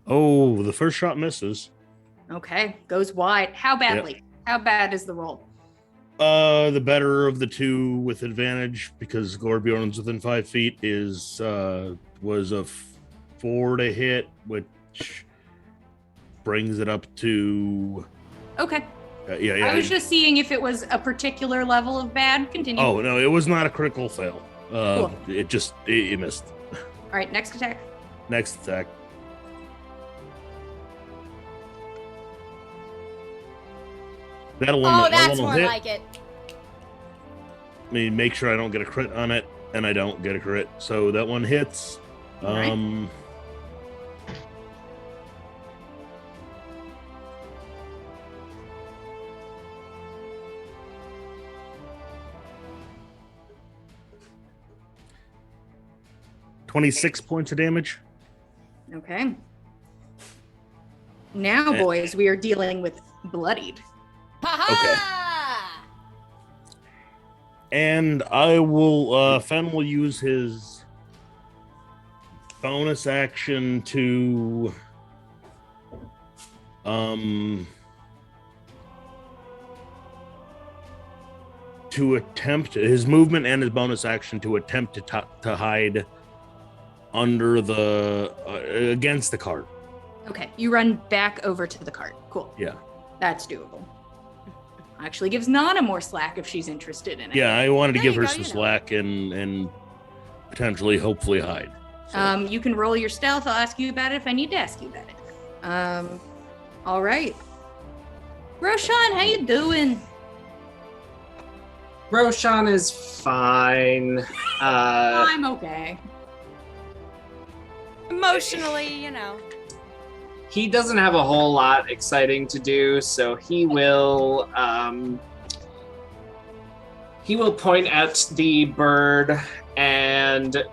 Oh, the first shot misses. Okay. Goes wide. How badly? How bad is the roll? The better of the two with advantage because Gorbjorn's within 5 feet was a 4 to hit, which brings it up to. Okay. Yeah. I was just seeing if it was a particular level of bad. Continue. Oh no, it was not a critical fail. Cool. It missed. All right. Next attack. Next attack. That'll Oh, that's that'll more hit. like it. I mean, make sure I don't get a crit on it, and I don't get a crit. So that one hits. Right. 26 points of damage. Okay. Now, boys, we are dealing with bloodied. Ha-ha! And I will, Fen will use his bonus action to, attempt his movement and his bonus action to attempt to hide under the, against the cart. Okay. You run back over to the cart. Cool. Yeah. That's doable. Actually gives Nana more slack if she's interested in it. Yeah, I wanted to There give you her go, some you know. slack and potentially, hopefully, hide. So, You can roll your stealth. I'll ask you about it if I need to ask you about it. All right. Roshan, how you doing? Roshan is fine. I'm okay. Emotionally, you know. He doesn't have a whole lot exciting to do, so he will point at the bird, and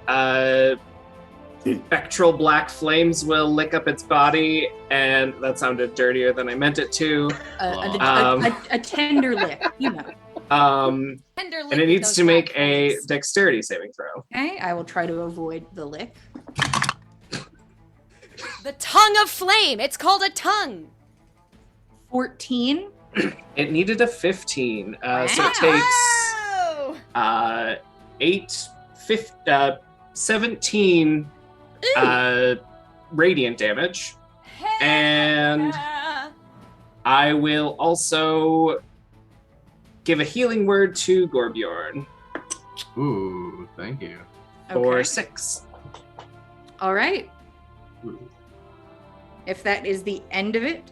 spectral black flames will lick up its body, and that sounded dirtier than I meant it to. A tender lick, you know. Tender and lick it with needs those to make black a fangs. dexterity saving throw. Okay, I will try to avoid the lick. The tongue of flame. It's called a tongue. 14. It needed a 15, so Wow. it takes Oh! 17 radiant damage. And Yeah. I will also give a healing word to Gorbjorn Ooh, thank you. for Okay. 6. All right. Ooh. If that is the end of it.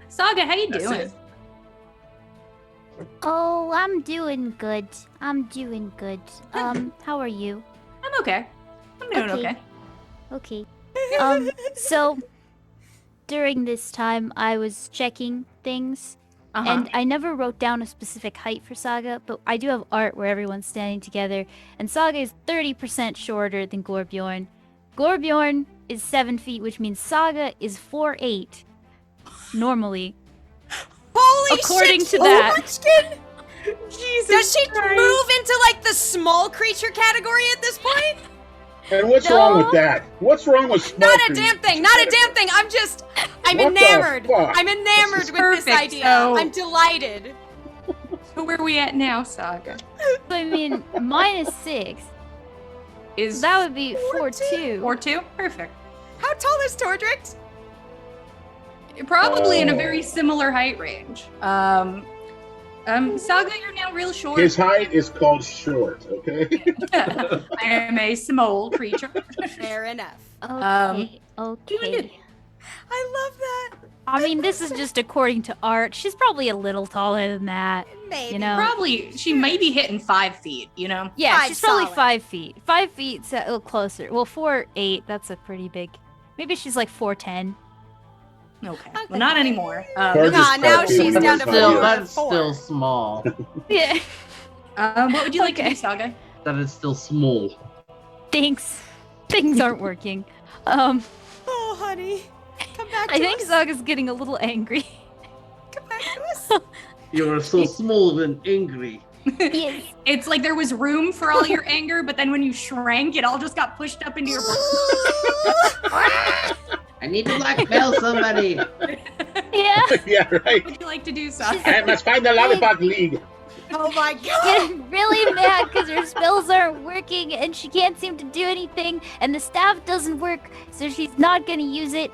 Saga, how you That's doing? it. Oh, I'm doing good. How are you? I'm okay. I'm doing Okay. okay. Okay. So during this time I was checking things Uh-huh. and I never wrote down a specific height for Saga, but I do have art where everyone's standing together, and Saga is 30% shorter than Gorbjorn. Gorbjorn is 7 feet, which means Saga is 4'8". Normally. Holy According shit! to that. Munchkin! Jesus Does she Christ. move into like the small creature category at this point? And what's wrong with that? What's wrong with smoking? Not a damn thing. Not a damn thing. I'm What the enamored. fuck? I'm enamored This is with this perfect, idea. so- I'm delighted. So where are we at now, Saga? So I mean, minus 6. Is So that would be 4'2". 4'2"? Perfect. How tall is Tordrict? Probably in a Oh. very similar height range. Saga, you're now real short. His height is called short, okay? I am a small creature. Fair enough. Okay. doing it. Okay. I love that. I mean, this is just according to art. She's probably a little taller than that. Maybe. You know? Probably, she may be hitting 5 feet, you know? Yeah, Five she's probably solid. 5 feet. 5 feet's a little closer. Well, 4'8", that's a pretty big. Maybe she's like 4'10". Okay. Well, not anymore. Or Nah, just now 5 feet, she's whatever's down to not Still, you. that's Four. still small. Yeah. What would you like to Okay. do, Saga? That is still small. Thanks. Things aren't working. Oh, honey. Come back to I think us. Zaga's getting a little angry. Come back to us. You are so small and angry. Yes. It's like there was room for all your anger, but then when you shrank, it all just got pushed up into your I need to blackmail somebody. Yeah. Yeah, right. What would you like to do, Saga? I must find the Lollipop League. Oh my god. Getting really mad because her spells aren't working and she can't seem to do anything, and the staff doesn't work, so she's not gonna use it.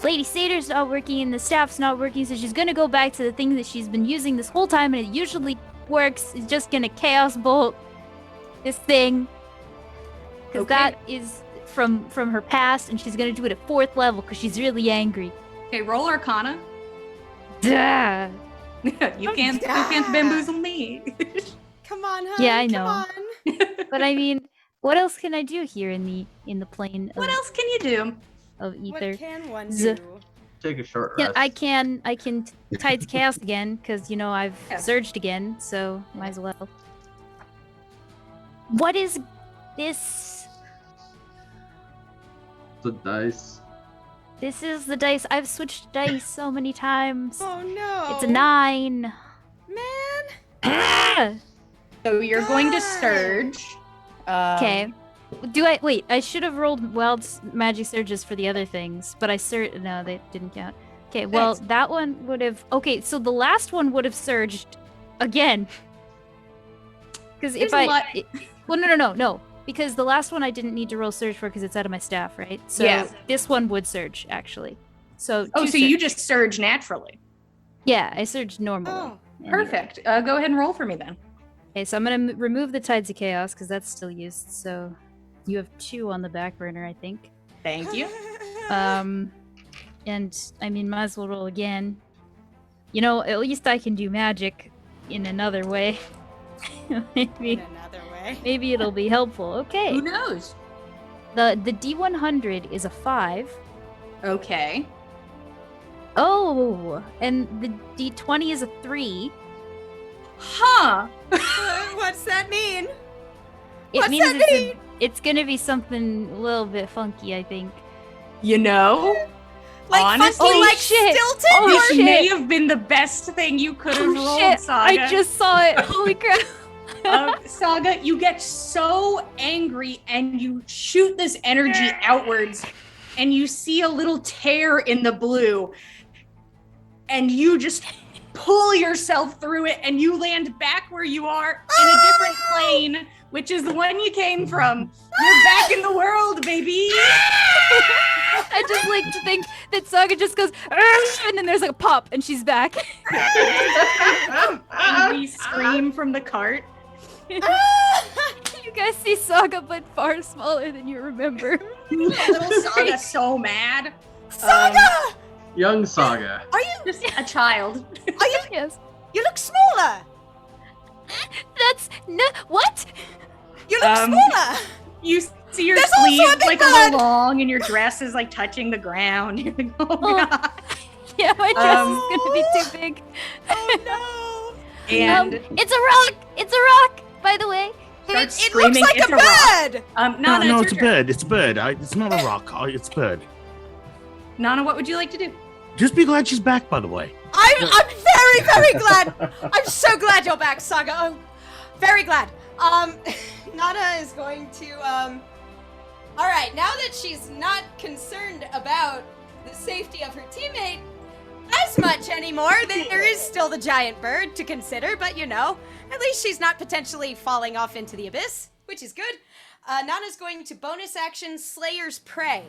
Lady Sator's not working and the staff's not working, so she's gonna go back to the thing that she's been using this whole time, and it usually works. It's just gonna chaos bolt this thing, because Okay. that is from her past, and she's gonna do it at 4th level because she's really angry. Okay, roll Arcana. Duh. you can't bamboozle me. Come on, honey. Yeah, I come know. on. But I mean, what else can I do here in the plane What else can you do? of ether? What can one Z- do? Take a short Yeah, rest. I can Tides Chaos again, because I've Yeah. surged again, so might as well. What is this? The dice. This is the dice. I've switched dice so many times. Oh no. It's a 9. Man. Ah! So you're going to God. surge. Okay. Do I wait? I should have rolled wild magic surges for the other things, but no, they didn't count. Okay, well Thanks. that one would have. Okay, so the last one would have surged again. Because if There's a lot- well, no, because the last one I didn't need to roll surge for because it's out of my staff, right? So Yeah. this one would surge actually. So Oh, two so you surge. just surge naturally. Yeah, I surged normally. Oh. Perfect. Go ahead and roll for me then. Okay, so I'm gonna remove the Tides of Chaos because that's still used. So you have 2 on the back burner, I think. Thank you. And I mean, might as well roll again. At least I can do magic in another way. In maybe another way. it'll be helpful. Okay. Who knows? The D100 is a 5. Okay. Oh, and the D20 is a 3. Huh. What's that mean? It What's means that mean? it's gonna be something a little bit funky, I think. You know? Like Honestly, funky, like shit. stilted? Oh, this shit. may have been the best thing you could have Oh rolled, shit! Saga. I just saw it. Holy crap! Saga, you get so angry and you shoot this energy outwards, and you see a little tear in the blue, and you just pull yourself through it, and you land back where you are in a different plane, which is the one you came from. You're back in the world, baby. I just like to think that Saga just goes, "Argh," and then there's like a pop, and she's back. Angry scream from the cart. You guys see Saga, but far smaller than you remember. Little Saga so mad. Saga! Young Saga. Are you? Just a child. Are you? Yes. You look smaller. That's no. What? You look smaller. You see your There's also a sleeves big like a bird. little long, and your dress is like touching the ground. You're like, oh Oh. god. Yeah, my dress is gonna be too big. Oh no! And It's a rock. It's a rock. By the way. starts It looks screaming, like "It's a a rock." bird. Nana, no, it's it's a your turn. bird. It's a bird. It's not a rock. It's a bird. Nana, what would you like to do? Just be glad she's back, by the way. I'm very, very glad. I'm so glad you're back, Saga. I'm very glad. Nana is going to, all right, now that she's not concerned about the safety of her teammate as much anymore, there is still the giant bird to consider, but you know, at least she's not potentially falling off into the abyss, which is good. Nana's going to bonus action Slayer's Prey.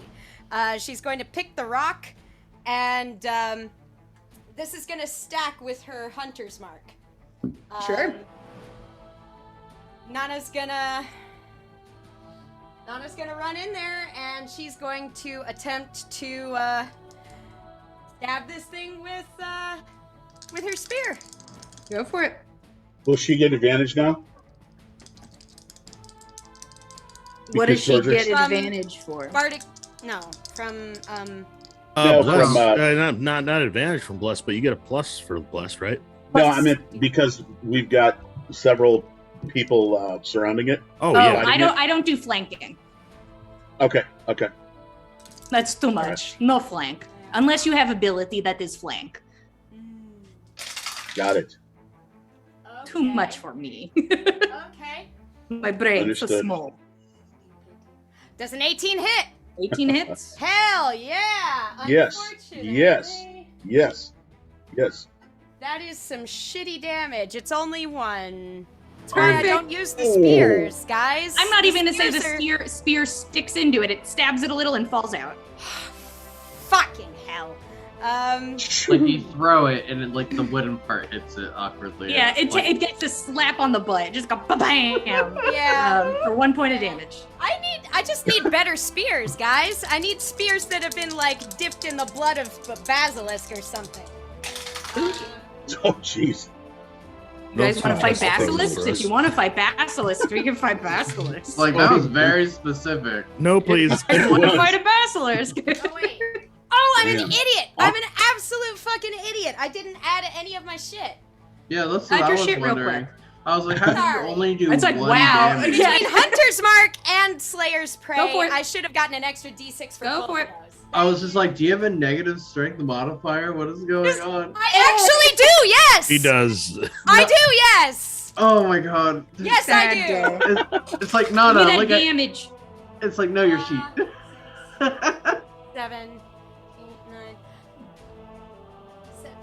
She's going to pick the rock, and this is going to stack with her Hunter's Mark. Sure. Nana's gonna run in there, and she's going to attempt to stab this thing with her spear. Go for it. Will she get advantage now? What does she Because get From- advantage for? Bardic, no, from No, Bless. from, not advantage from bless, but you get a plus for bless, right? No, I meant because we've got several people surrounding it. Oh, Oh, yeah. I don't do flanking. Okay. That's too much. No flank. Unless you have ability that is flank. Got it. Too much for me. Okay. My brain is so Understood. small. Does an 18 hit? 18 hits. Hell yeah! Yes. Unfortunately, Yes. that is some shitty damage. It's only one. That's why I Perfect. don't use the spears, guys. I'm not even gonna say the spears are- spear sticks into it. It stabs it a little and falls out. Fucking hell. Like you throw it and it, like the wooden part hits it awkwardly. Yeah, It's it gets a slap on the butt. It just go bam Yeah. for 1 point of damage. I just need better spears, guys. I need spears that have been like dipped in the blood of a basilisk or something. Oh, jeez. You guys want to fight fantastic things basilisks? for If us. you want to fight basilisks, we can fight basilisks. like that was very specific. No, please. I want to fight a basilisk. Oh wait. Oh, I'm an Damn. idiot. I'm an absolute fucking idiot. I didn't add any of my shit. Yeah, that's what Add I your was shit real wondering. quick. I was like, how did Sorry. you only do It's like, one wow. damage? Yeah. Between Hunter's Mark and Slayer's Prey, Go for it. I should have gotten an extra D6 for Go both for of it. those. I was just like, do you have a negative strength modifier? What is going on? I actually do, yes! He does. I do, yes! Oh my god. Yes, I Sad do. day. It's like, Give no, me that look at damage. it's like, no, your sheet. 7, 8,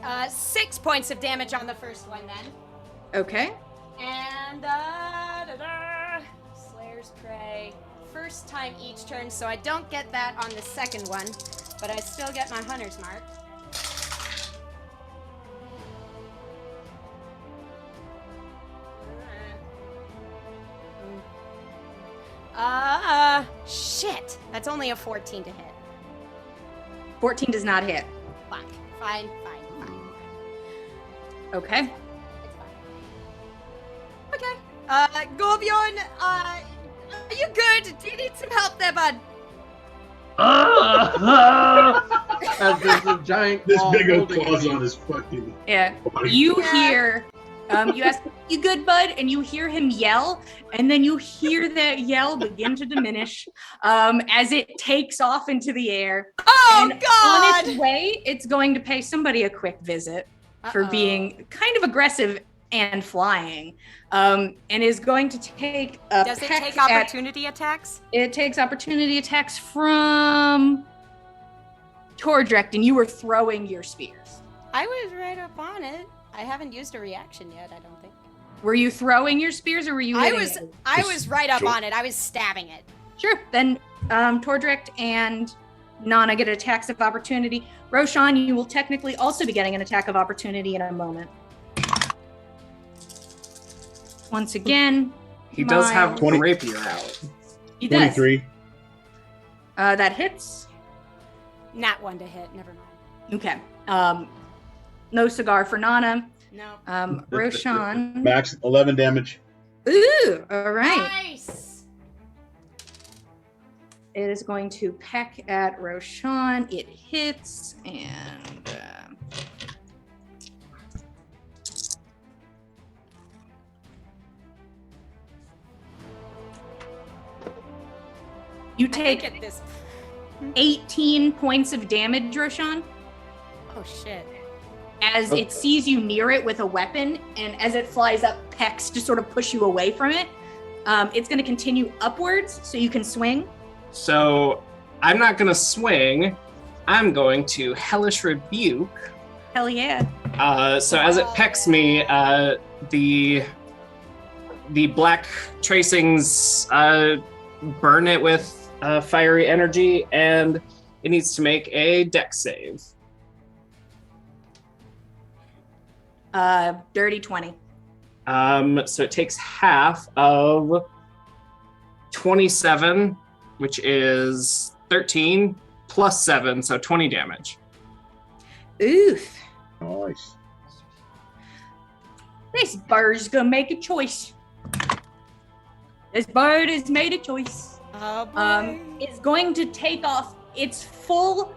9. 6 points of damage on the first one then. Okay. And, Slayer's Prey. First time each turn, so I don't get that on the second one, but I still get my Hunter's Mark. Shit! That's only a 14 to hit. 14 does not hit. Fuck. Fine. Okay. It's fine. Okay. Gorbjorn, are you good? Do you need some help there, bud? As there's a giant This claw big old holding claws you. on his fucking Yeah. body. You Yeah. hear You ask, "You good, bud?" And you hear him yell, and then you hear that yell begin to diminish as it takes off into the air. Oh, and God! On its way, it's going to pay somebody a quick visit for being kind of aggressive and flying, and is going to take a Does it peck take opportunity attacks? It takes opportunity attacks from Tordrek, and you were throwing your spears. I was right up on it. I haven't used a reaction yet, I don't think. Were you throwing your spears, or were you hitting it? I was right up on it. I was stabbing it. Sure. Then Tordrek and Nana get attacks of opportunity. Roshan, you will technically also be getting an attack of opportunity in a moment. Once again, He does have 20. rapier out. He does. 23. That hits. Nat 1 to hit. Never mind. Okay. No cigar for Nana. No. Roshan. Max 11 damage. Ooh, all right. Nice. It is going to peck at Roshan. It hits, and you I take think at this. 18 points of damage, Roshan, Oh shit. as it sees you near it with a weapon, and as it flies up, pecks to sort of push you away from it. It's going to continue upwards, so you can swing. So I'm not going to swing. I'm going to Hellish Rebuke. Hell yeah. So as it pecks me, the black tracings burn it with fiery energy, and it needs to make a dex save. Dirty 20. So it takes half of 27, which is 13 plus 7, so 20 damage. Oof. Nice. This bird's gonna make a choice. This bird has made a choice. Oh boy. It's going to take off its full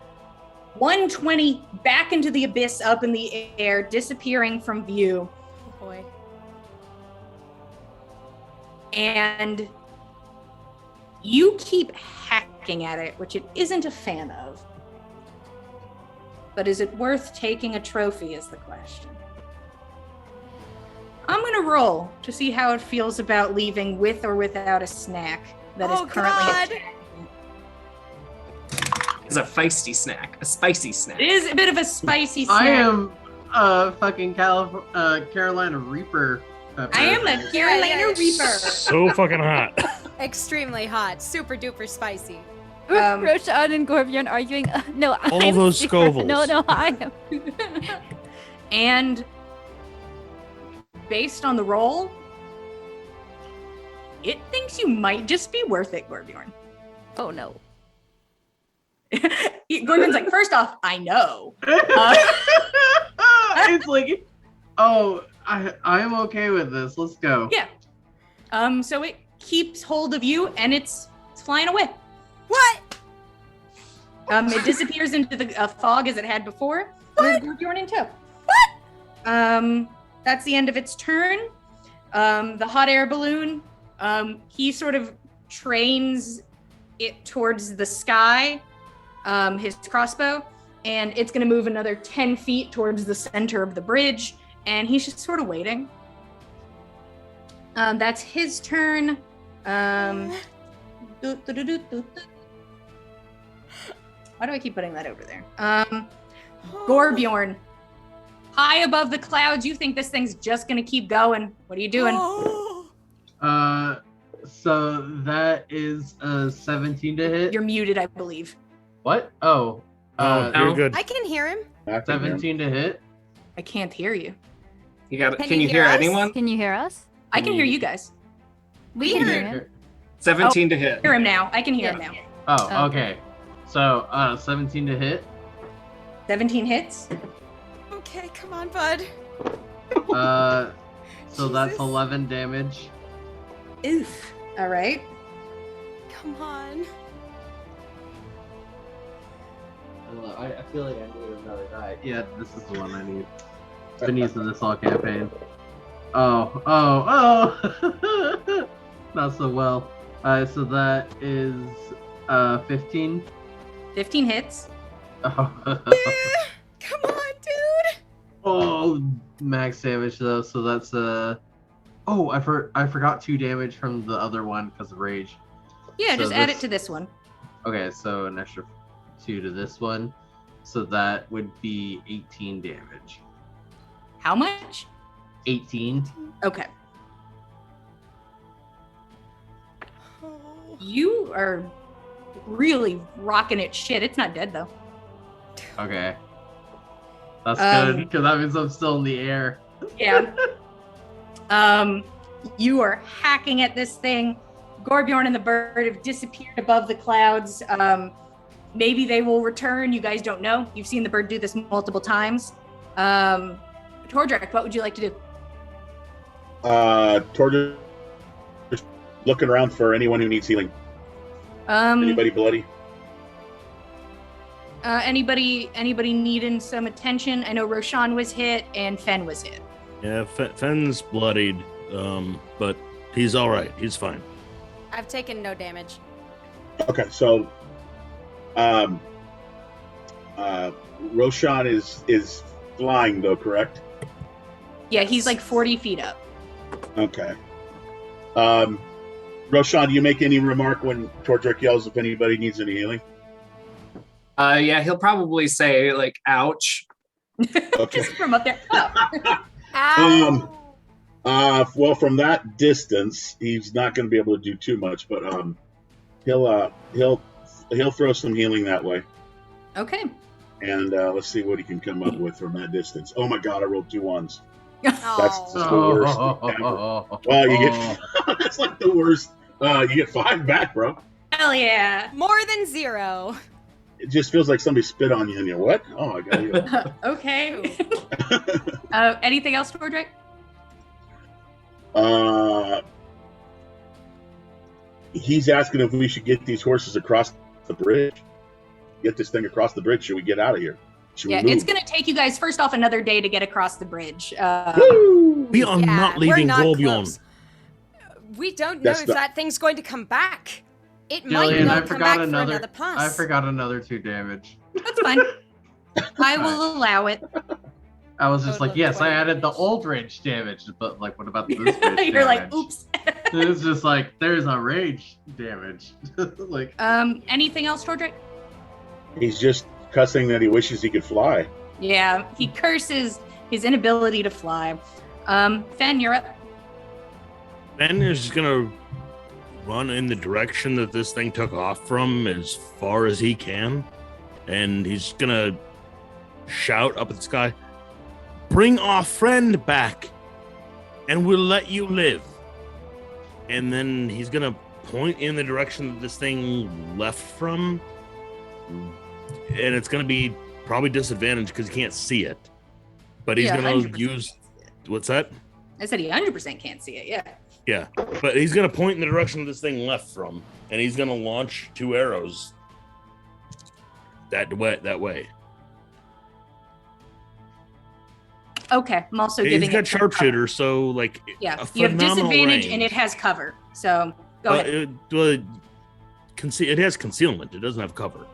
120 back into the abyss up in the air, disappearing from view. Oh boy. And you keep hacking at it, which it isn't a fan of. But is it worth taking a trophy is the question. I'm gonna roll to see how it feels about leaving with or without a snack that is currently God. attacking. It's a feisty snack, a spicy snack. It is a bit of a spicy snack. I am fucking Carolina Reaper. Pepper. I am a Carolina Reaper. So fucking hot. Extremely hot. Super duper spicy. Roshan and Gorbjorn arguing. No, All I'm those super- Scovilles. No, I am. And based on the roll, it thinks you might just be worth it, Gorbjorn. Oh no. Gorbjorn's like, first off, I know. It's like, oh, I'm okay with this. Let's go. Yeah. So it keeps hold of you, and it's flying away. What? It disappears into the fog as it had before. There's Gorbjorn in tow. What? That's the end of its turn. The hot air balloon, he sort of trains it towards the sky, his crossbow, and it's going to move another 10 feet towards the center of the bridge, and he's just sort of waiting. That's his turn. Why do I keep putting that over there? Gorbjorn, high above the clouds, you think this thing's just gonna keep going. What are you doing? So that is a 17 to hit. You're muted, I believe. What? Oh. You're good. I can hear him. 17 to hit. I can't hear you. You got? Can Can you you hear hear us? anyone? Can you hear us? I can hear you guys. We can hear him. 17 to hit. Hear him now. I can hear him now. Oh, okay. So, 17 to hit. 17 hits. Okay, come on, bud. So that's Jesus. 11 damage. Oof. All right. Come on. I feel like I need another die. Yeah, this is the one I need. Been using this all campaign. Oh. Not so well. So that is 15. 15 hits. Oh, Come on, dude. oh, max damage though. So that's Oh, I forgot 2 damage from the other one because of rage. Yeah, So just add it this- to this one. Okay, so an extra 2 to this one. So that would be 18 damage. How much? 18. Okay. Oh. You are really rocking it. Shit, it's not dead though. Okay. That's good because that means I'm still in the air. Yeah. You are hacking at this thing. Gorbjorn and the bird have disappeared above the clouds. Maybe they will return. You guys don't know. You've seen the bird do this multiple times. Tordrak, what would you like to do? Toward just looking around for anyone who needs healing. Anybody bloody? Anybody needing some attention? I know Roshan was hit and Fen was hit. Yeah, Fenn's bloodied, but he's all right. He's fine. I've taken no damage. Okay, so Roshan is flying though, correct? Yeah, he's like 40 feet up. Okay. Roshan, do you make any remark when Tordrak yells if anybody needs any healing? Yeah, he'll probably say like, "Ouch." Okay. Just from up there. Oh. Ow. Well, from that distance, he's not going to be able to do too much, but he'll throw some healing that way, Okay. and let's see what he can come up with from that distance. Oh my God, I rolled 2 1s. That's Oh. just the worst ever. Well, you get that's like the worst. You get 5 back, bro. Hell yeah. More than 0. It just feels like somebody spit on you, and you're what? Oh, I got you. Okay. Anything else, Tordrak? He's asking if we should get these horses across the bridge. Get this thing across the bridge. Should we get out of here? Should Yeah, we move? it's going to take you guys, first off, another day to get across the bridge. Woo! We are Yeah, not we're leaving not Golbjorn. close. We don't know That's if the- that thing's going to come back. It might Jillian, not I come forgot back for another. another pass. I forgot another 2 damage. That's fine. I will allow it. I was just Total like, of yes, I 20 added the damage. old rage damage, but like, what about this rage damage? You're like, oops. It's just like there's a rage damage. Like, Anything else, Tordrak? He's just cussing that he wishes he could fly. Yeah, he curses his inability to fly. Fen, you're up. Ben is just gonna run in the direction that this thing took off from as far as he can, and he's gonna shout up at the sky, "Bring our friend back, and we'll let you live." And then he's gonna point in the direction that this thing left from, and it's gonna be probably disadvantaged because he can't see it. But he's Yeah, gonna 100% use what's that? I said he 100% can't see it. Yeah. Yeah, but he's gonna point in the direction this thing left from, and he's gonna launch 2 arrows that way. Okay. I'm also He's giving got it some sharpshooter, so like Yeah, a you have phenomenal disadvantage range. and it has cover. So go ahead. It has concealment. It doesn't have cover.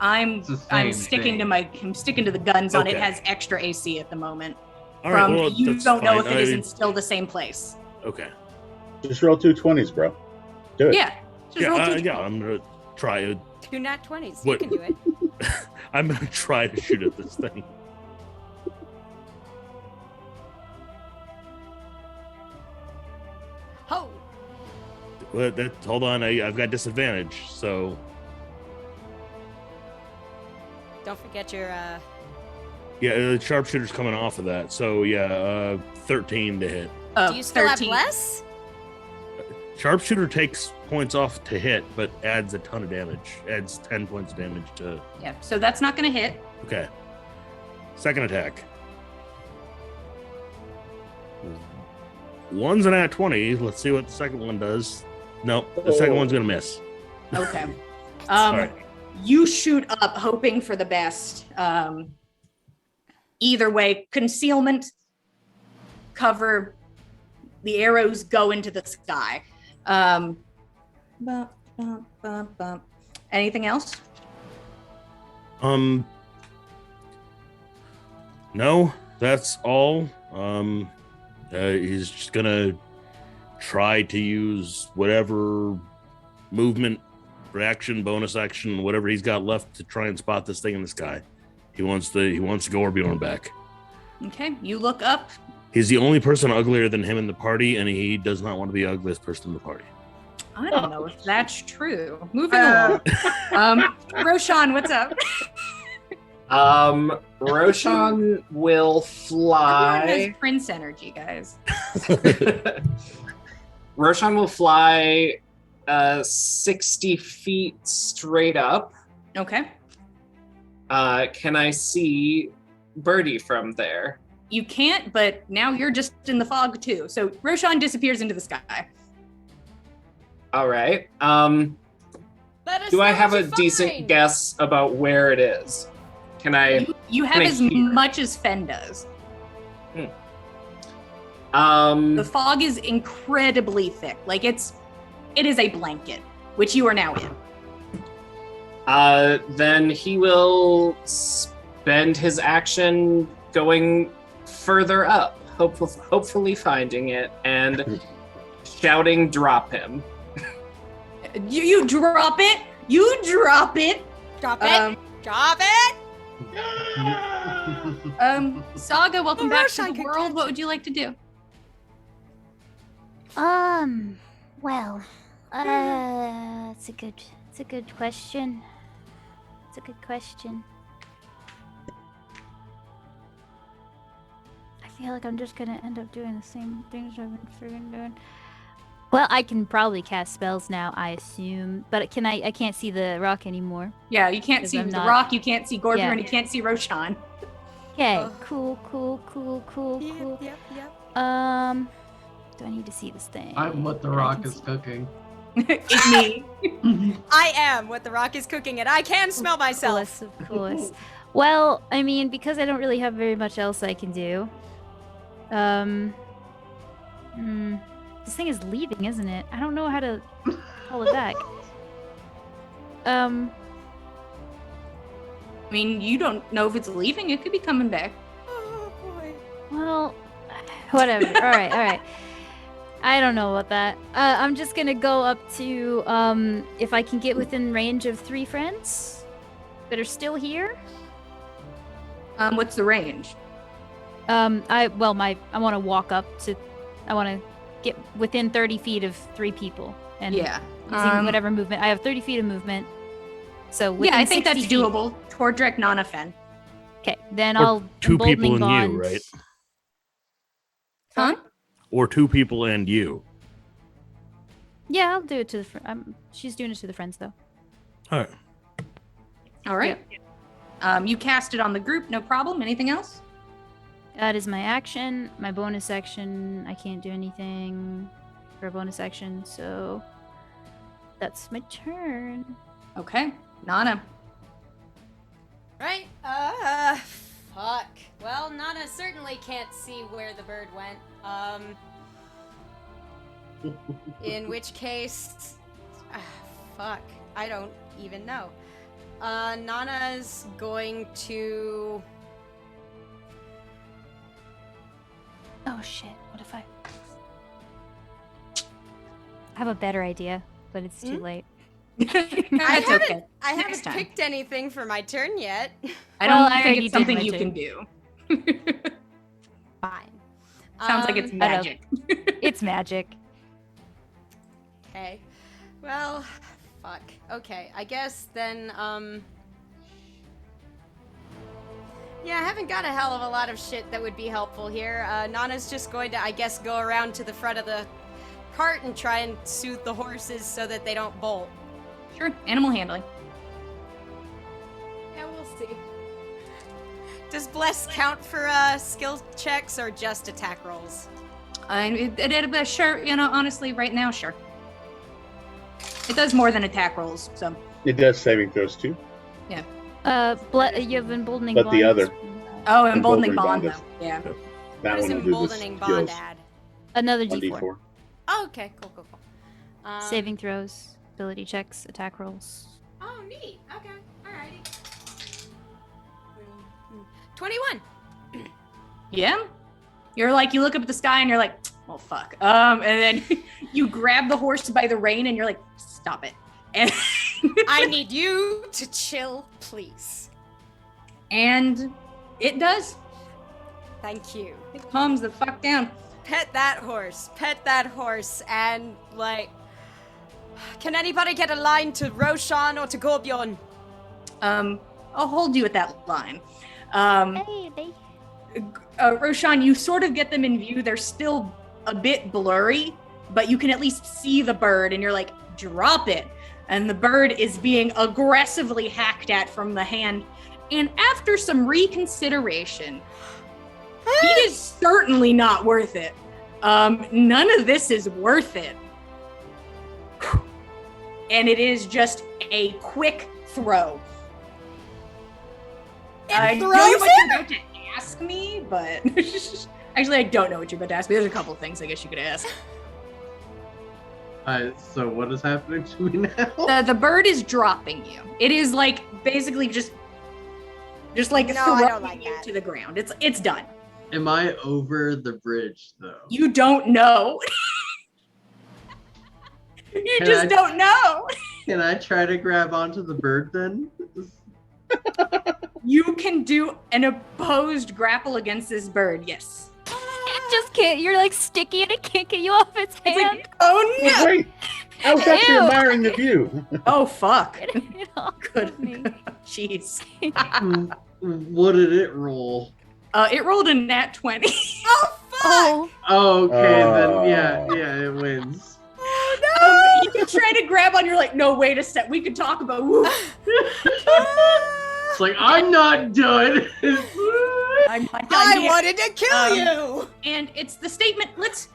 I'm It's the I'm same sticking to thing. I'm sticking to the guns on it. Okay. Has extra AC at the moment. All right, From well, you that's don't know fine. if it isn't still the same place. Okay. Just roll 2 20s, bro. Do it. Yeah. Just roll two Yeah. I'm gonna try it. 2 nat 20s. What- You can do it. I'm gonna try to shoot at this thing. Oh, Hold on. I've got disadvantage. So don't forget your yeah, the sharpshooter's coming off of that. So yeah, 13 to hit. do you still 13. have less? Sharpshooter takes points off to hit, but adds a ton of damage. Adds 10 points of damage to. Yeah. So that's not going to hit. Okay. Second attack. One's an at 20. Let's see what the second one does. No, the second one's gonna miss. Okay. Sorry. You shoot up, hoping for the best. Either way, concealment, cover, the arrows go into the sky. Bump, bump, bump, bump. Anything else? No, that's all. He's just gonna try to use whatever movement, reaction, bonus action, whatever he's got left to try and spot this thing in the sky. He wants Gorbjorn back. Okay, you look up. He's the only person uglier than him in the party, and he does not want to be the ugliest person in the party. I don't know if that's true. Moving along. Roshan, what's up? Roshan will Everyone has fly. Prince energy, guys. Roshan will fly 60 feet straight up. Okay. Can I see Birdie from there? You can't, but now you're just in the fog too. So Roshan disappears into the sky. All right. Let us Do I know have what a you decent find. guess about where it is? Can I? You have Can I as hear? much as Fen does. The fog is incredibly thick. Like it is a blanket, which you are now in. Then he will spend his action going further up, hopefully finding it and shouting, "Drop him!" You drop it. You drop it. Drop it. Drop it. Saga, welcome back to Roshan the could world. catch What would you like to do? Well, it's a good question. It's a good question. I feel like I'm just gonna end up doing the same things I've been freaking doing. Well, I can probably cast spells now, I assume, but I can't see the rock anymore. Yeah, you can't 'Cause see I'm the not- rock. You can't see Gorbjorn. Yeah. And you can't see Roshan. Okay, Oh. cool. Yep. Do I need to see this thing? I'm what the I rock can is see- cooking. It's me. I am what the rock is cooking, and I can smell myself. Of course. Well, I mean, because I don't really have very much else I can do. This thing is leaving, isn't it? I don't know how to pull it back. I mean, you don't know if it's leaving. It could be coming back. Oh boy. Well, whatever. All right. I don't know about that. I'm just gonna go up to if I can get within range of 3 friends that are still here. What's the range? I want to walk up to. I want to get within 30 feet of 3 people and Yeah. using whatever movement. I have 30 feet of movement. So Yeah, within I think 60 that's feet. doable. Tordrek, Nana, Fen. Okay, then Or I'll 2 people emboldening and bond. you, right? Huh? Or 2 people and you. Yeah, I'll do it to the. She's doing it to the friends though. All right. All right. You cast it on the group. No problem. Anything else? That is my action. My bonus action, I can't do anything for a bonus action, so that's my turn. Okay. Nana. Right? Fuck. Well, Nana certainly can't see where the bird went. In which case, fuck. I don't even know. Nana's going to. Oh shit! What if I have a better idea, but it's too late. That's okay. I Next haven't time. picked anything for my turn yet. I Well, don't I think already it's did something my you turn. can do. Fine. Sounds like it's I know. magic. It's magic. Okay. Well, fuck. Okay, I guess then, yeah, I haven't got a hell of a lot of shit that would be helpful here. Nana's just going to, I guess, go around to the front of the cart and try and soothe the horses so that they don't bolt. Sure. Animal handling. Yeah, we'll see. Does Bless count for, skill checks or just attack rolls? Sure. You know, honestly, right now, sure. It does more than attack rolls, so. It does saving throws too. Yeah. You have emboldening. But the bond. other- Oh, emboldening Emboldening bond, bond though. Yeah. That What does one will do the emboldening bond skills. add? Another One D4. D4. Oh, okay, cool. Saving throws, ability checks, attack rolls. Oh, neat. Okay, alrighty. 21. Yeah. You're like, you look up at the sky and you're like, well, fuck. And then you grab the horse by the rein and you're like, stop it. And I need you to chill, please. And it does. Thank you. It calms the fuck down. Pet that horse, and, like... Can anybody get a line to Roshan or to Gorbjorn? I'll hold you at that line. Hey, Roshan, you sort of get them in view. They're still a bit blurry, but you can at least see the bird, and you're like, drop it. And the bird is being aggressively hacked at from the hand. And after some reconsideration, it is certainly not worth it. None of this is worth it. And it is just a quick throw. I know what you're about to ask me, but actually, I don't know what you're about to ask me. There's a couple of things I guess you could ask. So what is happening to me now? The bird is dropping you. It is like basically just like No, I throwing don't like you that. to the ground. It's done. Am I over the bridge though? You don't know. You Can just I- don't know. Can I try to grab onto the bird then? You can do an opposed grapple against this bird. Yes. It just can't. You're like sticky and it can't get you off its It's hand. like, oh Well, no. wait, I was actually Ew. admiring the view. Oh fuck. It off Good. of me. Jeez. What did it roll? It rolled a nat 20. Oh, fuck! Oh, Okay, Oh. then yeah, it wins. You can try to grab on. You're like, no, wait a sec. We could talk about. Woo. It's like I'm not done. I'm not done I yet. wanted to kill you! And it's the statement. Let's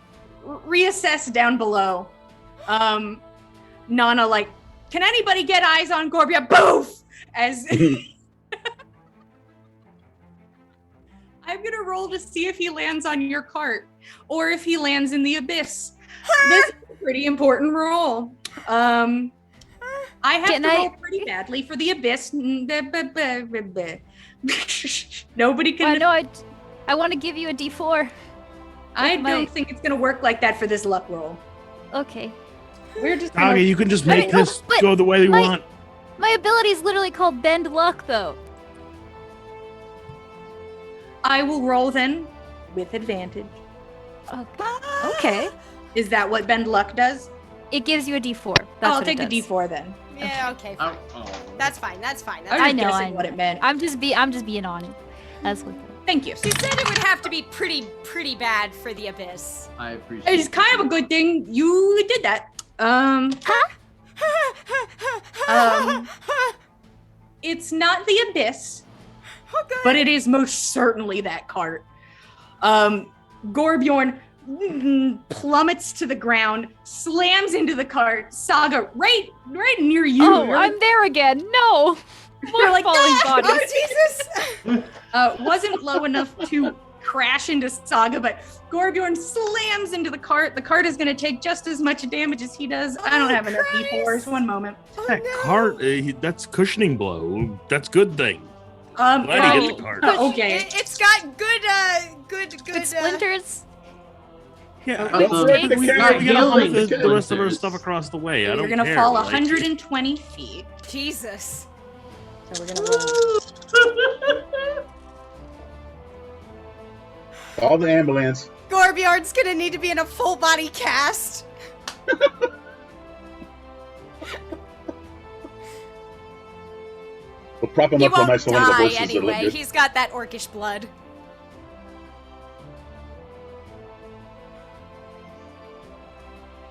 reassess down below. Nana, like, can anybody get eyes on Gorbia? Boof! As I'm gonna roll to see if he lands on your cart or if he lands in the abyss. This is a pretty important roll. I have Can to I- roll pretty badly for the abyss. Nobody I can. know. I want to give you a D4. I my- don't think it's gonna work like that for this luck roll. Okay. We're just Saga, gonna, you can just I make know, this but go the way you my- want. My ability is literally called Bend Luck, though. I will roll then with advantage. Okay. Is that what Bend Luck does? It gives you a D4. That's I'll what it take the does. D4 then. Yeah, okay, fine. Oh. That's fine. I was I just know, guessing I what know. it meant. I'm just being honest. That's what. Thank you. She said it would have to be pretty bad for the abyss. I appreciate It's kind of a good thing you did that. It's not the abyss, Okay. but it is most certainly that cart. Gorbjorn plummets to the ground, slams into the cart. Saga, right near you. Oh, You're I'm there again. No. More like, falling "Ah!" bodies. Jesus! wasn't low enough to crash into Saga, but Gorbjorn slams into the cart. The cart is going to take just as much damage as he does. I don't have enough Christ. D4s. One moment. That cart, that's cushioning blow. That's good thing. Glad he hit the cart. Okay. It's got good Good splinters. Yeah, Okay. we Break the we carrot. gotta hump Healing the rest of our splinters. stuff across the way. I You're don't going to care. fall like- 120 feet. Jesus. So we're going to roll. Call the ambulance. Gorbjorn's gonna need to be in a full body cast. We'll prop him He up real won't nice on one of the die horses. That'll look anyway. good. He's got that orcish blood.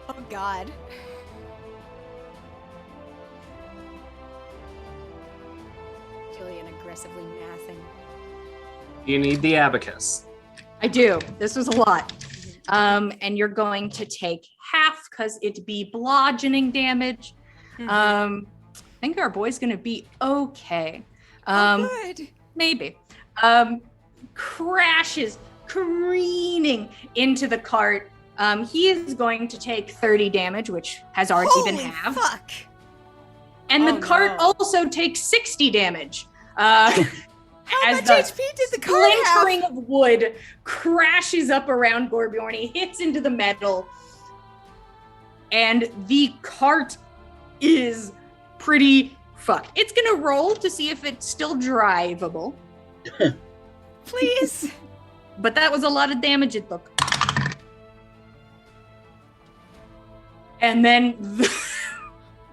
Oh God. Julian aggressively mathing. You need the abacus. I do. This was a lot. And you're going to take half because it'd be bludgeoning damage. I think our boy's going to be okay. Good. Maybe. Crashes careening into the cart. He is going to take 30 damage, which has already been Holy halved. fuck! And the Oh, cart no. also takes 60 damage. How As much the HP did the cart have? splintering of wood crashes up around Gorbjorn. He hits into the metal. And the cart is pretty fucked. It's gonna roll to see if it's still drivable. Please. But that was a lot of damage it took. And then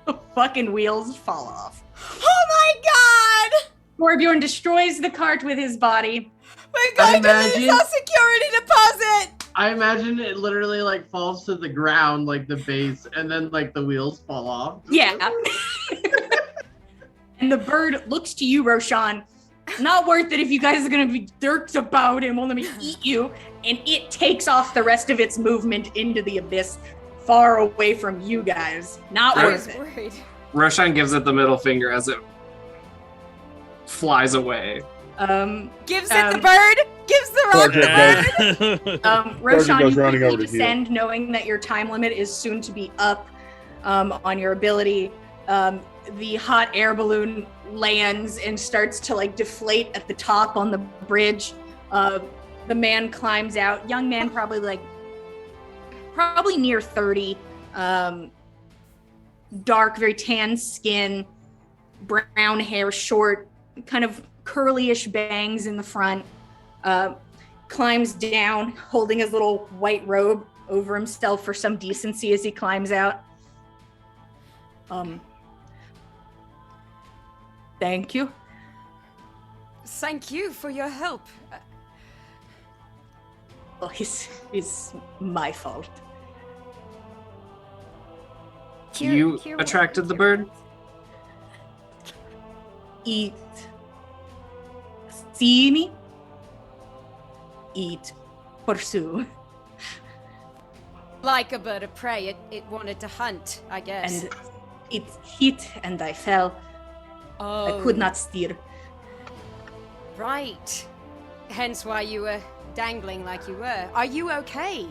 the fucking wheels fall off. Oh my god! Gorbjorn destroys the cart with his body. We're going to lose imagine- our security deposit! I imagine it literally like falls to the ground, like the base, and then like the wheels fall off. Yeah. And the bird looks to you, Roshan. Not worth it if you guys are gonna be dirks about him. Won't let me eat you. And it takes off the rest of its movement into the abyss, far away from you guys. Not I was worth it. worried. Roshan gives it the middle finger as it flies away. Gives it the bird! Gives the rock the bird! Roshan, goes you running quickly over to heal. descend, knowing that your time limit is soon to be up on your ability. The hot air balloon lands and starts to like deflate at the top on the bridge. The man climbs out. Young man, probably near 30. Dark, very tan skin, brown hair, short, kind of curly-ish bangs in the front. Climbs down, holding his little white robe over himself for some decency as he climbs out. Thank you. Thank you for your help. Oh, it's my fault. You attracted the bird? Eat. See me? Eat. Pursue. Like a bird of prey, it wanted to hunt, I guess. And it hit and I fell. Oh, I could not steer. Right. Hence why you were dangling like you were. Are you okay?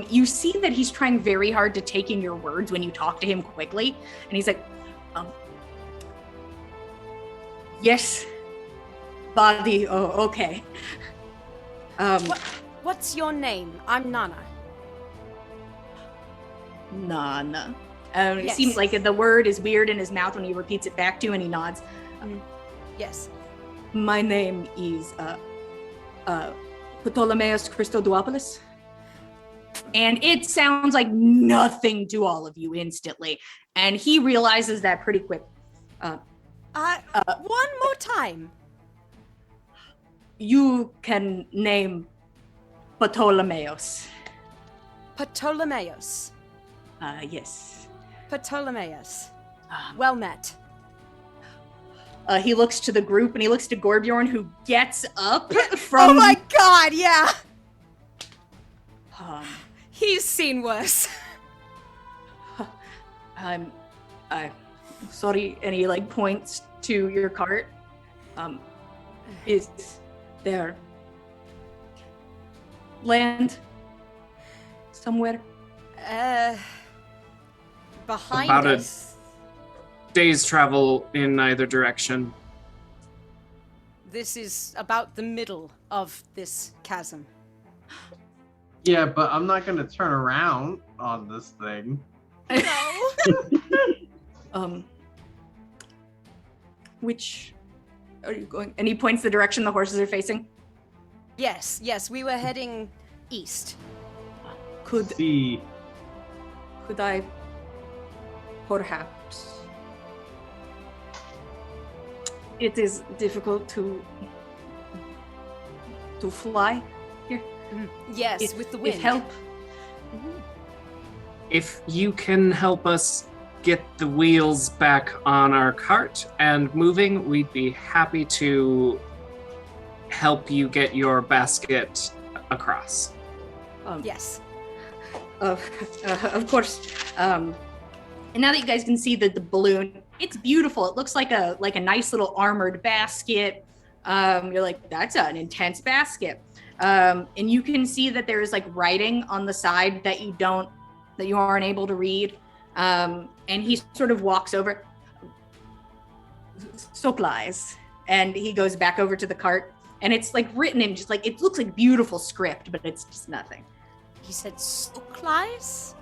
You see that he's trying very hard to take in your words when you talk to him quickly. And he's like, yes, body, oh, okay. What's your name? I'm Nana. Nana. It Yes. seems like the word is weird in his mouth when he repeats it back to you and he nods. Yes. My name is Ptolemaeus Christodoulopoulos. And it sounds like nothing to all of you instantly. And he realizes that pretty quick. One more time. You can name Ptolemaeus. Ptolemaeus. Yes. Ptolemaeus. Um, Well met. He looks to the group and he looks to Gorbjorn, who gets up from. Oh my god, yeah! Um, He's seen worse. I'm sorry, and he like points to your cart. Is there land somewhere? Behind About a- us. Day's travel in either direction. This is about the middle of this chasm. Yeah, but I'm not gonna turn around on this thing. No. Which are you going? And he points the direction the horses are facing. Yes, we were heading east. Could See, I perhaps? It is difficult to fly here. Yes, If- with the wind. If help. If you can help us get the wheels back on our cart and moving, we'd be happy to help you get your basket across. Yes. Of course. And now that you guys can see the balloon, it's beautiful. It looks like a nice little armored basket. You're like, that's an intense basket. And you can see that there is like writing on the side that you aren't able to read. And he sort of walks over. Supplies. And he goes back over to the cart. And it's like written in just like, it looks like beautiful script, but it's just nothing. He said supplies?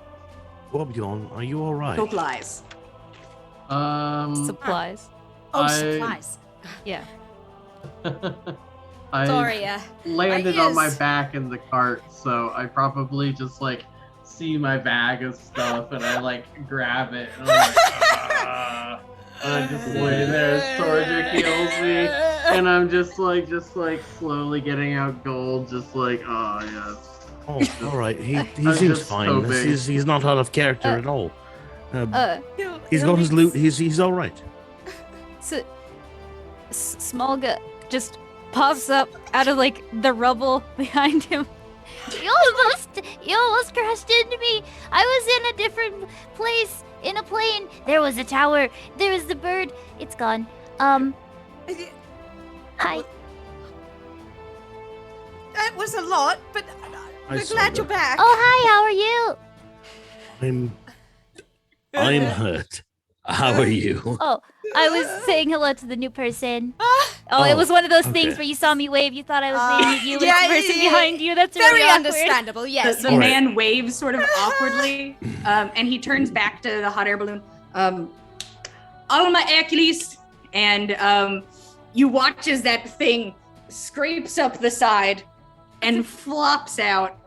Gorbjorn, are you all right? Supplies. Supplies. Oh, supplies. Yeah. I Sorry, landed my on my ears. back in the cart, so I probably just like see my bag of stuff and I like grab it and I'm like, "Ah." And I just lay there as Torja heals me, and I'm just like slowly getting out gold, just like, oh yes. Oh, all right. He I'm seems just fine. hoping. He's not out of character at all. He'll He's got his make loot. He's all right. So, Smolga just pops up out of like the rubble behind him. You almost crashed into me. I was in a different place in a plane. There was a tower. There was the bird. It's gone. Hi. That was a lot, but I we're saw glad you're that. back. Oh, hi. How are you? I'm hurt. How are you? Oh, I was saying hello to the new person. Oh, it was one of those things okay. where you saw me wave, you thought I was waving at you, and yeah, it's the person yeah, behind you. That's Very really awkward. understandable, yes. The All right. man waves sort of awkwardly, and he turns back to the hot air balloon. Alma Hercules, and you watch as that thing scrapes up the side and flops out.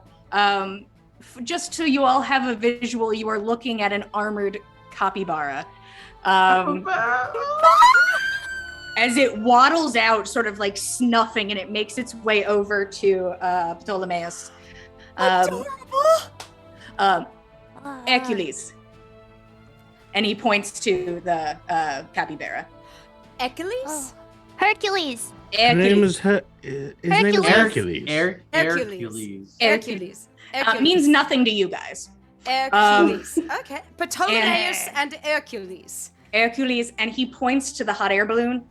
Just so you all have a visual, you are looking at an armored capybara. As it waddles out, sort of like snuffing, and it makes its way over to Ptolemaeus. Hercules. And he points to the capybara. Hercules? Oh. Hercules. His name is Hercules. Hercules. Hercules. Hercules. Means nothing to you guys. Hercules. Okay. Ptolemaeus and Hercules. Hercules, and he points to the hot air balloon.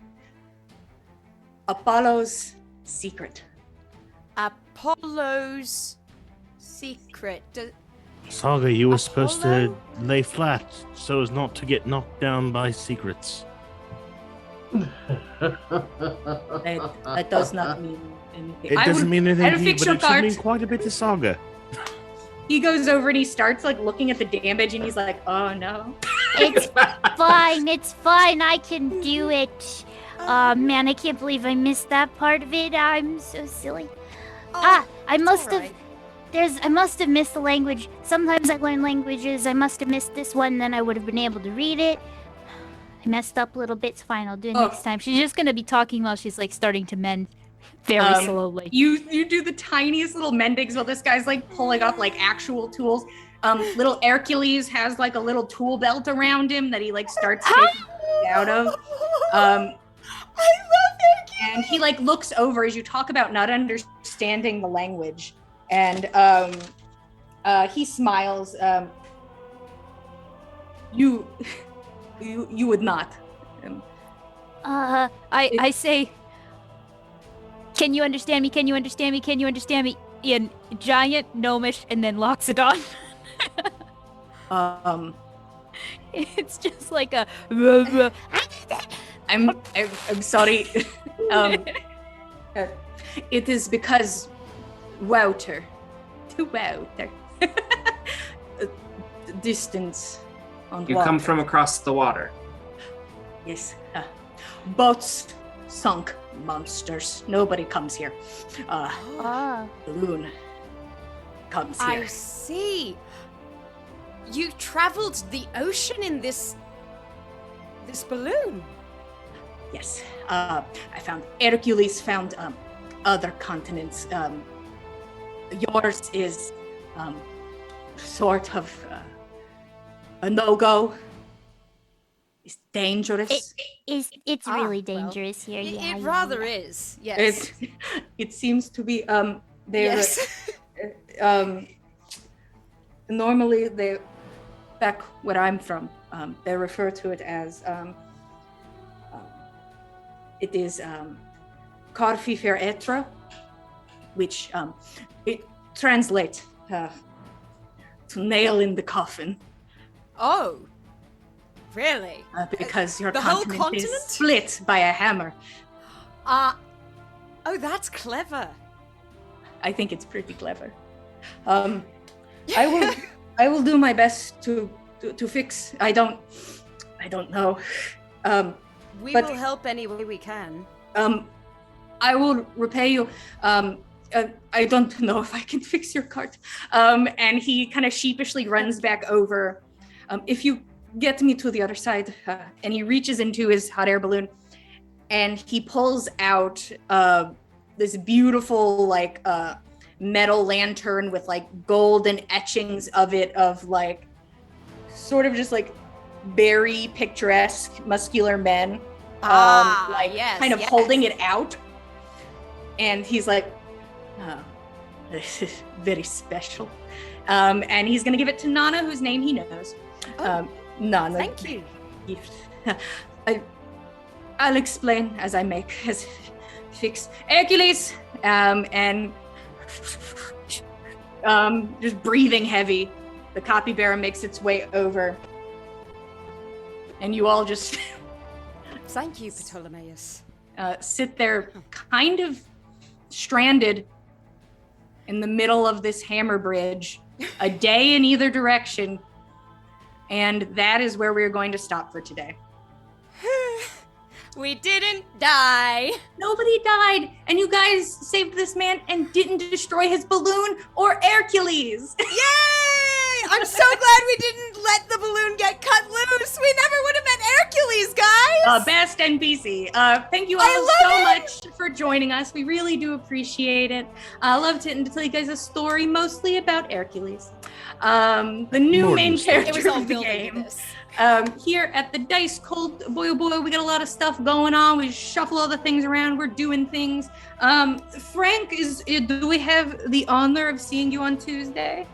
Apollo's secret. Apollo's secret. Saga, you were supposed to Apollo? lay flat so as not to get knocked down by secrets. That does not mean anything. It doesn't mean anything I'd to you, fix but your it should cart. mean quite a bit to Saga. He goes over and he starts like looking at the damage, and he's like, "Oh no." It's fine. It's fine. I can do it. Man, I can't believe I missed that part of it. I'm so silly. I must have. I must have missed the language. Sometimes I learn languages. I must have missed this one, then I would have been able to read it. I messed up a little bit. It's fine. I'll do it next time. She's just gonna be talking while she's like starting to mend very slowly. You do the tiniest little mendings while this guy's like pulling up like actual tools. Little Hercules has like a little tool belt around him that he like starts taking out of. I love Hercules. And he like looks over as you talk about not understanding the language, and he smiles. You would not. I say, can you understand me? Can you understand me? Can you understand me? In giant gnomish, and then locks it on. It's just like a. I'm sorry. It is because Wouter. Distance on You water. come from across the water. Yes. Boats sunk, monsters. Nobody comes here. Balloon comes here. I see. You traveled the ocean in this balloon. Yes. I found Hercules found other continents. Yours is sort of a no-go. It's dangerous. It's Ah, really well, dangerous here. Yeah, It yeah, rather yeah. is. Yes. It seems to be Yes. normally they back where I'm from they refer to it as it is Carfi fer etre, which it translates to nail in the coffin. Oh, really? Because your The whole continent is continent? split by a hammer. Oh, that's clever. I think it's pretty clever. I will do my best to fix. I don't know. We But- will help any way we can. I will repay you. I don't know if I can fix your cart. And he kind of sheepishly runs back over. If you get me to the other side, and he reaches into his hot air balloon, and he pulls out this beautiful metal lantern with golden etchings of it, of sort of just very picturesque muscular men, yes, kind of yes. holding it out. And he's like, oh, this is very special. And he's gonna give it to Nana, whose name he knows. Nana. Thank you. I'll explain as I fix Hercules, and just breathing heavy. The capybara makes its way over, and you all just Thank you, Ptolemaeus. sit there kind of stranded in the middle of this hammer bridge, a day in either direction. And that is where we're going to stop for today. We didn't die. Nobody died, and you guys saved this man and didn't destroy his balloon or Hercules. Yay! I'm so glad we didn't let the balloon get cut loose. We never would have met Hercules, guys. Best NPC. Thank you I all love so it! much for joining us. We really do appreciate it. I love to tell you guys a story mostly about Hercules, the new More main than story. character It was all of the building to game. this. Here at the Dice Cult, boy oh boy, we got a lot of stuff going on. We shuffle all the things around. We're doing things. Frank, do we have the honor of seeing you on Tuesday?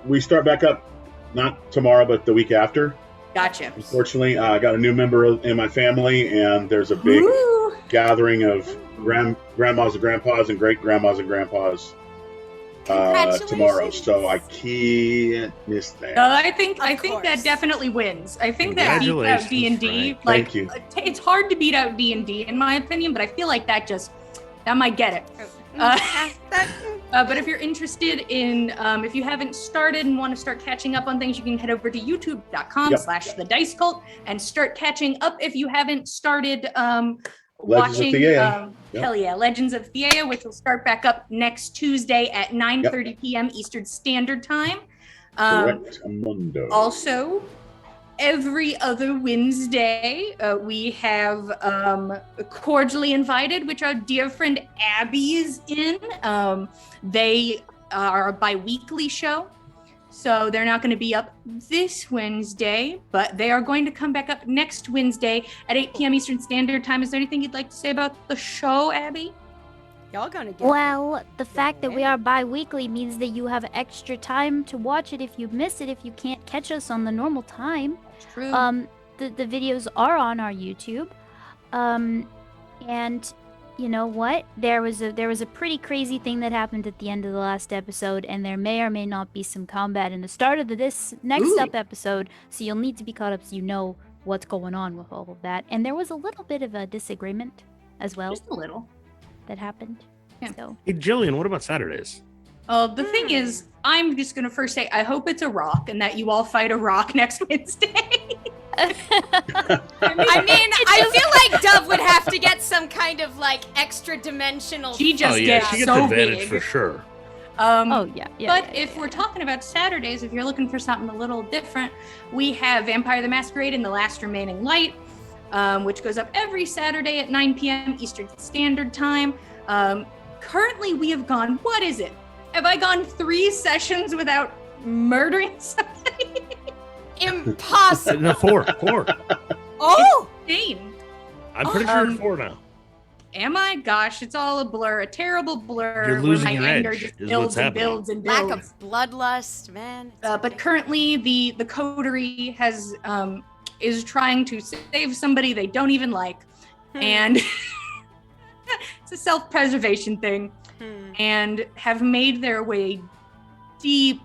We start back up, not tomorrow, but the week after. Gotcha. Unfortunately, I got a new member in my family, and there's a big Ooh. gathering of grandmas and grandpas and great grandmas and grandpas tomorrow. So I can't miss that. I think Of that course. definitely wins. I think that beats out Congratulations, D&D. Frank. Thank you. It's hard to beat out D&D in my opinion, but I feel like that might get it. But if you're interested in, if you haven't started and want to start catching up on things, you can head over to youtube.com/the Dice Cult and start catching up if you haven't started Legends of watching. Theia. Yep. Hell yeah, Legends of Theia, which will start back up next Tuesday at 9:30 p.m. Eastern Standard Time. Correct, Mundo. Also, every other Wednesday, we have Cordially Invited, which our dear friend Abby is in. They are a bi-weekly show, so they're not going to be up this Wednesday, but they are going to come back up next Wednesday at 8 p.m. Eastern Standard Time. Is there anything you'd like to say about the show, Abby? Y'all gonna get Well, the fact that we are bi-weekly means that you have extra time to watch it if you miss it, if you can't catch us on the normal time. True. The videos are on our YouTube. And you know what? There was a pretty crazy thing that happened at the end of the last episode, and there may or may not be some combat in the start of this next Ooh. up episode, so you'll need to be caught up so you know what's going on with all of that. And there was a little bit of a disagreement as well Just a little. that happened. Yeah. So Hey, Jillian, what about Saturdays? The thing is, I'm just going to first say, I hope it's a rock and that you all fight a rock next Wednesday. I mean, I feel like Dove would have to get some kind of extra dimensional. She just oh yeah, gets she gets so advantage big. for sure. oh yeah. But if we're talking about Saturdays, if you're looking for something a little different, we have Vampire the Masquerade and The Last Remaining Light, which goes up every Saturday at 9 p.m. Eastern Standard Time. Currently, we have gone, what is it? Have I gone 3 sessions without murdering somebody? Impossible. No, 4. Oh, Insane. I'm pretty sure it's Um, 4 now. Am I? Gosh, it's all a blur, a terrible blur. You're losing where my your anger edge, just is builds what's and happening. builds and lack builds. of bloodlust, man. It's But ridiculous. currently, the coterie has is trying to save somebody they don't even like, and it's a self-preservation thing, and have made their way deep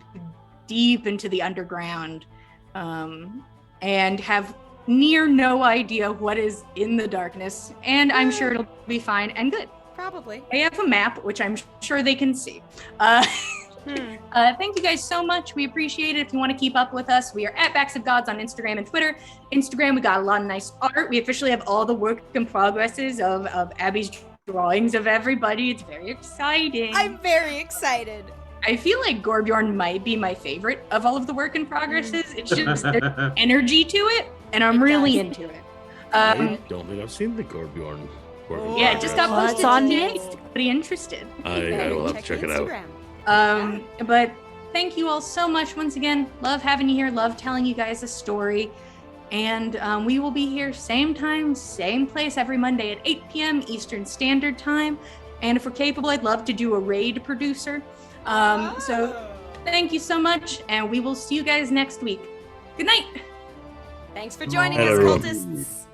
into the underground, and have near no idea what is in the darkness, and I'm sure it'll be fine and good. Probably. I have a map, which I'm sure they can see. Thank you guys so much. We appreciate it. If you want to keep up with us, we are at Backs of Gods on Instagram and Twitter. Instagram, we got a lot of nice art. We officially have all the work in progresses of Abby's drawings of everybody. It's very exciting. I'm very excited. I feel like Gorbjorn might be my favorite of all of the work in progresses. It's just there's energy to it, and I'm really into it. I don't think I've seen the Gorbjorn. Yeah, it just got Well, posted it's on today. the Anybody interested? I will have to check it out. But thank you all so much once again. Love having you here. Love telling you guys a story. And we will be here same time, same place every Monday at 8 p.m. Eastern Standard Time. And if we're capable, I'd love to do a raid producer. So thank you so much, and we will see you guys next week. Good night. Thanks for joining Hello, us, everyone. cultists.